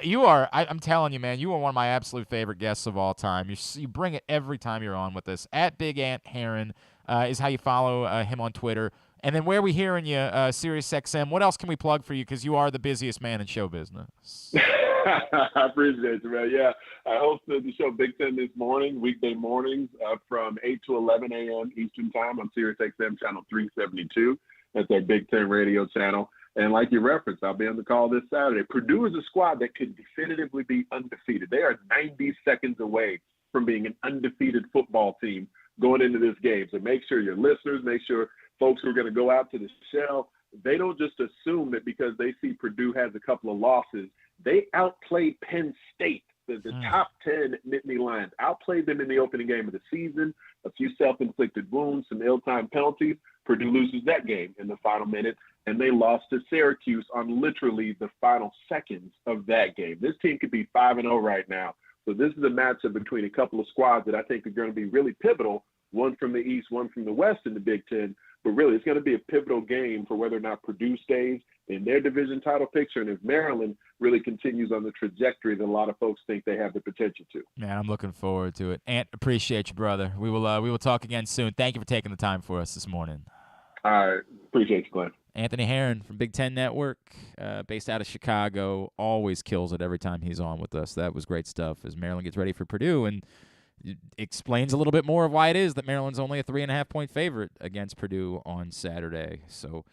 I'm telling you, man, you are one of my absolute favorite guests of all time. You bring it every time you're on with us. At Big Ant Herron is how you follow him on Twitter. And then where are we hearing you, SiriusXM? What else can we plug for you? Because you are the busiest man in show business. I appreciate you, man. Yeah, I hosted the show Big Ten this morning, weekday mornings from 8 to 11 a.m. Eastern Time on SiriusXM channel 372. That's our Big Ten radio channel. And like you referenced, I'll be on the call this Saturday. Purdue is a squad that could definitively be undefeated. They are 90 seconds away from being an undefeated football team going into this game. So make sure your listeners, make sure folks who are going to go out to the shell, they don't just assume that because they see Purdue has a couple of losses. They outplayed Penn State, the top 10 Nittany Lions, outplayed them in the opening game of the season, a few self-inflicted wounds, some ill-timed penalties. Purdue loses that game in the final minute, and they lost to Syracuse on literally the final seconds of that game. This team could be 5-0 right now. So this is a matchup between a couple of squads that I think are going to be really pivotal, one from the East, one from the West in the Big Ten. But really, it's going to be a pivotal game for whether or not Purdue stays in their division title picture, and if Maryland really continues on the trajectory that a lot of folks think they have the potential to. Man, I'm looking forward to it. Ant, appreciate you, brother. We will talk again soon. Thank you for taking the time for us this morning. All right. Appreciate you, Glenn. Anthony Herron from Big Ten Network, based out of Chicago, always kills it every time he's on with us. That was great stuff as Maryland gets ready for Purdue, and it explains a little bit more of why it is that Maryland's only a 3.5-point favorite against Purdue on Saturday. So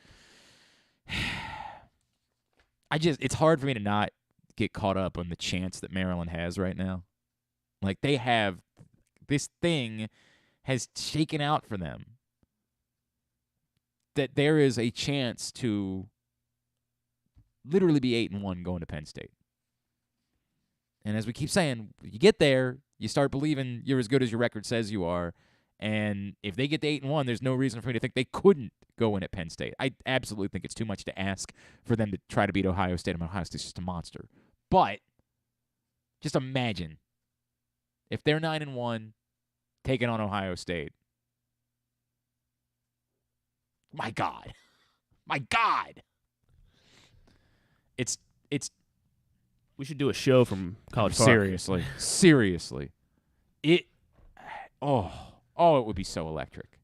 it's hard for me to not get caught up on the chance that Maryland has right now. Like, they have, this thing has shaken out for them, that there is a chance to literally be 8-1 going to Penn State. And as we keep saying, you get there, you start believing you're as good as your record says you are. And if they get to 8-1, there's no reason for me to think they couldn't go in at Penn State. I absolutely think it's too much to ask for them to try to beat Ohio State. Ohio State's just a monster. But just imagine if they're 9-1, taking on Ohio State. My God. It's We should do a show from College Park. Seriously. It would be so electric.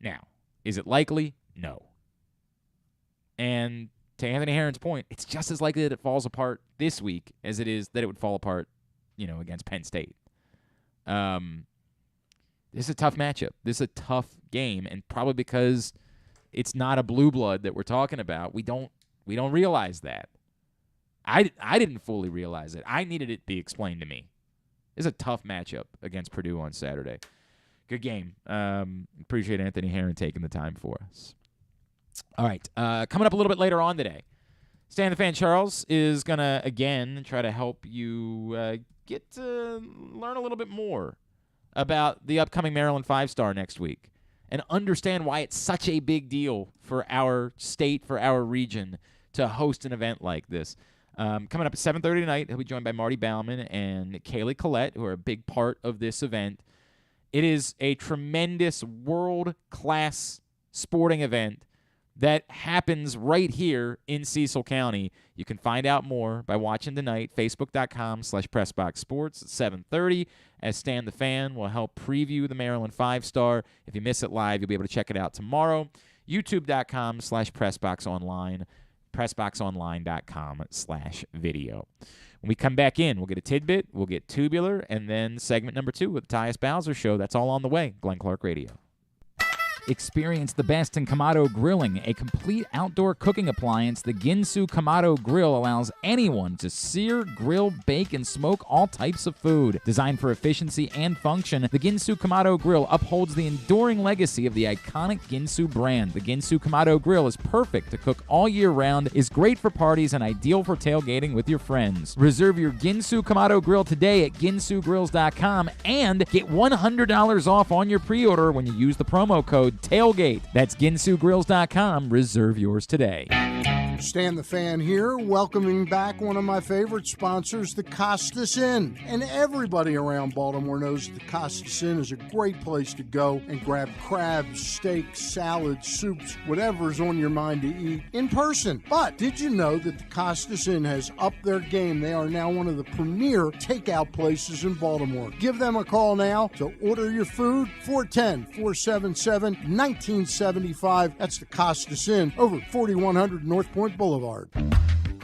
Now, is it likely? No. And to Anthony Herron's point, it's just as likely that it falls apart this week as it is that it would fall apart, against Penn State. This is a tough matchup. This is a tough game, and probably because it's not a blue blood that we're talking about, we don't realize that. I didn't fully realize it. I needed it to be explained to me. It's a tough matchup against Purdue on Saturday. Good game. Appreciate Anthony Herron taking the time for us. All right. Coming up a little bit later on today, Stan the Fan Charles is going to, again, try to help you get to learn a little bit more about the upcoming Maryland 5-star next week and understand why it's such a big deal for our state, for our region, to host an event like this. Coming up at 7:30 tonight, he'll be joined by Marty Bauman and Kaylee Collette, who are a big part of this event. It is a tremendous world-class sporting event that happens right here in Cecil County. You can find out more by watching tonight, facebook.com/PressBoxSports at 7:30, as Stan the Fan will help preview the Maryland 5-star. If you miss it live, you'll be able to check it out tomorrow. YouTube.com/PressBoxOnline, PressBoxOnline.com/video. When we come back in, we'll get a tidbit, we'll get tubular, and then segment number 2 with the Tyus Bowser Show. That's all on the way. Glenn Clark Radio. Experience the best in Kamado Grilling, a complete outdoor cooking appliance. The Ginsu Kamado Grill allows anyone to sear, grill, bake, and smoke all types of food. Designed for efficiency and function, the Ginsu Kamado Grill upholds the enduring legacy of the iconic Ginsu brand. The Ginsu Kamado Grill is perfect to cook all year round, is great for parties, and ideal for tailgating with your friends. Reserve your Ginsu Kamado Grill today at ginsugrills.com and get $100 off on your pre-order when you use the promo code TAILGATE. That's ginsugrills.com. Reserve yours today. Stan the Fan here, welcoming back one of my favorite sponsors, the Costas Inn. And everybody around Baltimore knows the Costas Inn is a great place to go and grab crabs, steaks, salads, soups, whatever's on your mind to eat in person. But did you know that the Costas Inn has upped their game? They are now one of the premier takeout places in Baltimore. Give them a call now to order your food, 410-477-1975. That's the Costas Inn, over 4100 North Point Boulevard.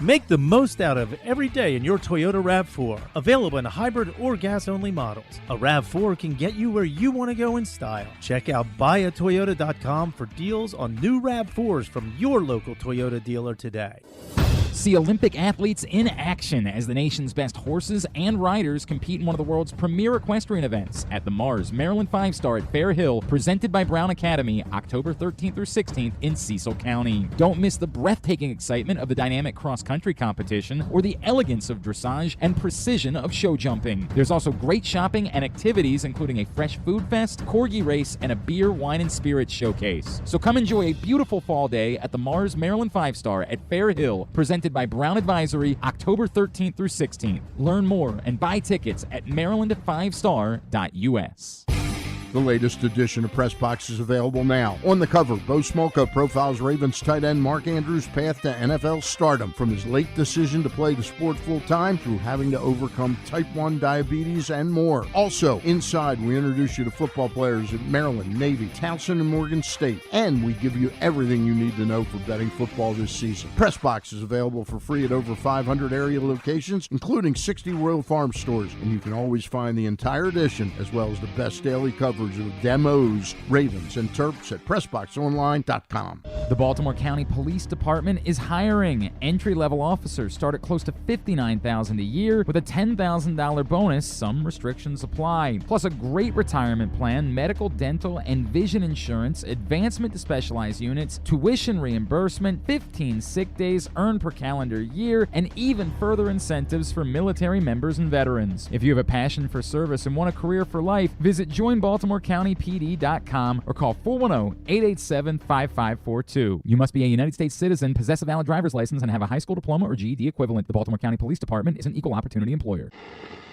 Make the most out of every day in your Toyota RAV4. Available in hybrid or gas-only models. A RAV4 can get you where you want to go in style. Check out buyatoyota.com for deals on new RAV4s from your local Toyota dealer today. See Olympic athletes in action as the nation's best horses and riders compete in one of the world's premier equestrian events at the Mars Maryland 5-Star at Fair Hill, presented by Brown Academy, October 13th through 16th in Cecil County. Don't miss the breathtaking excitement of the dynamic cross-country competition or the elegance of dressage and precision of show jumping. There's also great shopping and activities, including a fresh food fest, corgi race, and a beer, wine, and spirits showcase. So come enjoy a beautiful fall day at the Mars Maryland 5-Star at Fair Hill, presented by Brown Advisory, October 13th through 16th. Learn more and buy tickets at maryland5star.us. The latest edition of Press Box is available now. On the cover, Bo Smolka profiles Ravens tight end Mark Andrews' path to NFL stardom, from his late decision to play the sport full-time through having to overcome type 1 diabetes and more. Also, inside, we introduce you to football players at Maryland, Navy, Towson, and Morgan State. And we give you everything you need to know for betting football this season. Press Box is available for free at over 500 area locations, including 60 Royal Farm stores. And you can always find the entire edition, as well as the best daily coverage of the demos, Ravens, and Terps at PressBoxOnline.com. The Baltimore County Police Department is hiring. Entry-level officers start at close to $59,000 a year with a $10,000 bonus. Some restrictions apply. Plus a great retirement plan, medical, dental, and vision insurance, advancement to specialized units, tuition reimbursement, 15 sick days earned per calendar year, and even further incentives for military members and veterans. If you have a passion for service and want a career for life, visit joinbaltimorecountypd.com or call 410-887-5542. You must be a United States citizen, possess a valid driver's license, and have a high school diploma or GED equivalent. The Baltimore County Police Department is an equal opportunity employer.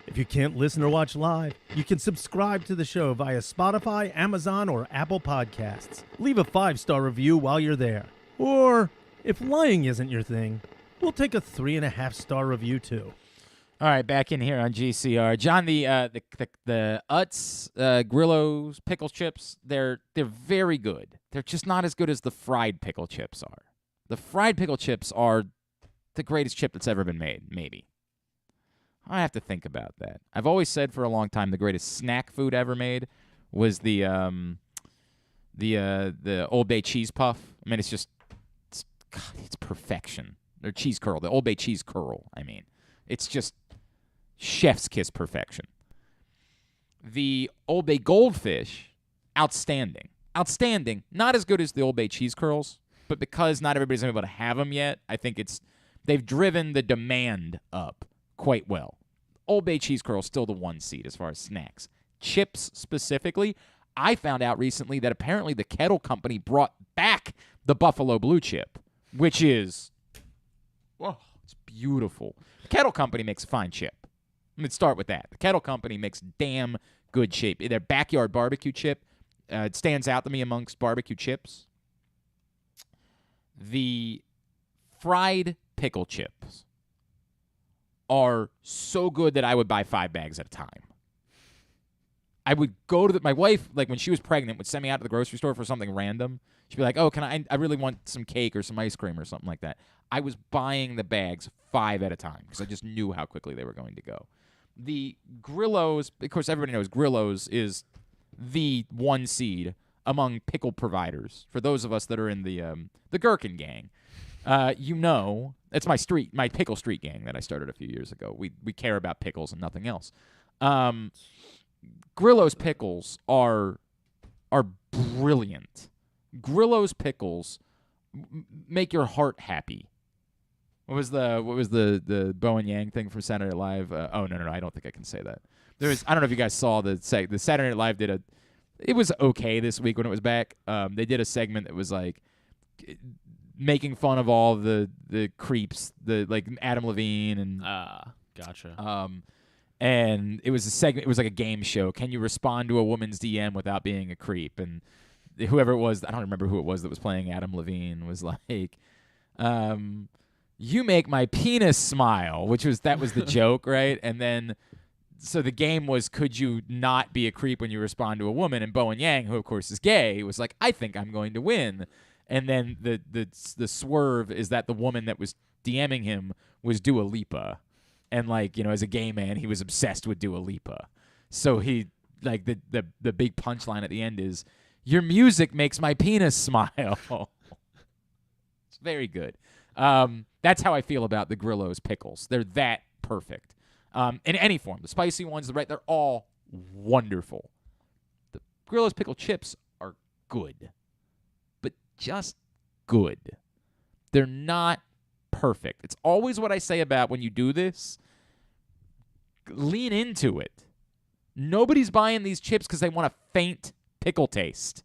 If you can't listen or watch live, you can subscribe to the show via Spotify, Amazon, or Apple Podcasts. Leave a 5-star review while you're there. Or, if lying isn't your thing, we'll take a 3.5-star review too. All right, back in here on GCR. John, the Utz, Grillo's, pickle chips, they're very good. They're just not as good as the fried pickle chips are. The fried pickle chips are the greatest chip that's ever been made, maybe. I have to think about that. I've always said for a long time the greatest snack food ever made was the Old Bay cheese puff. I mean, it's perfection. Or cheese curl, the Old Bay cheese curl, I mean. It's just chef's kiss perfection. The Old Bay goldfish outstanding. Outstanding. Not as good as the Old Bay cheese curls, but because not everybody's able to have them yet, I think they've driven the demand up quite well. Old Bay cheese curls still the 1 seed as far as snacks. Chips specifically, I found out recently that apparently the Kettle Company brought back the Buffalo Blue chip, which is, it's beautiful. The Kettle Company makes a fine chip. Let me start with that. The Kettle Company makes damn good chip. Their backyard barbecue chip, it stands out to me amongst barbecue chips. The fried pickle chips are so good that I would buy 5 bags at a time. I would go to my wife, like when she was pregnant, would send me out to the grocery store for something random. She'd be like, oh, I really want some cake or some ice cream or something like that. I was buying the bags 5 at a time because I just knew how quickly they were going to go. The Grillos, of course, everybody knows Grillos is the 1 seed among pickle providers. For those of us that are in the Gherkin gang, it's my pickle street gang that I started a few years ago. We care about pickles and nothing else. Grillo's pickles are brilliant. Grillo's pickles make your heart happy. What was the Bo and Yang thing from Saturday Night Live? No, I don't think I can say that. I don't know if you guys saw the Saturday Night Live it was okay this week when it was back. They did a segment that was like making fun of all the creeps, like Adam Levine and gotcha. And it was a segment. It was like a game show. Can you respond to a woman's DM without being a creep? And whoever it was, I don't remember who it was that was playing Adam Levine, was like, "You make my penis smile," that was the joke, right? And then, so the game was, could you not be a creep when you respond to a woman? And Bo and Yang, who of course is gay, was like, "I think I'm going to win." And then the swerve is that the woman that was DMing him was Dua Lipa. And, as a gay man, he was obsessed with Dua Lipa. So he, the big punchline at the end is, your music makes my penis smile. It's very good. That's how I feel about the Grillo's pickles. They're that perfect. In any form. The spicy ones, they're all wonderful. The Grillo's pickle chips are good. But just good. They're not perfect. It's always what I say about when you do this. Lean into it. Nobody's buying these chips because they want a faint pickle taste.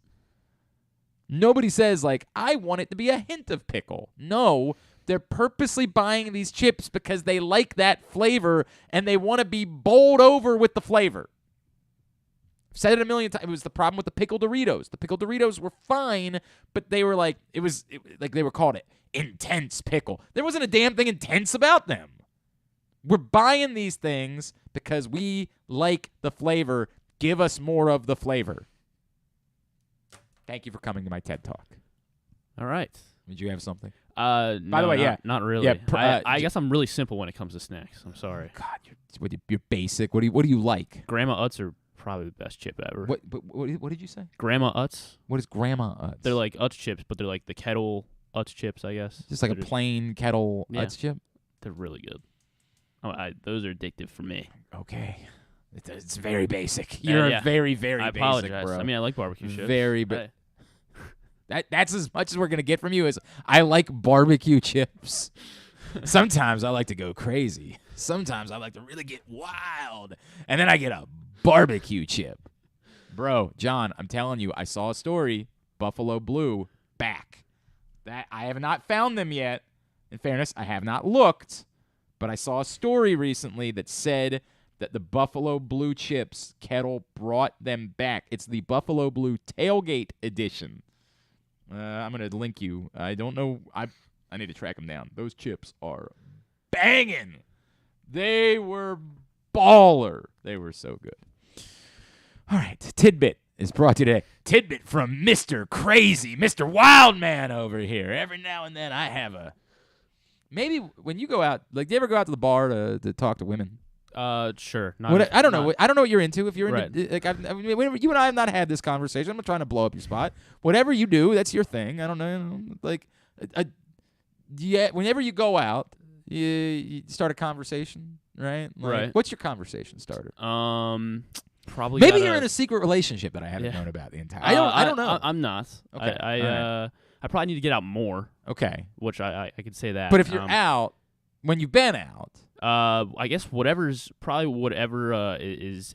Nobody says, I want it to be a hint of pickle. No, they're purposely buying these chips because they like that flavor and they want to be bowled over with the flavor. I've said it a million times. It was the problem with the pickle Doritos. The pickle Doritos were fine, but they were they were called it intense pickle. There wasn't a damn thing intense about them. We're buying these things because we like the flavor. Give us more of the flavor. Thank you for coming to my TED Talk. All right. Did you have something? By the way, not really. Yeah, I guess I'm really simple when it comes to snacks. I'm sorry. God, you're basic. What do you like? Grandma Utz are probably the best chip ever. What did you say? Grandma Utz. What is Grandma Utz? They're like Utz chips, but they're like the kettle Utz chips, I guess. Just like a plain kettle Utz chip? They're really good. Those are addictive for me. Okay. It's very basic. You're very, very I basic, apologize. bro. I mean, I like barbecue chips. Very, but that's as much as we're going to get from you is I like barbecue chips. Sometimes I like to go crazy. Sometimes I like to really get wild. And then I get a barbecue chip. Bro, John, I'm telling you, I saw a story, Buffalo Blue, back. That I have not found them yet. In fairness, I have not looked. But I saw a story recently that said that the Buffalo Blue chips, Kettle brought them back. It's the Buffalo Blue Tailgate Edition. I'm going to link you. I don't know. I need to track them down. Those chips are banging. They were baller. They were so good. All right. Tidbit is brought to you today. Tidbit from Mr. Crazy, Mr. Wildman over here. Every now and then I have a... Maybe when you go out, do you ever go out to the bar to talk to women? Sure. I don't know. I don't know what you're into. If you're right. into, whenever you and I have not had this conversation. I'm not trying to blow up your spot. Whatever you do, that's your thing. I don't know. Whenever you go out, you start a conversation, right? Right. What's your conversation starter? Probably. Maybe you're in a secret relationship that I haven't known about the entire. I don't know. I'm not. Okay. I probably need to get out more. Okay. Which I could say that. But if you're out, when you've been out, I guess whatever is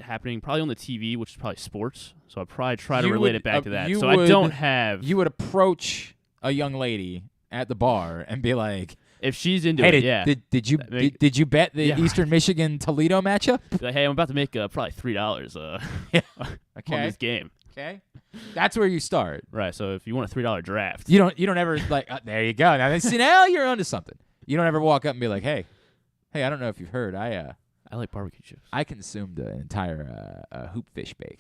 happening, probably on the TV, which is probably sports. So I probably try to relate it back to that. So I don't have. You would approach a young lady at the bar and be like, if she's into it, yeah. Did you bet the Eastern Michigan Toledo matchup? Like, hey, I'm about to make probably $3 on this game. Okay, that's where you start. Right. So if you want a $3 draft, you don't ever like. There you go. Now see, now you're onto something. You don't ever walk up and be like, hey, I don't know if you've heard, I like barbecue chips. I consumed an entire hoop fish bake.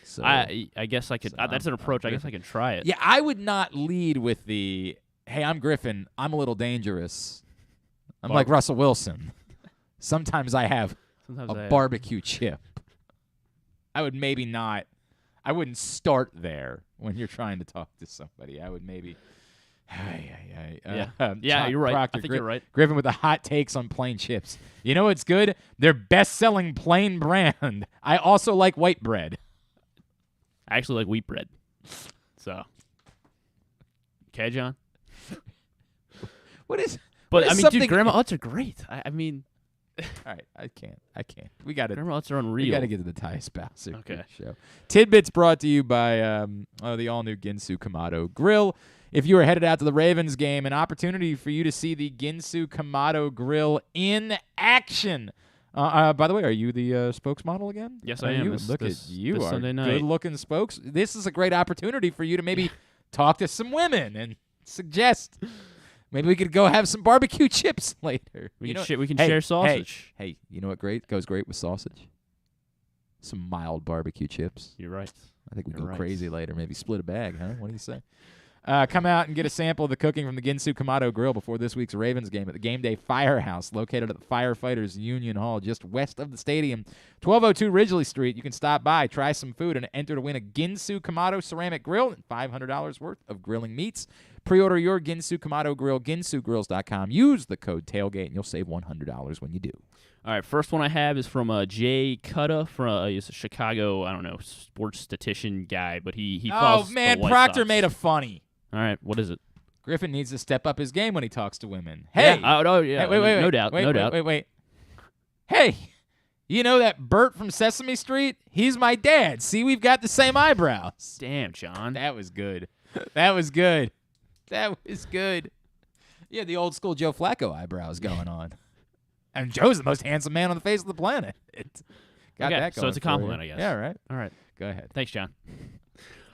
So I guess I could. That's an approach. I guess I can try it. Yeah, I would not lead with the, hey, I'm Griffin. I'm a little dangerous. I'm like Russell Wilson. Sometimes I have a barbecue chip. I would maybe not. I wouldn't start there when you're trying to talk to somebody. I would maybe. Yeah, you're right. Proctor, I think you're right. Griffin with the hot takes on plain chips. You know what's good? Their best-selling plain brand. I also like white bread. I actually like wheat bread. So, okay, John. What is? But I mean, dude, Grandma Utz are great. I mean, all right, I can't. We got to. Grandma Utz are unreal. We got to get to the Tyus Bowser Show. Okay. Tidbits brought to you by the all-new Ginsu Kamado Grill. If you are headed out to the Ravens game, an opportunity for you to see the Ginsu Kamado Grill in action. By the way, are you the spokesmodel again? Yes, I am. Look at you. This Are Sunday night. good-looking spokes. This is a great opportunity for you to maybe talk to some women and suggest maybe we could go have some barbecue chips later. We can share sausage. Hey, you know what goes great with sausage? Some mild barbecue chips. You're right. I think we go crazy later. Maybe split a bag, huh? What do you say? Come out and get a sample of the cooking from the Ginsu Kamado Grill before this week's Ravens game at the Game Day Firehouse, located at the Firefighters Union Hall, just west of the stadium, 1202 Ridgely Street. You can stop by, try some food, and enter to win a Ginsu Kamado ceramic grill and $500 worth of grilling meats. Pre-order your Ginsu Kamado Grill, ginsugrills.com. Use the code TAILGATE, and you'll save $100 when you do. All right, first one I have is from Jay Cutta. He's a Chicago, sports statistician guy, but he follows the White Proctor Sox. made a funny. All right, what is it? Griffin needs to step up his game when he talks to women. Hey. Yeah. Hey, wait. No doubt. Wait. Hey, you know that Bert from Sesame Street? He's my dad. See, we've got the same eyebrows. Damn, John. That was good. That was good. Yeah, the old school Joe Flacco eyebrows going on. And Joe's the most handsome man on the face of the planet. Got that going so it's a compliment, for you. I guess. Yeah, right. All right. Go ahead. Thanks, John.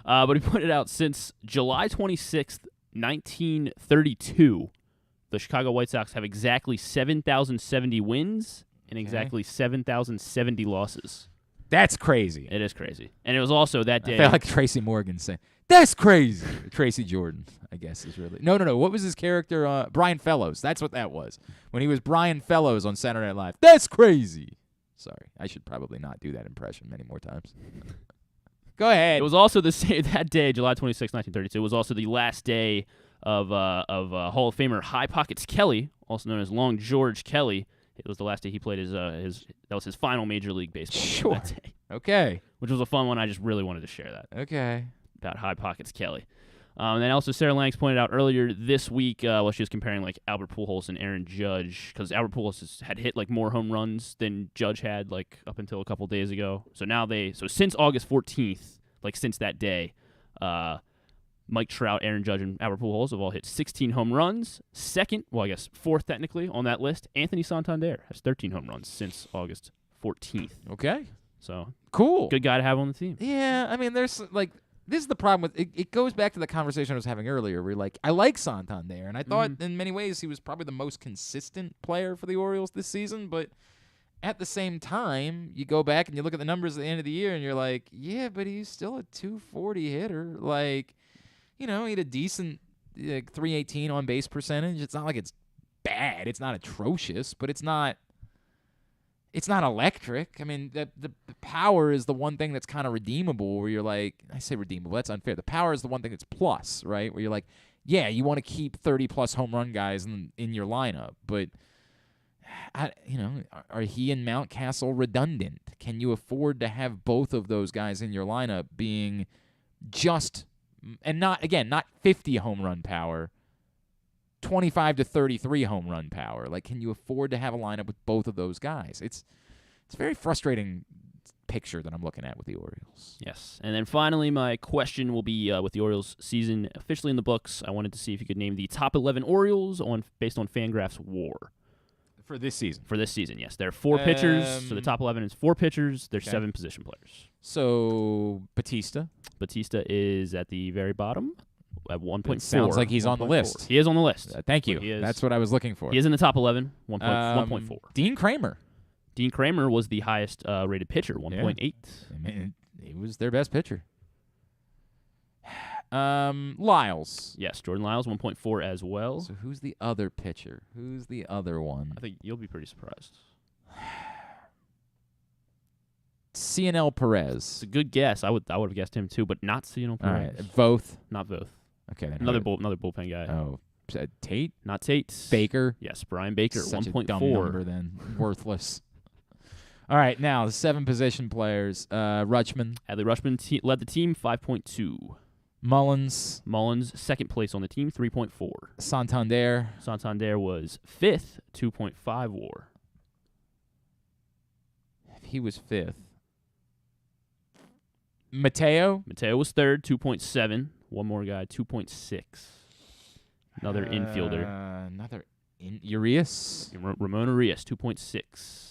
But he pointed out since July 26th, 1932, the Chicago White Sox have exactly 7,070 wins and exactly 7,070 losses. That's crazy. It is crazy. And it was also that day. I feel like Tracy Morgan saying, that's crazy. Tracy Jordan, I guess, is really. No. What was his character? Brian Fellows. That's what that was. When he was Brian Fellows on Saturday Night Live. That's crazy. Sorry. I should probably not do that impression many more times. Go ahead. It was also the same that day, July 26, 1932. It was also the last day of Hall of Famer High Pockets Kelly, also known as Long George Kelly. It was the last day he played that was his final Major League Baseball game that day. Okay. Which was a fun one. I just really wanted to share that. Okay. About High Pockets Kelly. And then also Sarah Langs pointed out earlier this week, while she was comparing like Albert Pujols and Aaron Judge, because Albert Pujols had hit like more home runs than Judge had like up until a couple days ago. So now since August 14th, like since that day, Mike Trout, Aaron Judge, and Albert Pujols have all hit 16 home runs. Second, well I guess fourth technically on that list, Anthony Santander has 13 home runs since August 14th. Okay. So cool. Good guy to have on the team. Yeah, I mean there's like. This is the problem with it. It goes back to the conversation I was having earlier. Where I like Santander, and I thought in many ways he was probably the most consistent player for the Orioles this season. But at the same time, you go back and you look at the numbers at the end of the year, and you're like, yeah, but he's still a 240 hitter. Like, he had a decent 318 on base percentage. It's not like it's bad. It's not atrocious, but it's not electric. I mean, the power is the one thing that's kind of redeemable where you're like, I say redeemable, that's unfair. The power is the one thing that's plus, right? Where you're like, yeah, you want to keep 30-plus home run guys in your lineup, but Are he and Mountcastle redundant? Can you afford to have both of those guys in your lineup being just, and not 50 home run power, 25 to 33 home run power? Like, can you afford to have a lineup with both of those guys? It's a very frustrating picture that I'm looking at with the Orioles. Yes. And then finally, my question will be with the Orioles season officially in the books. I wanted to see if you could name the top 11 Orioles based on Fangraphs WAR. For this season? For this season, yes. There are 4 pitchers. So the top 11 is 4 pitchers. There's 7 position players. So Batista? Batista is at the very bottom at 1.4. Sounds like he's on the list. He is on the list. Thank you. That's what I was looking for. He is in the top 11, 1.4. Dean Kramer. Dean Kramer was the highest rated pitcher, 1.8. Yeah. He was their best pitcher. Lyles. Yes, Jordan Lyles, 1.4 as well. So who's the other pitcher? Who's the other one? I think you'll be pretty surprised. Cionel Perez. It's a good guess. I would have guessed him too, but not Cionel Perez. All right. Voth. Not Voth. Okay. Then another bullpen guy. Oh, Tate. Not Tate. Baker. Yes, Brian Baker. Such 1.4. a dumb number then. Worthless. All right, now the 7 position players. Rutschman. Adley Rutschman led the team, 5.2. Mullins, second place on the team, 3.4. Santander was 5th, 2.5 WAR. He was 5th. Mateo was 3rd, 2.7. One more guy, 2.6. Another infielder. Urias? Ramon Urias, 2.6.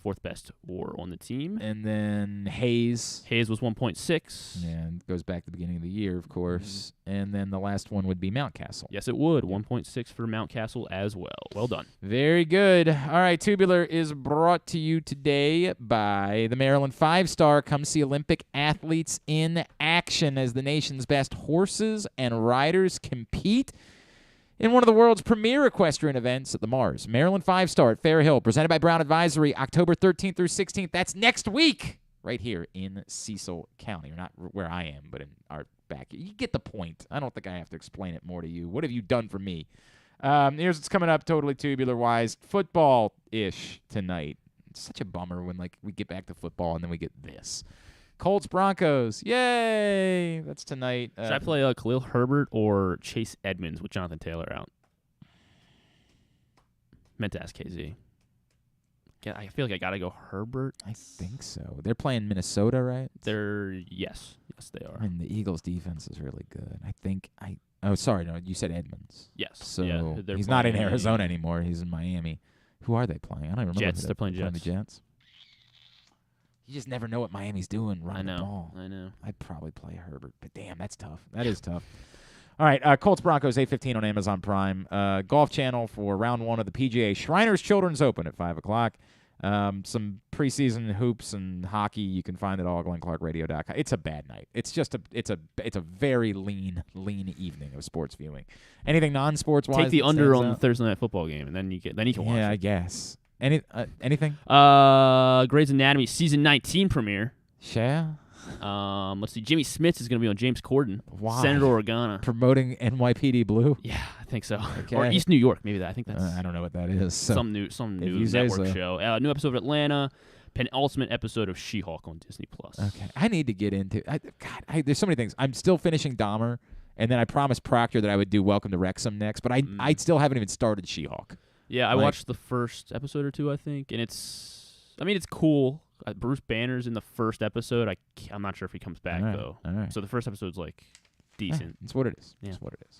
4th best WAR on the team. And then Hayes. Hayes was 1.6. Yeah, it goes back to the beginning of the year, of course. Mm-hmm. And then the last one would be Mountcastle. Yes, it would. 1.6 for Mountcastle as well. Well done. Very good. All right, Tubular is brought to you today by the Maryland 5-Star. Come see Olympic athletes in action as the nation's best horses and riders compete in one of the world's premier equestrian events at the Mars. Maryland 5-Star at Fair Hill, presented by Brown Advisory, October 13th through 16th. That's next week, right here in Cecil County. Or not where I am, but in our back. You get the point. I don't think I have to explain it more to you. What have you done for me? Here's what's coming up, totally tubular-wise. Football-ish tonight. It's such a bummer when we get back to football and then we get this. Colts-Broncos. Yay! That's tonight. Should I play Khalil Herbert or Chase Edmonds with Jonathan Taylor out? Meant to ask KZ. I feel like I got to go Herbert. I think so. They're playing Minnesota, right? Yes, they are. And the Eagles' defense is really good. Oh, sorry. No, you said Edmonds. Yes. So yeah, he's not in Arizona anymore. He's in Miami. Who are they playing? I don't even remember. Jets. They're playing Jets. The Jets. You just never know what Miami's doing running the ball. I know. I'd probably play Herbert, but damn, that's tough. That is tough. All right, Colts-Broncos, 8:15 on Amazon Prime. Golf Channel for round 1 of the PGA Shriners Children's Open at 5 o'clock. Some preseason hoops and hockey. You can find it all at GlennClarkRadio.com. It's a bad night. It's a very lean evening of sports viewing. Anything non-sports-wise? Take the under on the Thursday night football game, and then you can watch. Yeah, it. I guess. Anything? Grey's Anatomy season 19 premiere. Yeah. Let's see. Jimmy Smits is going to be on James Corden. Why? Senator Organa. Promoting NYPD Blue? Yeah, I think so. Okay. Or East New York, maybe. I think that's. I don't know what that is. So some new network show. New episode of Atlanta. Penultimate episode of She-Hulk on Disney Plus. Okay. I need to get into. There's so many things. I'm still finishing Dahmer, and then I promised Proctor that I would do Welcome to Wrexham next, but I still haven't even started She-Hulk. Yeah, I watched the first episode or two, I think, and it's cool. Bruce Banner's in the first episode. I'm not sure if he comes back, though. All right. So the first episode's, decent. It's what it is. Yeah. It's what it is.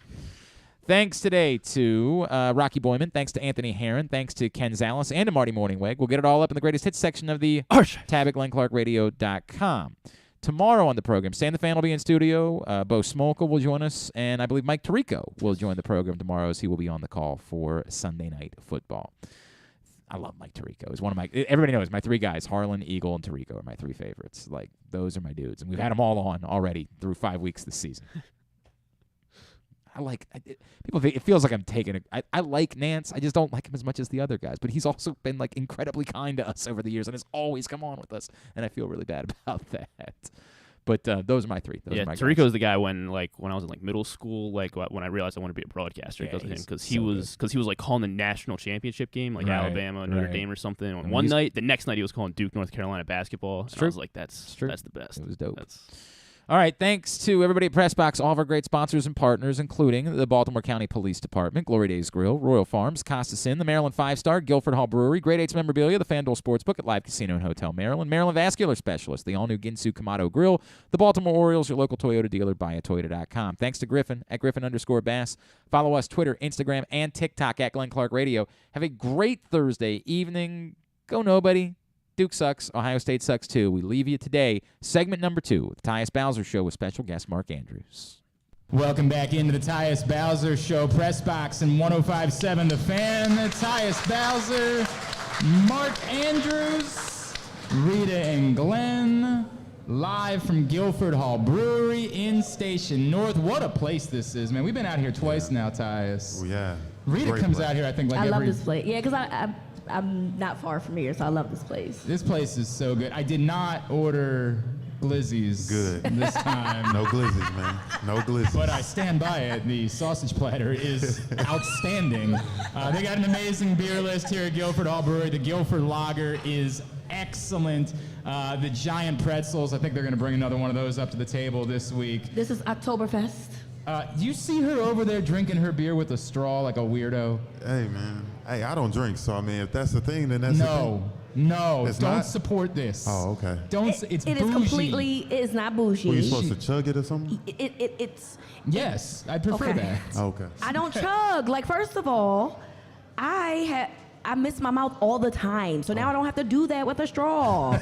Thanks today to Rocky Boiman. Thanks to Anthony Herron. Thanks to Ken Zalis and to Marty Mornhinweg. We'll get it all up in the greatest hits section of the tab at GlennClarkRadio.com. Tomorrow on the program, Stan the Fan will be in studio. Bo Smolka will join us, and I believe Mike Tirico will join the program tomorrow as he will be on the call for Sunday Night Football. I love Mike Tirico. He's one of everybody knows my 3 guys, Harlan, Eagle, and Tirico are my 3 favorites. Those are my dudes, and we've had them all on already through 5 weeks this season. People think it feels like I'm taking it. I like Nance. I just don't like him as much as the other guys. But he's also been incredibly kind to us over the years and has always come on with us. And I feel really bad about that. But those are my three. Those are my Tirico's guys. the guy when I was in like middle school, like when I realized I wanted to be a broadcaster because of him, because he was like calling the national championship game, like Alabama, Notre Dame or something. On one night, the next night he was calling Duke, North Carolina basketball. And I was like, that's the best. It was dope. All right, thanks to everybody at PressBox, all of our great sponsors and partners, including the Baltimore County Police Department, Glory Days Grill, Royal Farms, Costas Inn, the Maryland 5-Star, Guilford Hall Brewery, Great 8's Memorabilia, the FanDuel Sportsbook at Live Casino and Hotel Maryland, Maryland Vascular Specialist, the all-new Ginsu Kamado Grill, the Baltimore Orioles, your local Toyota dealer, buyatoyota.com. Thanks to Griffin at Griffin_Bass. Follow us Twitter, Instagram, and TikTok at Glenn Clark Radio. Have a great Thursday evening. Go nobody. Duke sucks. Ohio State sucks, too. We leave you today. Segment number 2 with the Tyus Bowser Show with special guest Mark Andrews. Welcome back into the Tyus Bowser Show. Press Box and 105.7 The Fan. Tyus Bowser, Mark Andrews, Rita and Glenn, live from Guilford Hall Brewery in Station North. What a place this is, man. We've been out here twice now, Tyus. Oh, yeah. Rita Great comes place. out here, I think, like I every... love this place. Yeah, because I'm not far from here, so I love this place. This place is so good. I did not order glizzies this time. No glizzies, man. No glizzies. But I stand by it. The sausage platter is outstanding. They got an amazing beer list here at Guilford Hall Brewery. The Guilford Lager is excellent. The giant pretzels, I think they're going to bring another one of those up to the table this week. This is Oktoberfest. You see her over there drinking her beer with a straw like a weirdo? Hey, man. Hey, I don't drink, so I mean, if that's the thing, then that's the thing. No, It's don't not? support this. Oh, okay. It's It is bougie. completely, it is not bougie. Were you supposed to chug it or something? It's. Yes, I prefer Okay. that. Okay. I don't chug. Like, first of all, I miss my mouth all the time, so now I don't have to do that with a straw.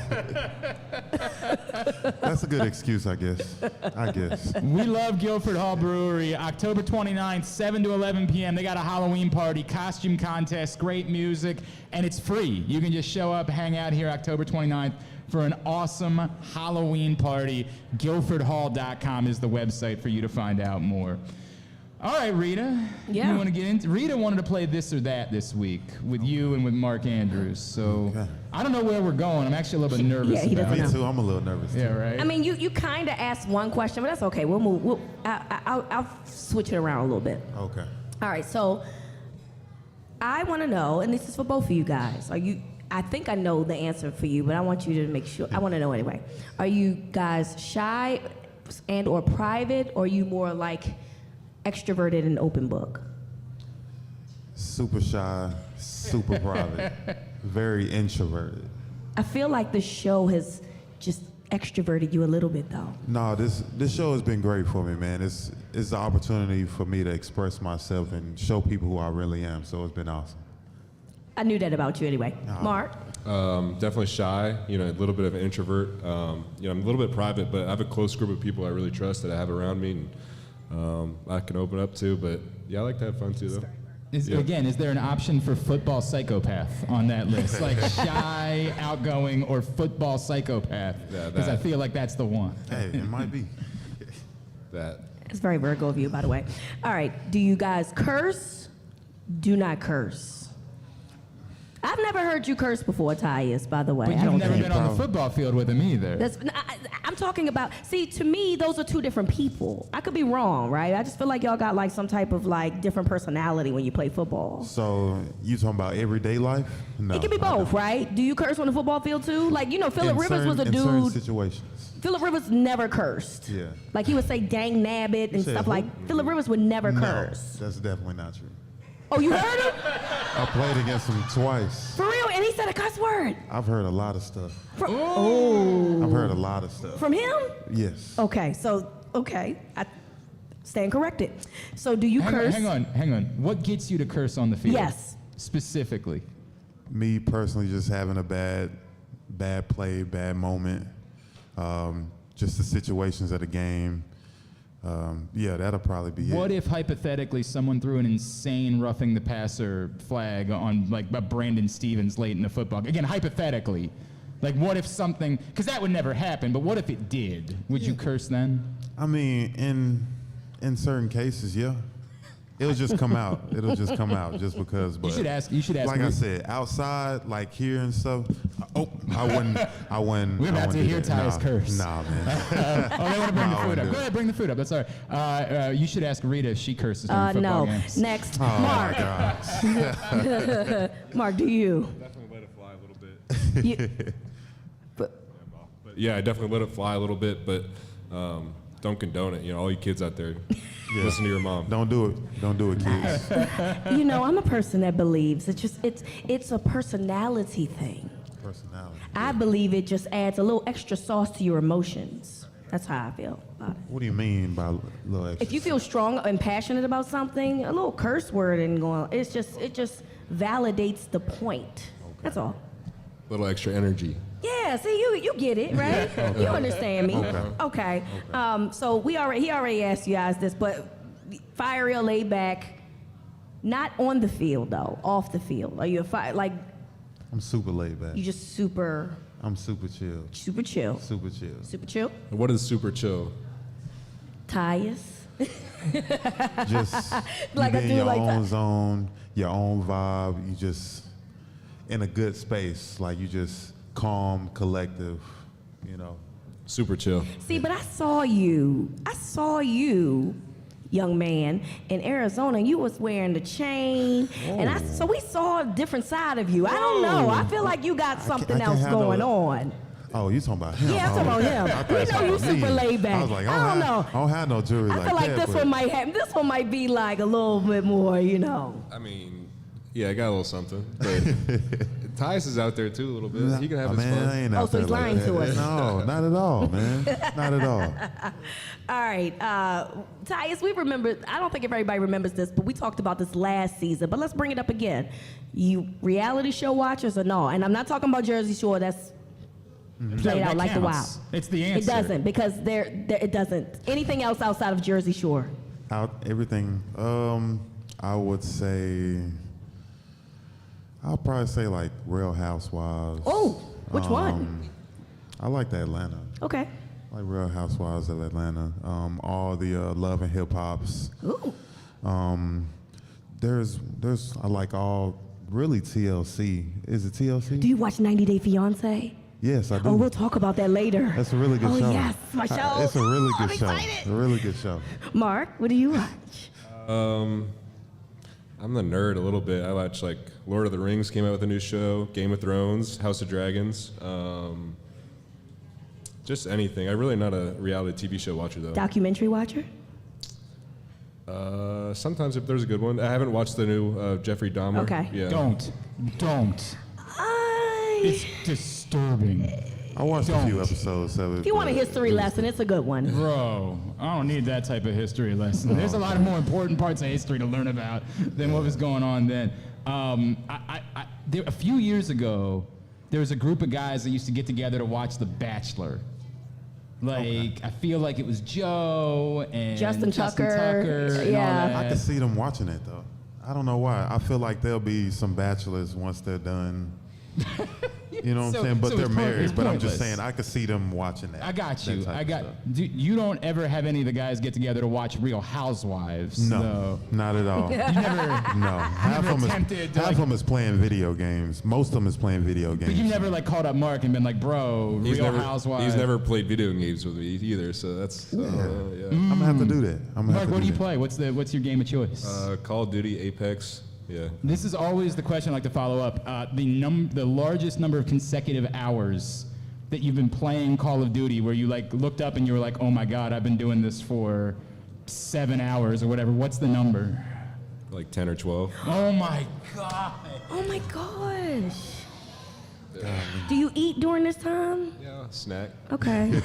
That's a good excuse, I guess. We love Guilford Hall Brewery. October 29th, 7 to 11 p.m. They got a Halloween party, costume contest, great music, and it's free. You can just show up, hang out here October 29th for an awesome Halloween party. GuilfordHall.com is the website for you to find out more. All right, Rita. Yeah. You want to get into? Rita wanted to play this or that this week with you and with Mark Andrews. So I don't know where we're going. I'm actually a little bit nervous. he doesn't Me know. too. I'm a little nervous. Yeah, right. I mean, you kind of asked one question, but that's okay. We'll move. I'll switch it around a little bit. Okay. All right, so I want to know, and this is for both of you guys. I think I know the answer for you, but I want you to make sure. I want to know anyway. Are you guys shy and or private, or are you more like extroverted and open book? Super shy, super private, very introverted. I feel like the show has just extroverted you a little bit, though. No, this show has been great for me, man. It's the opportunity for me to express myself and show people who I really am. So it's been awesome. I knew that about you anyway. Mark? Definitely shy, a little bit of an introvert. I'm a little bit private, but I have a close group of people I really trust that I have around me and I can open up to. But yeah, I like to have fun too, though. Again, is there an option for football psychopath on that list? Like shy, outgoing, or football psychopath? Because I feel like that's the one. Hey, it might be. That. It's very Virgo of you, by the way. All right, do you guys curse? Do not curse. I've never heard you curse before, Tyus, by the way. But you've never been on the football field with him either. I'm talking about, see, to me, those are two different people. I could be wrong, right? I just feel like y'all got like some type of like different personality when you play football. So you talking about everyday life? No. It can be both, right? Do you curse on the football field too? Like, Phillip Rivers was a in certain dude. situations. Phillip Rivers never cursed. Yeah. Like he would say dang nabbit and said stuff who? like. Phillip Rivers would never curse. That's definitely not true. Oh, you heard him? I played against him twice. For real? And he said a cuss word? I've heard a lot of stuff. Oh. I've heard a lot of stuff. From him? Yes. Okay, I stand corrected. So do you curse? Hang on. What gets you to curse on the field? Yes. Specifically. Me personally just having a bad play, bad moment. Just the situations of the game. Yeah, that'll probably be it. What if hypothetically someone threw an insane roughing the passer flag on like Brandon Stevens late in the football? Again, hypothetically. Like what if something, because that would never happen, but what if it did? Would you curse then? I mean, in certain cases, yeah. It'll just come out. It'll just come out just because. But You should ask. Like I said, outside, like here and stuff. I wouldn't. We're about to hear Tyus curse. Nah, man. They want to bring the food up. Go ahead, bring the food up. That's all right. You should ask Rita if she curses during football games. Next, Oh Mark. my gosh. Mark, do you? Definitely let it fly a little bit. But yeah, I definitely let it fly a little bit, but don't condone it. All you kids out there, listen to your mom. Don't do it. Don't do it, kids. I'm a person that believes it's a personality thing. Personality. I believe it just adds a little extra sauce to your emotions. That's how I feel about it. What do you mean by little extra? If you feel strong and passionate about something, a little curse word and going, it just validates the point. Okay. That's all. A little extra energy. Yeah, see, you get it, right? Okay. You understand me. Okay. So he already asked you guys this, but fiery or laid back, not on the field though, off the field. Are you I'm super laid back. You just super. I'm super chill. Super chill. Super chill. Super chill. What is super chill? Tyus. Just like you I be do in your like own that. zone, your own vibe. You just in a good space. Like you just calm, collective. Super chill. See, but I saw you, young man, in Arizona. You was wearing the chain, and so we saw a different side of you. I don't know. I feel like you got something else going on. Oh, you talking about him? Yeah, I'm talking about him. We know you super laid back. I was like, I don't know. I don't have no jewelry I like feel like that. this one might be like a little bit more, I mean, yeah, I got a little something. But Tyus is out there too a little bit. He can have his fun. I ain't out so there he's like lying that. to us. No, not at all, man. Not at all. All right, Tyus, we remember, I don't think everybody remembers this, but we talked about this last season, but let's bring it up again. You reality show watchers or no? And I'm not talking about Jersey Shore, that's played out like the Wild. It's the answer. It doesn't, because it doesn't. Anything else outside of Jersey Shore? Everything. I would say, I'll probably say like Real Housewives. Oh, which one? I like the Atlanta. Okay. Like Real Housewives of Atlanta. All the Love and Hip Hops. Ooh. There's I like all really TLC. Is it TLC? Do you watch 90 Day Fiancé? Yes, I do. Oh, we'll talk about that later. That's a really good show. Oh, yes, my show. It's a really good I'm show. excited. A really good show. Mark, what do you watch? I'm the nerd a little bit. I watch like Lord of the Rings came out with a new show, Game of Thrones, House of Dragons, just anything. I'm really not a reality TV show watcher though. Documentary watcher? Sometimes if there's a good one. I haven't watched the new Jeffrey Dahmer. Okay. Yeah. Don't. It's disturbing. I watched a few episodes of it. If you want a history lesson, it's a good one. Bro, I don't need that type of history lesson. There's a lot of more important parts of history to learn about than what was going on then. A few years ago, there was a group of guys that used to get together to watch The Bachelor. I feel like it was Joe and Justin Tucker. and all that. I could see them watching it though. I don't know why. I feel like there'll be some bachelors once they're done. You know what I'm saying? But they're married. But I'm just saying, I could see them watching that. I got you. You don't ever have any of the guys get together to watch Real Housewives. No, not at all. You never. No. Half of them is playing video games. Most of them is playing video games. But you never called up Mark and been like, bro, Real Housewives. He's never played video games with me either, so that's yeah. I'm gonna have to do that. Mark, what do you play? What's your game of choice? Call of Duty, Apex. Yeah. This is always the question I like to follow up. The largest number of consecutive hours that you've been playing Call of Duty where you looked up and you were like, oh my God, I've been doing this for 7 hours or whatever. What's the number? Like 10 or 12. Oh my God. Oh my gosh. Do you eat during this time? Yeah, snack. Okay.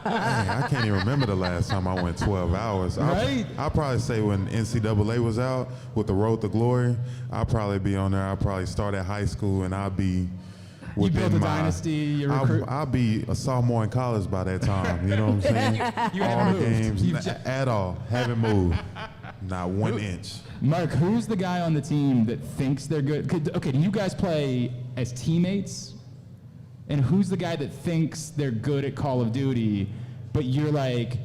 I can't even remember the last time I went 12 hours. Right? I'll probably say when NCAA was out with the Road to Glory, I'll probably be on there. I'll probably start at high school and I'll be You built a dynasty. I'll be a sophomore in college by that time. You know what I'm saying? You all haven't the moved. games at all. Haven't moved. Not 1 inch. Mark, who's the guy on the team that thinks they're good? Okay, do you guys play as teammates? And who's the guy that thinks they're good at Call of Duty, but you're like,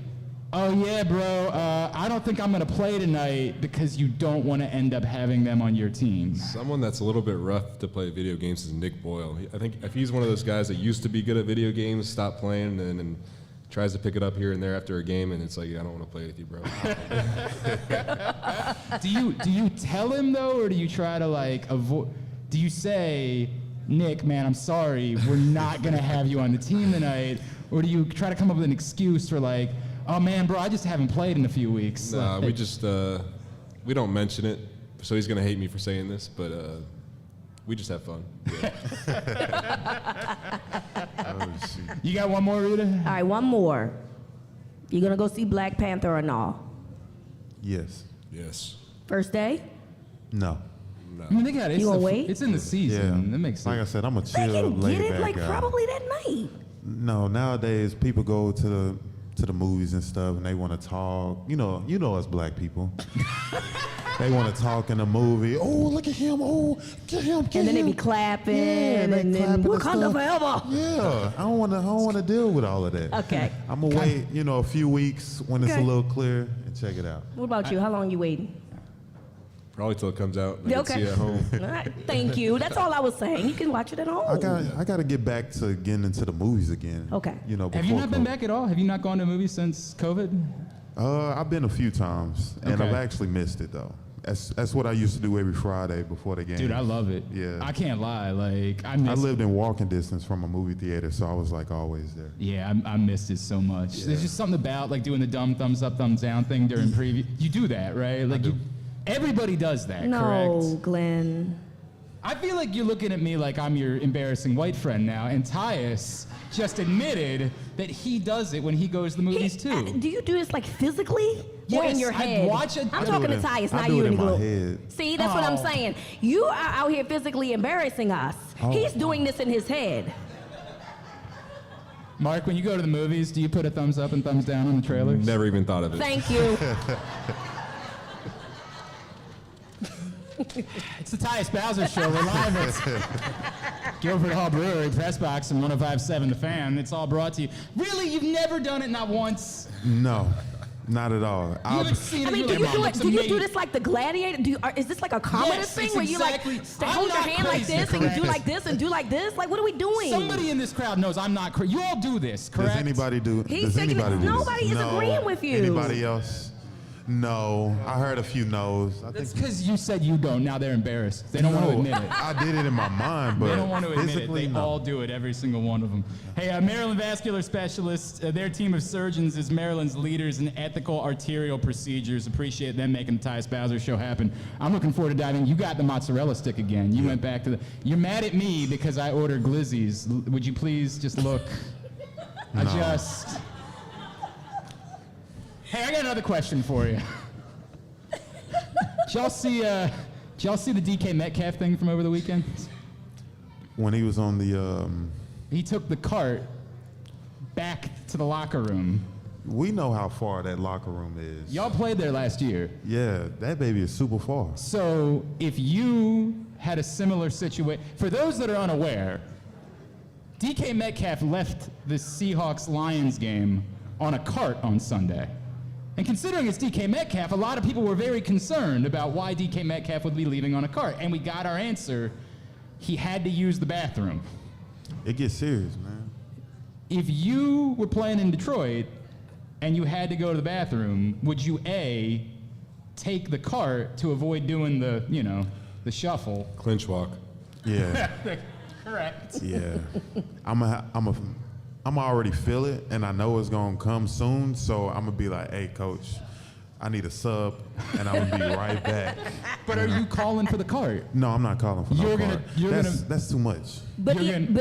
oh, yeah, bro, I don't think I'm going to play tonight because you don't want to end up having them on your team. Someone that's a little bit rough to play video games is Nick Boyle. I think if he's one of those guys that used to be good at video games, stopped playing, and tries to pick it up here and there after a game, and it's like, I don't want to play with you, bro. Do you tell him, though, or do you try to, like, avoid? Do you say, Nick, man, I'm sorry, we're not going to have you on the team tonight? Or do you try to come up with an excuse for, like, oh, man, bro, I just haven't played in a few weeks? Nah, we just, we don't mention it, so he's going to hate me for saying this, but we just have fun. Yeah. You got one more, Rita? All right, one more. You going to go see Black Panther or no? Yes. Yes. First day? No. I mean, they got it. You gonna wait? It's in the season. That makes sense. Like I said, I'm a They chill, can laid get it back like guy. probably that night. No, nowadays people go to the movies and stuff, and they want to talk. You know us black people. They want to talk in the movie. Oh, look at him. Oh, get him. And then they be clapping, and then Wakanda forever. Yeah, I don't want to deal with all of that. Okay. I'm gonna wait, a few weeks when it's a little clear and check it out. What about you? How long you waiting? Probably till it comes out and I Okay. can see it at home. All right. Thank you. That's all I was saying. You can watch it at home. I got to get back to getting into the movies again. Okay. Have you not been back at all? Have you not gone to a movie since COVID? I've been a few times, and Okay. I've actually missed it though. That's what I used to do every Friday before the game. Dude, I love it. Yeah. I can't lie. Like, I lived in walking distance from a movie theater, so I was like always there. Yeah, I missed it so much. Yeah. There's just something about like doing the dumb thumbs up, thumbs down thing during preview. You do that, right? Like, everybody does that, No, correct? Glenn. I feel like you're looking at me like I'm your embarrassing white friend now, and Tyus just admitted that he does it when he goes to the movies too. Do you do this like physically? Or in Yes, your I'd head? watch it- I'm talking to Tyus, I not do you it and in my Glue. head. See, that's what I'm saying. You are out here physically embarrassing us. Oh. He's doing this in his head. Mark, when you go to the movies, do you put a thumbs up and thumbs down on the trailers? Never even thought of it. Thank you. It's the Tyus Bowser Show. We're live at Guilford Hall Brewery, Press Box, and 105.7 The Fan. It's all brought to you. Really? You've never done it, not once? No, not at all. You haven't seen I it? mean, You're do you like, do "Mom, it? looks Do you do amazing." this like the Gladiator? Is this like a comedy Yes, thing it's where you exactly- like I'm hold your not hand like crazy, this and you do correct. like this and do like this? Like, what are we doing? Somebody in this crowd knows I'm not crazy. You all do this, correct? Does anybody do? He's does thinking anybody do this? nobody is No. agreeing with you. Anybody else? No. I heard a few no's. I That's think because you said you don't. Now they're embarrassed. They don't want to No, admit it. I did it in my mind, but They don't want to admit it. physically, They no. all do it, every single one of them. Hey, Maryland Vascular Specialists, their team of surgeons is Maryland's leaders in ethical arterial procedures. Appreciate them making the Tyus Bowser Show happen. I'm looking forward to diving. You got the mozzarella stick again. You went back to the... You're mad at me because I ordered glizzies. Would you please just look? I No. just... Hey, I got another question for you. Did y'all see the DK Metcalf thing from over the weekend? When he was on the, He took the cart back to the locker room. we know how far that locker room is. Y'all played there last year. Yeah, that baby is super far. So if you had a similar situation, for those that are unaware, DK Metcalf left the Seahawks-Lions game on a cart on Sunday. And considering it's DK Metcalf, a lot of people were very concerned about why DK Metcalf would be leaving on a cart. And we got our answer. He had to use the bathroom. It gets serious, man. If you were playing in Detroit and you had to go to the bathroom, would you A, take the cart to avoid doing the shuffle? Clinch walk. Yeah. Correct. Yeah. I'm already feel it, and I know it's gonna come soon. So I'm gonna be like, "Hey, coach, I need a sub," and I'm gonna be right back. But are you calling for the cart? No, I'm not calling for You're no gonna- card. That's too much. But in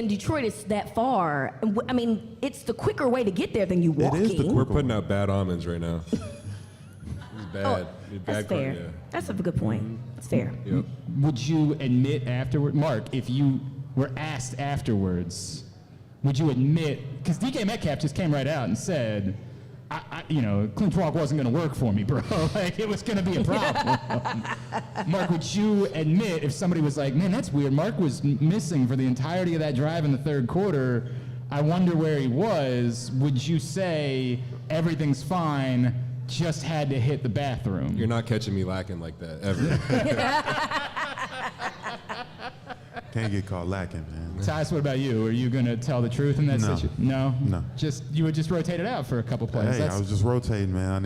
Detroit it's that far, I mean, it's the quicker way to get there than you walking. We're putting out bad omens right now. It's bad. It's That's bad fair. yeah. That's a good point. That's fair. Yep. Would you admit afterward, Mark, if you were asked afterwards, would you admit, because DK Metcalf just came right out and said, clinch walk wasn't going to work for me, bro. Like, it was going to be a problem. Mark, would you admit if somebody was like, man, that's weird. Mark was missing for the entirety of that drive in the third quarter. I wonder where he was. Would you say, everything's fine, just had to hit the bathroom. You're not catching me lacking like that, ever. Can't get caught lacking, man. Tyus, what about you? Are you going to tell the truth in that No. situation? No? No. You would just rotate it out for a couple plays. Hey, I was just rotating, man. I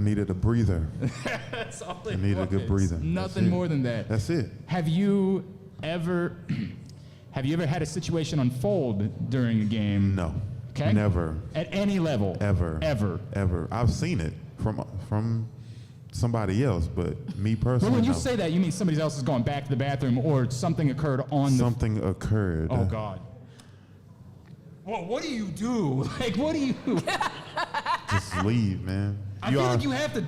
needed a breather. That's all I needed a good breather. Nothing more than that. That's it. Have you ever had a situation unfold during a game? No. Okay. Never. At any level? Ever. I've seen it from somebody else, but me personally. Well, when you no. say that, you mean somebody else is going back to the bathroom or something occurred on Something occurred. Oh, God. Well, what do you do? Like, what do you... Just leave, man. I feel like you have to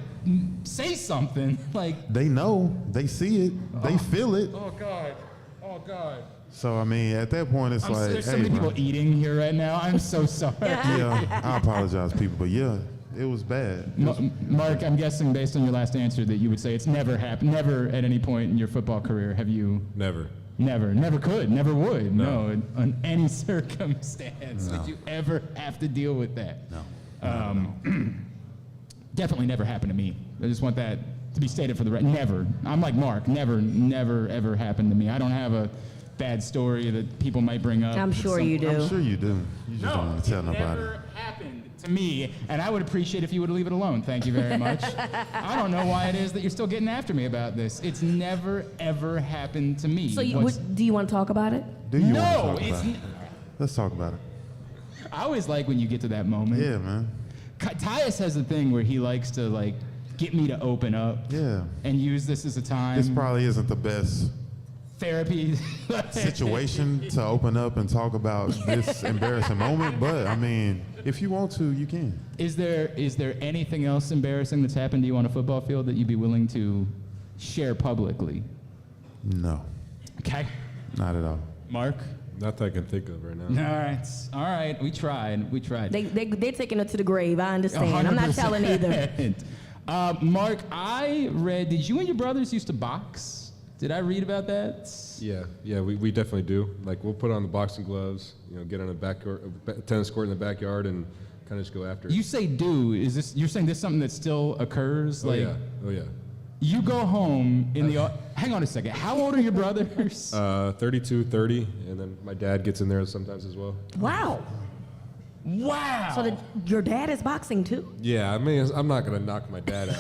say something. Like, They know. They see it. They feel it. oh, God. Oh, God. So, I mean, at that point, it's like, There's so hey, many man. people eating here right now. I'm so sorry. Yeah, I apologize, people, but yeah, it was bad. Mark, I'm guessing based on your last answer that you would say it's never happened. Never at any point in your football career have you... Never. Never could, never would. No. In any circumstance. No. Would you ever have to deal with that? No. Definitely never happened to me. I just want that to be stated for the record. Never. I'm like Mark. Never, ever happened to me. I don't have a bad story that people might bring up. I'm sure you do. I'm sure you do. You just don't want to tell nobody. Never happened to me, and I would appreciate if you would leave it alone. Thank you very much. I don't know why it is that you're still getting after me about this. It's never, ever happened to me. So do you want to talk about it? Do you No, want to talk it's about it? Let's talk about it. I always like when you get to that moment. Yeah, man. Tyus has a thing where he likes to like get me to open up. Yeah. And use this as a time. This probably isn't the best therapy situation to open up and talk about this embarrassing moment, but I mean, if you want to, you can. Is there anything else embarrassing that's happened to you on a football field that you'd be willing to share publicly? No. Okay. Not at all. Mark? Not that I can think of right now. All right. We tried. They're taking it to the grave. I understand. I'm not telling either. Mark, I read, did you and your brothers used to box? Did I read about that? Yeah, we definitely do. Like, we'll put on the boxing gloves, get on a tennis court in the backyard and kind of just go after it. You say do. You're saying this is something that still occurs? Oh, yeah. You go home in the... Hang on a second. How old are your brothers? 32, 30, and then my dad gets in there sometimes as well. Wow. So your dad is boxing too? Yeah, I mean, I'm not going to knock my dad out.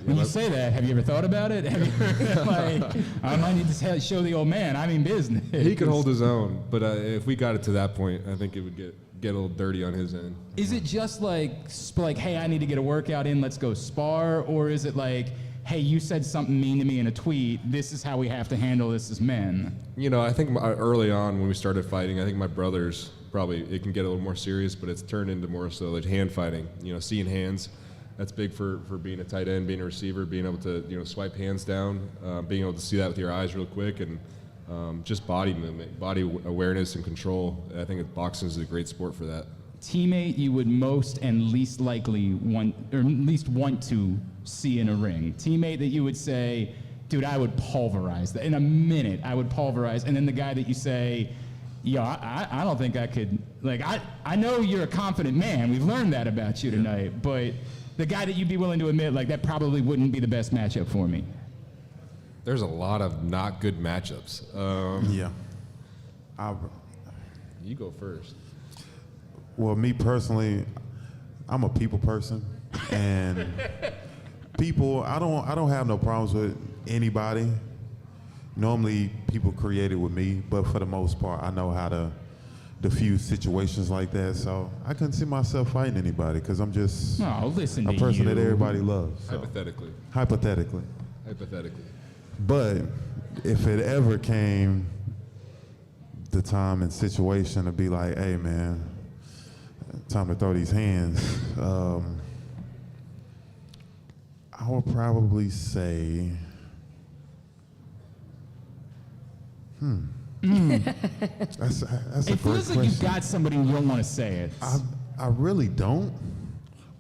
When you say that, have you ever thought about it? Have you ever, I might need to show the old man I'm in business. He could hold his own, but if we got it to that point, I think it would get a little dirty on his end. Is it just like, hey, I need to get a workout in, let's go spar? Or is it like, hey, you said something mean to me in a tweet, this is how we have to handle this as men? I think early on when we started fighting, I think my brothers, probably it can get a little more serious, but it's turned into more so like hand fighting, seeing hands. That's big for being a tight end, being a receiver, being able to swipe hands down, being able to see that with your eyes real quick, and just body movement, body awareness and control. I think boxing is a great sport for that. Teammate you would most and least likely want, or least want to see in a ring. Teammate that you would say, dude, I would pulverize that. In a minute, I would pulverize. And then the guy that you say, I don't think I could, I know you're a confident man. We've learned that about you tonight. But the guy that you'd be willing to admit, that probably wouldn't be the best matchup for me. There's a lot of not good matchups. Yeah. You go first. Well, me personally, I'm a people person, and people, I don't have no problems with anybody. Normally, people create it with me, but for the most part, I know how to diffuse situations like that. So I couldn't see myself fighting anybody because I'm just a person that everybody loves. So. Hypothetically. But if it ever came the time and situation to be like, hey, man, time to throw these hands, I would probably say, that's a great question. It feels like you've got somebody and you don't want to say it. I really don't,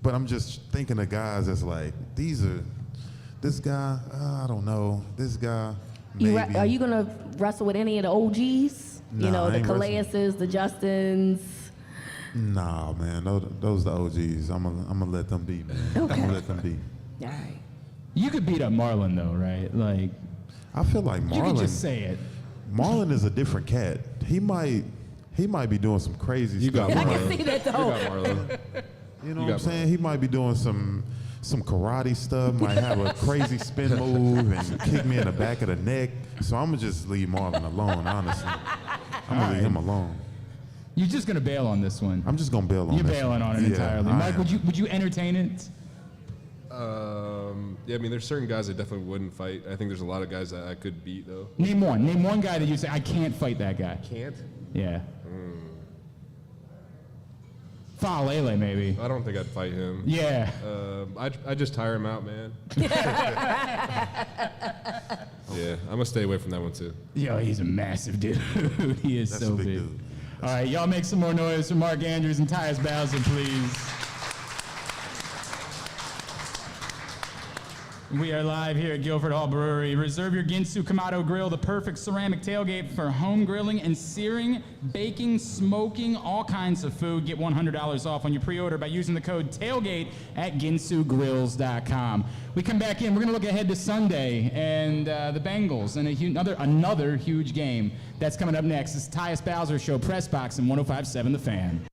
but I'm just thinking of guys that's like, this guy, I don't know, this guy, maybe. Are you going to wrestle with any of the OGs? Nah, the Calaises, the Justins? Nah, man. Those the OGs. I'm gonna let them be, man. Okay. I'm gonna let them be. All right. You could beat up Marlon though, right? Like, I feel like Marlon. you could just say it. Marlon is a different cat. He might be doing some crazy You stuff. got I Marlon. can see that You though. got Marlon. You know You what I'm got saying? He might be doing some karate stuff, might have a crazy spin move and kick me in the back of the neck. So I'm going to just leave Marlon alone, honestly. I'm going to leave him alone. You're just gonna bail on this one. I'm just going to bail on You're this bailing one. on it Yeah, entirely. I Mike, am. would you entertain it? Yeah, I mean, there's certain guys I definitely wouldn't fight. I think there's a lot of guys that I could beat, though. Name one. Name one guy that you say, I can't fight that guy. Can't? Yeah. Fa'alele, maybe. I don't think I'd fight him. Yeah. I just tire him out, man. Yeah, I'm gonna stay away from that one too. Yo, he's a massive dude. He is That's so a big big. dude. All right, y'all make some more noise for Mark Andrews and Tyus Bowser, please. We are live here at Guilford Hall Brewery. Reserve your Ginsu Kamado Grill, the perfect ceramic tailgate for home grilling and searing, baking, smoking, all kinds of food. Get $100 off on your pre-order by using the code TAILGATE at ginsugrills.com. We come back in. We're going to look ahead to Sunday and the Bengals and another huge game that's coming up next. It's Tyus Bowser Show, Press Box and 105.7 The Fan.